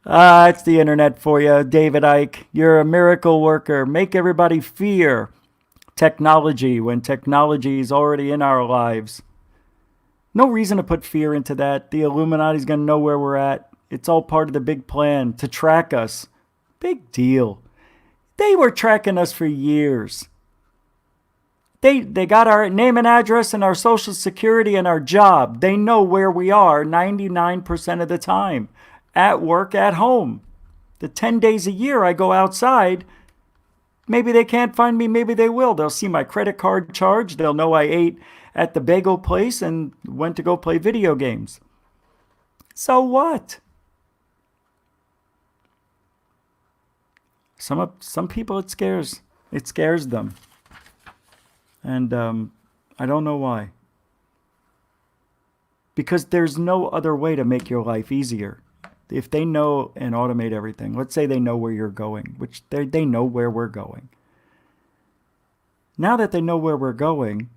It's the internet for you, David Icke. You're a miracle worker. Make everybody fear technology when technology is already in our lives. No reason to put fear into that. The Illuminati's going to know where we're at. It's all part of the big plan to track us. Big deal. They were tracking us for years. They got our name and address and our social security and our job. They know where we are 99% of the time. At work, at home. The 10 days a year I go outside, maybe they can't find me, maybe they will. They'll see my credit card charge. They'll know I ate at the bagel place and went to go play video games. So what? Some people it scares. It scares them. And I don't know why. Because there's no other way to make your life easier. If they know and automate everything, let's say they know where you're going, which they know where we're going. Now that they know where we're going,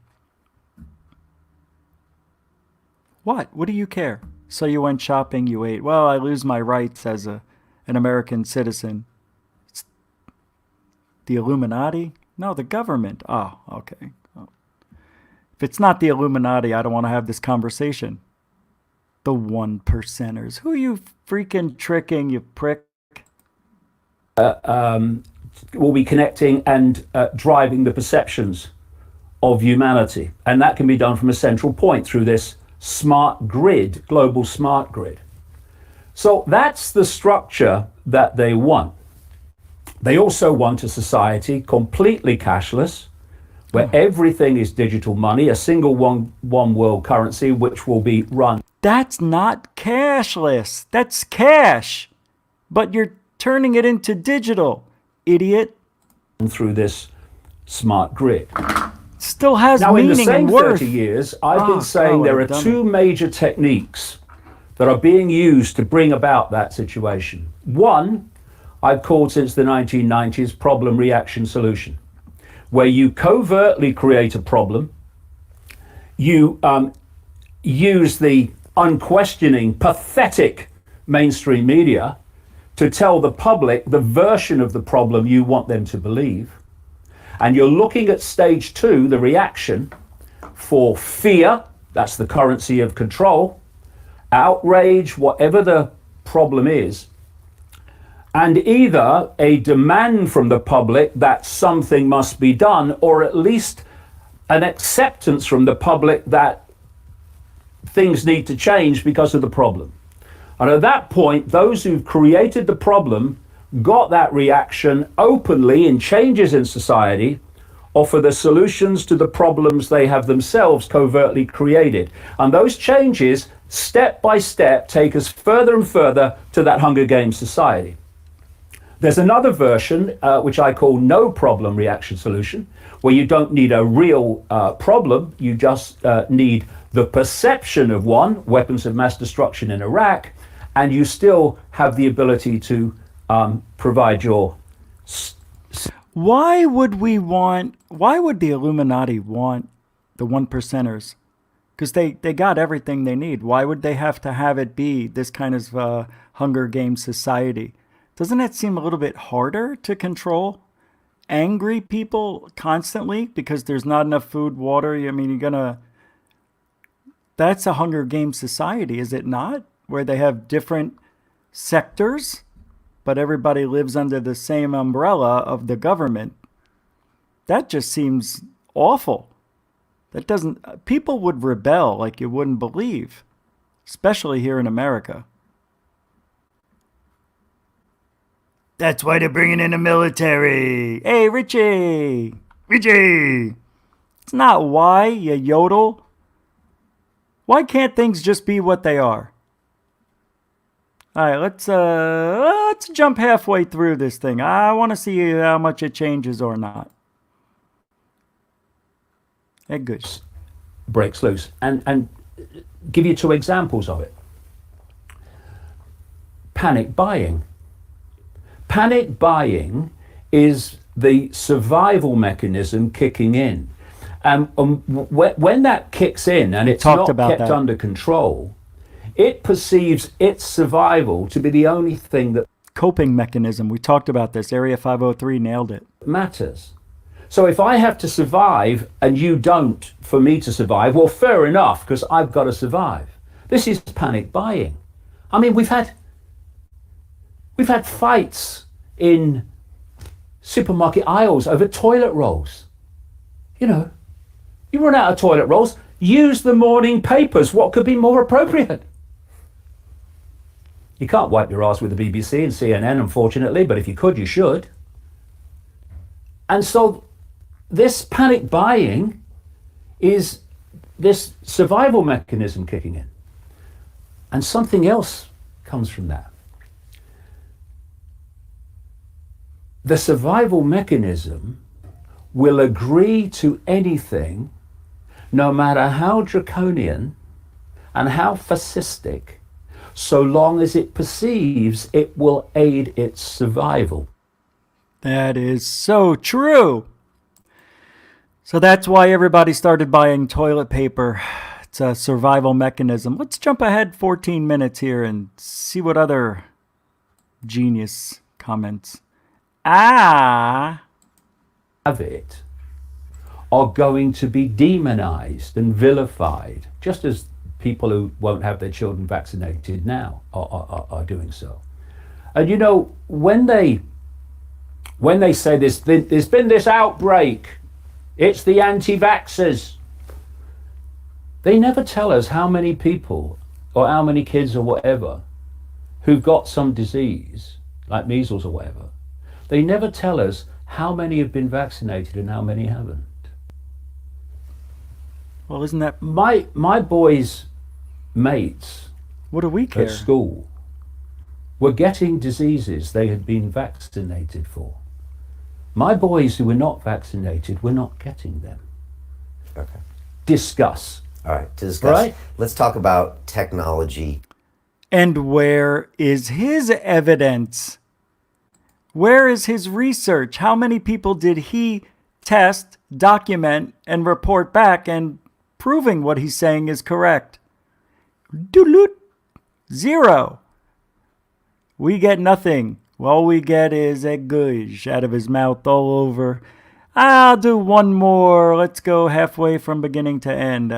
what do you care? So you went shopping, you ate. Well, I lose my rights as an American citizen. It's the Illuminati? No, the government. Oh, okay. Oh. If it's not the Illuminati, I don't want to have this conversation. The 1%ers. Who are you freaking tricking, you prick? Will be connecting and driving the perceptions of humanity. And that can be done from a central point through this smart grid, global smart grid. So that's the structure that they want. They also want a society completely cashless, where everything is digital money, a single one world currency, which will be run. That's not cashless. That's cash. But you're turning it into digital, idiot. Through this smart grid. Still has now, meaning in the same and worth. 30 years, I've been saying there are two major techniques that are being used to bring about that situation. One, I've called since the 1990s problem reaction solution, where you covertly create a problem, you use the unquestioning, pathetic mainstream media to tell the public the version of the problem you want them to believe. And you're looking at stage 2, the reaction, for fear, that's the currency of control, outrage, whatever the problem is, and either a demand from the public that something must be done, or at least an acceptance from the public that things need to change because of the problem. And at that point, those who've created the problem got that reaction openly in changes in society, offer the solutions to the problems they have themselves covertly created. And those changes, step by step, take us further and further to that Hunger Games society. There's another version, which I call no problem reaction solution, where you don't need a real problem, you just need the perception of one, weapons of mass destruction in Iraq, and you still have the ability to provide your... Why would the Illuminati want the 1%ers? Because they got everything they need. Why would they have to have it be this kind of Hunger Games society? Doesn't that seem a little bit harder to control? Angry people constantly because there's not enough food, water. I mean, that's a Hunger Games society, is it not? Where they have different sectors, but everybody lives under the same umbrella of the government. That just seems awful. People would rebel like you wouldn't believe, especially here in America. That's why they're bringing in the military. Hey, Richie! It's not why, you yodel. Why can't things just be what they are? All right, let's jump halfway through this thing. I want to see how much it changes or not. Good. Breaks loose. And give you 2 examples of it. Panic buying. Panic buying is the survival mechanism kicking in. And when that kicks in and it's not kept under control, it perceives its survival to be the only thing that... Coping mechanism. We talked about this. Area 503 nailed it. Matters. So if I have to survive and you don't for me to survive, well, fair enough, because I've got to survive. This is panic buying. I mean, we've had fights in supermarket aisles over toilet rolls. You know, you run out of toilet rolls, use the morning papers. What could be more appropriate? You can't wipe your ass with the BBC and CNN, unfortunately, but if you could, you should. And so this panic buying is this survival mechanism kicking in. And something else comes from that. The survival mechanism will agree to anything, no matter how draconian and how fascistic, so long as it perceives it will aid its survival. That is so true. So that's why everybody started buying toilet paper. It's a survival mechanism. Let's jump ahead 14 minutes here and see what other genius comments. Have it are going to be demonized and vilified, just as people who won't have their children vaccinated now are doing so. And you know, when they say there's been this outbreak, it's the anti-vaxxers, they never tell us how many people or how many kids or whatever who've got some disease, like measles or whatever. They never tell us how many have been vaccinated and how many haven't. Well, isn't that... My boys' mates, what do we care? At school were getting diseases they had been vaccinated for. My boys who were not vaccinated were not getting them. Okay. Discuss. All right, to discuss. Right? Let's talk about technology. And where is his evidence? Where is his research? How many people did he test, document, and report back and proving what he's saying is correct? Doodloot. Zero. We get nothing. All we get is a gush out of his mouth all over. I'll do one more. Let's go halfway from beginning to end.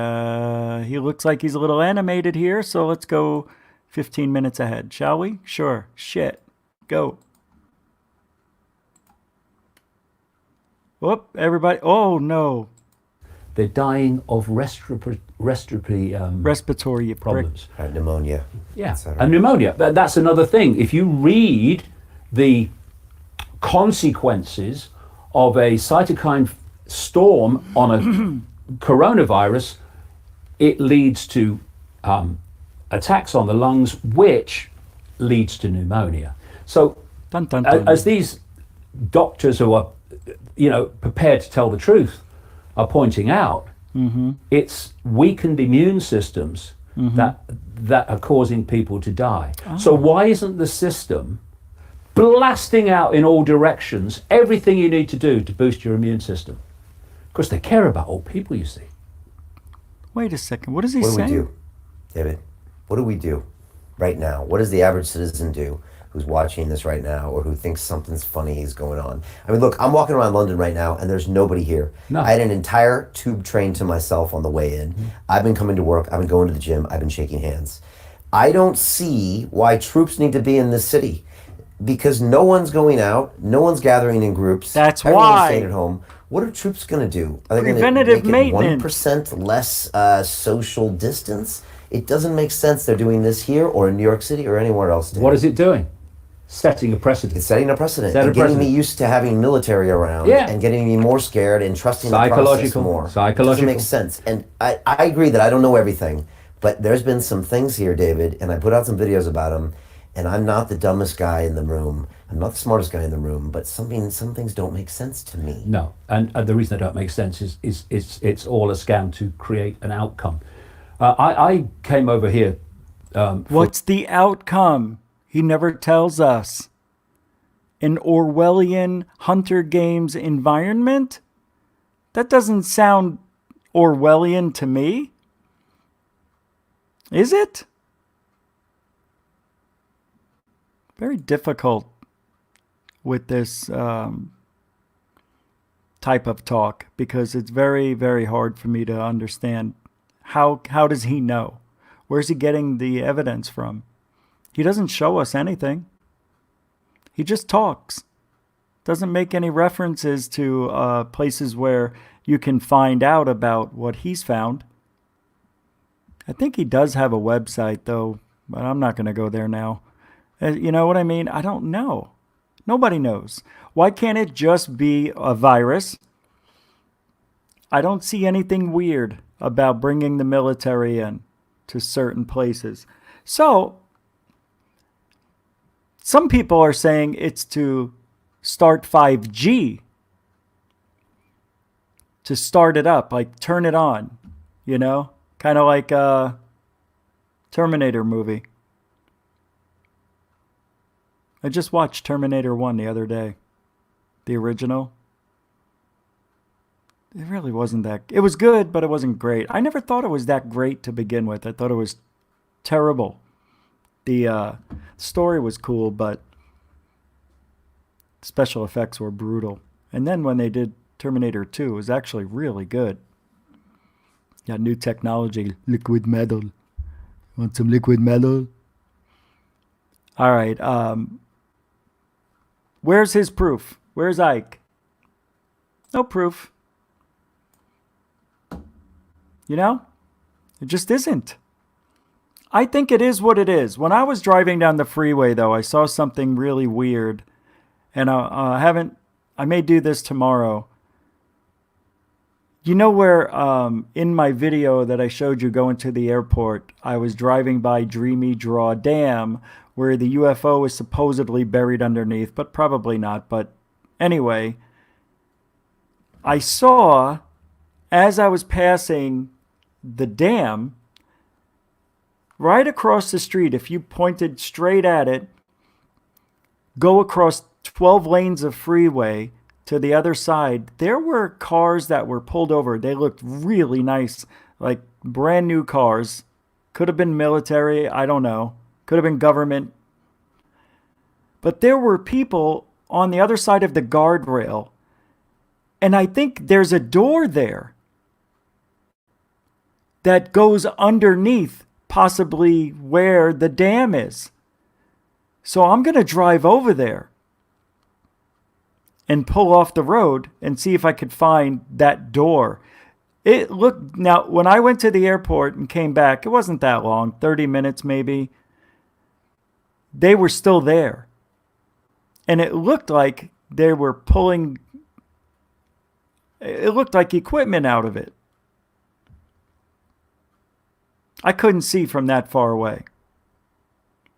He looks like he's a little animated here, so let's go 15 minutes ahead, shall we? Sure. Shit. Go. Whoop, everybody. Oh, no. They're dying of respiratory problems. Pneumonia. Yeah, and pneumonia. That's another thing. If you read the consequences of a cytokine storm on a coronavirus, it leads to attacks on the lungs, which leads to pneumonia. So, dun, dun, dun. As these doctors who are, prepared to tell the truth are pointing out, it's weakened immune systems that are causing people to die. Oh. So why isn't the system blasting out in all directions everything you need to do to boost your immune system? Because they care about all people, you see. Wait a second. What is he saying? What do we do, David? What do we do right now? What does the average citizen do who's watching this right now or who thinks something's funny is going on? I mean, look, I'm walking around London right now and there's nobody here. No. I had an entire tube train to myself on the way in. I've been coming to work. I've been going to the gym. I've been shaking hands. I don't see why troops need to be in this city because no one's going out. No one's gathering in groups. That's Everyone's why. staying at home. What are troops going to do? Are they going to Preventative make it maintenance. 1% less social distance? It doesn't make sense they're doing this here or in New York City or anywhere else. What is it doing? Setting a precedent. It's setting a precedent. Set a And getting precedent. me used to having military around Yeah. and getting me more scared and trusting the process more. It doesn't make sense. And I agree that I don't know everything, but there's been some things here, David, and I put out some videos about them, and I'm not the dumbest guy in the room. I'm not the smartest guy in the room, but some things don't make sense to me. No, and the reason they don't make sense is it's all a scam to create an outcome. I came over here. What's the outcome? He never tells us. An Orwellian Hunter Games environment? That doesn't sound Orwellian to me. Is it? Very difficult with this type of talk because it's very, very hard for me to understand how does he know? Where's he getting the evidence from? He doesn't show us anything. He just talks. Doesn't make any references to places where you can find out about what he's found. I think he does have a website though, but I'm not going to go there now. You know what I mean? I don't know. Nobody knows. Why can't it just be a virus? I don't see anything weird about bringing the military in to certain places. So, some people are saying it's to start 5G. To start it up, like turn it on, you know? Kind of like a Terminator movie. I just watched Terminator 1 the other day. The original. It really wasn't that... It was good, but it wasn't great. I never thought it was that great to begin with. I thought it was terrible. The story was cool, but special effects were brutal. And then when they did Terminator 2, it was actually really good. Got new technology. Liquid metal. Want some liquid metal? All right. Where's his proof? Where's Ike? No proof. You know? It just isn't. I think it is what it is. When I was driving down the freeway, though, I saw something really weird. And I may do this tomorrow. You know where in my video that I showed you going to the airport, I was driving by Dreamy Draw Dam, where the UFO is supposedly buried underneath, but probably not. But anyway, I saw, as I was passing the dam, right across the street, if you pointed straight at it, go across 12 lanes of freeway to the other side, there were cars that were pulled over. They looked really nice, like brand new cars. Could have been military, I don't know. Could have been government. But there were people on the other side of the guardrail And I think there's a door there that goes underneath possibly where the dam is. So I'm going to drive over there and pull off the road and see if I could find that door. It looked, now when I went to the airport and came back, it wasn't that long, 30 minutes maybe. They were still there. And it looked like they were pulling, it looked like equipment out of it. I couldn't see from that far away.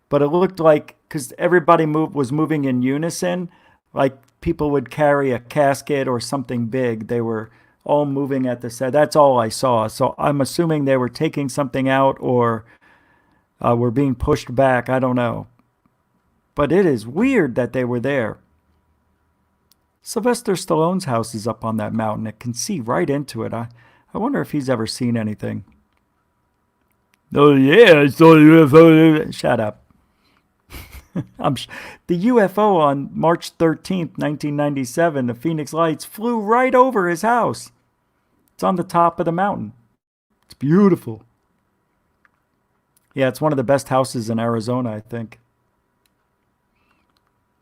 But it looked like, because everybody was moving in unison, like people would carry a casket or something big. They were all moving at the same. That's all I saw. So I'm assuming they were taking something out or were being pushed back. I don't know. But it is weird that they were there. Sylvester Stallone's house is up on that mountain. It can see right into it. I wonder if he's ever seen anything. Oh yeah, I saw a UFO. Shut up. The UFO on March 13th, 1997, the Phoenix Lights flew right over his house. It's on the top of the mountain. It's beautiful. Yeah, it's one of the best houses in Arizona, I think.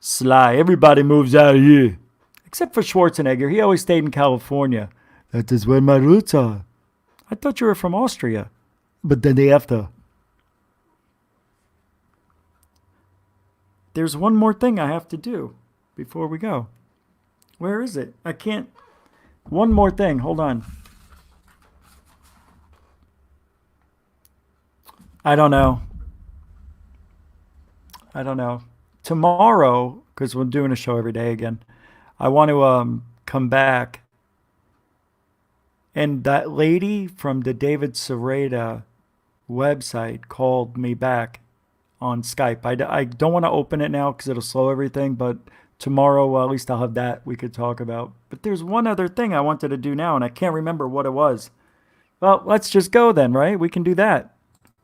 Sly, everybody moves out of here. Except for Schwarzenegger. He always stayed in California. That is where my roots are. I thought you were from Austria. But then they have to. There's one more thing I have to do before we go. Where is it? I can't. One more thing. Hold on. I don't know. Tomorrow, because we're doing a show every day again, I want to come back. And that lady from the David Sereda website called me back on Skype. I don't want to open it now because it'll slow everything, but tomorrow, well, at least I'll have that we could talk about. But there's one other thing I wanted to do now, and I can't remember what it was. Well, let's just go then, right? We can do that.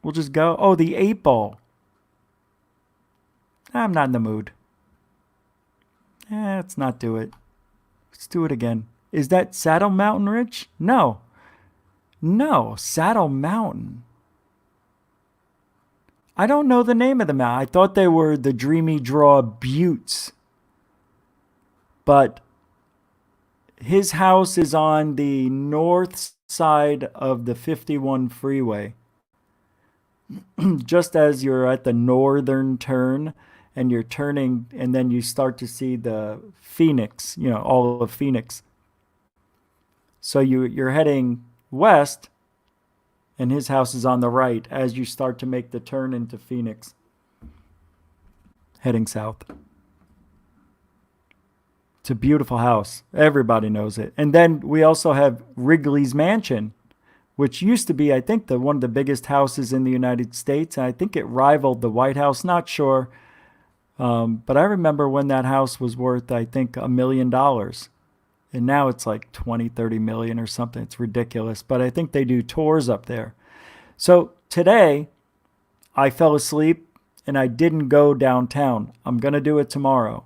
We'll just go. Oh, the 8-ball. I'm not in the mood. Let's not do it. Let's do it again. Is that Saddle Mountain Ridge? No. No, Saddle Mountain. I don't know the name of the mountain. I thought they were the Dreamy Draw Buttes. But his house is on the north side of the 51 freeway. Just as you're at the northern turn and you're turning, and then you start to see the Phoenix, all of Phoenix. So you're heading west, and his house is on the right as you start to make the turn into Phoenix, heading south. It's a beautiful house. Everybody knows it. And then we also have Wrigley's Mansion, which used to be, I think, one of the biggest houses in the United States. And I think it rivaled the White House. Not sure. But I remember when that house was worth, I think, $1 million. And now it's like 20, 30 million or something. It's ridiculous. But I think they do tours up there. So today, I fell asleep and I didn't go downtown. I'm going to do it tomorrow.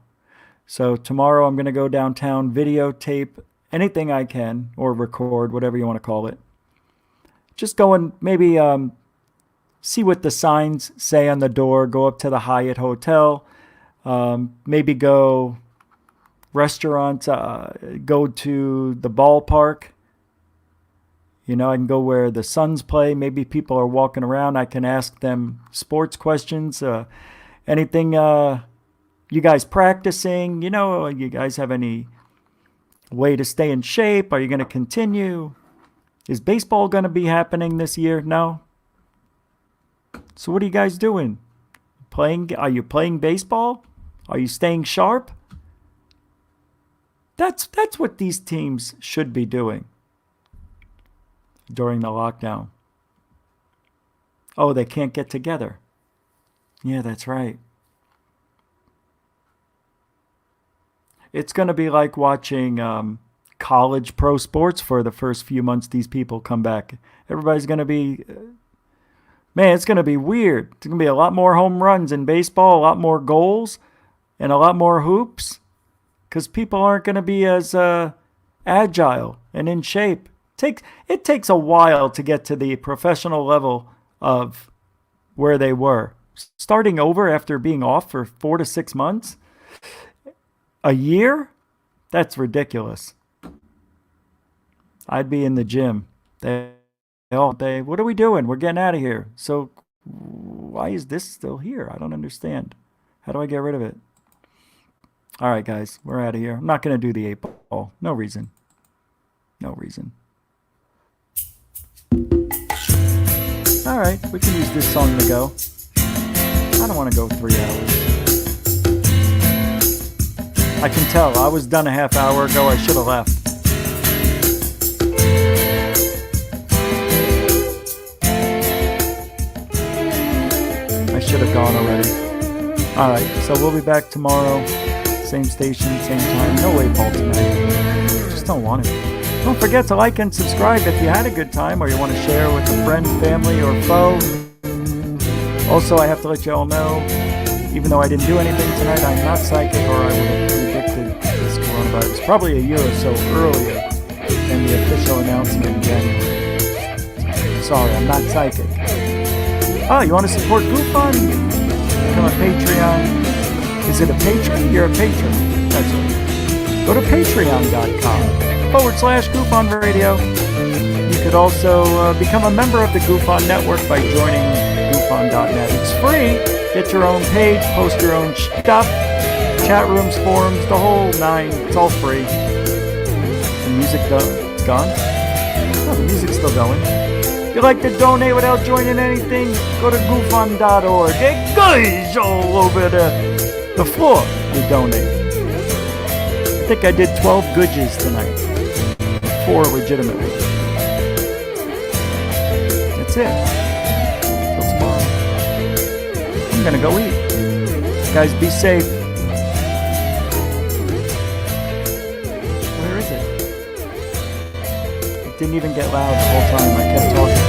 So tomorrow I'm going to go downtown, videotape anything I can, or record, whatever you want to call it. Just go and maybe see what the signs say on the door. Go up to the Hyatt Hotel. Maybe go restaurants, go to the ballpark. I can go where the Suns play. Maybe people are walking around. I can ask them sports questions. Anything you guys practicing? You guys have any way to stay in shape? Are you going to continue? Is baseball going to be happening this year? No. So what are you guys doing? Are you playing baseball? Are you staying sharp? That's what these teams should be doing during the lockdown. Oh, they can't get together. Yeah, that's right. It's going to be like watching college pro sports for the first few months these people come back. Everybody's going to be... Man, it's going to be weird. It's going to be a lot more home runs in baseball, a lot more goals, and a lot more hoops. Because people aren't going to be as agile and in shape. It takes a while to get to the professional level of where they were. Starting over after being off for 4 to 6 months, a year, that's ridiculous. I'd be in the gym. They, what are we doing? We're getting out of here. So why is this still here? I don't understand. How do I get rid of it? All right, guys, we're out of here. I'm not going to do the 8 ball. No reason. No reason. All right, we can use this song to go. I don't want to go 3 hours. I can tell. I was done a half hour ago. I should have left. I should have gone already. All right, so we'll be back tomorrow. Same station, same time. No 8 ball tonight. Just don't want it. Don't forget to like and subscribe if you had a good time or you want to share with a friend, family, or foe. Also, I have to let you all know, even though I didn't do anything tonight, I'm not psychic, or I would have predicted this coronavirus probably a year or so earlier than the official announcement in January. Sorry, I'm not psychic. Oh, you want to support GoFund? Become a Patreon. Is it a patron? You're a patron. That's right. Go to patreon.com/GoofOn Radio. You could also become a member of the GoofOn Network by joining GoofOn.net. It's free. Get your own page, post your own stuff, chat rooms, forums, the whole 9. It's all free. The music gone? Oh, the music's still going. If you'd like to donate without joining anything, go to goofon.org. There guys all over the floor to donate. I think I did 12 goodges tonight. 4 legitimately. That's it. Till tomorrow. I'm gonna go eat. Guys, be safe. Where is it? It didn't even get loud the whole time. I kept talking.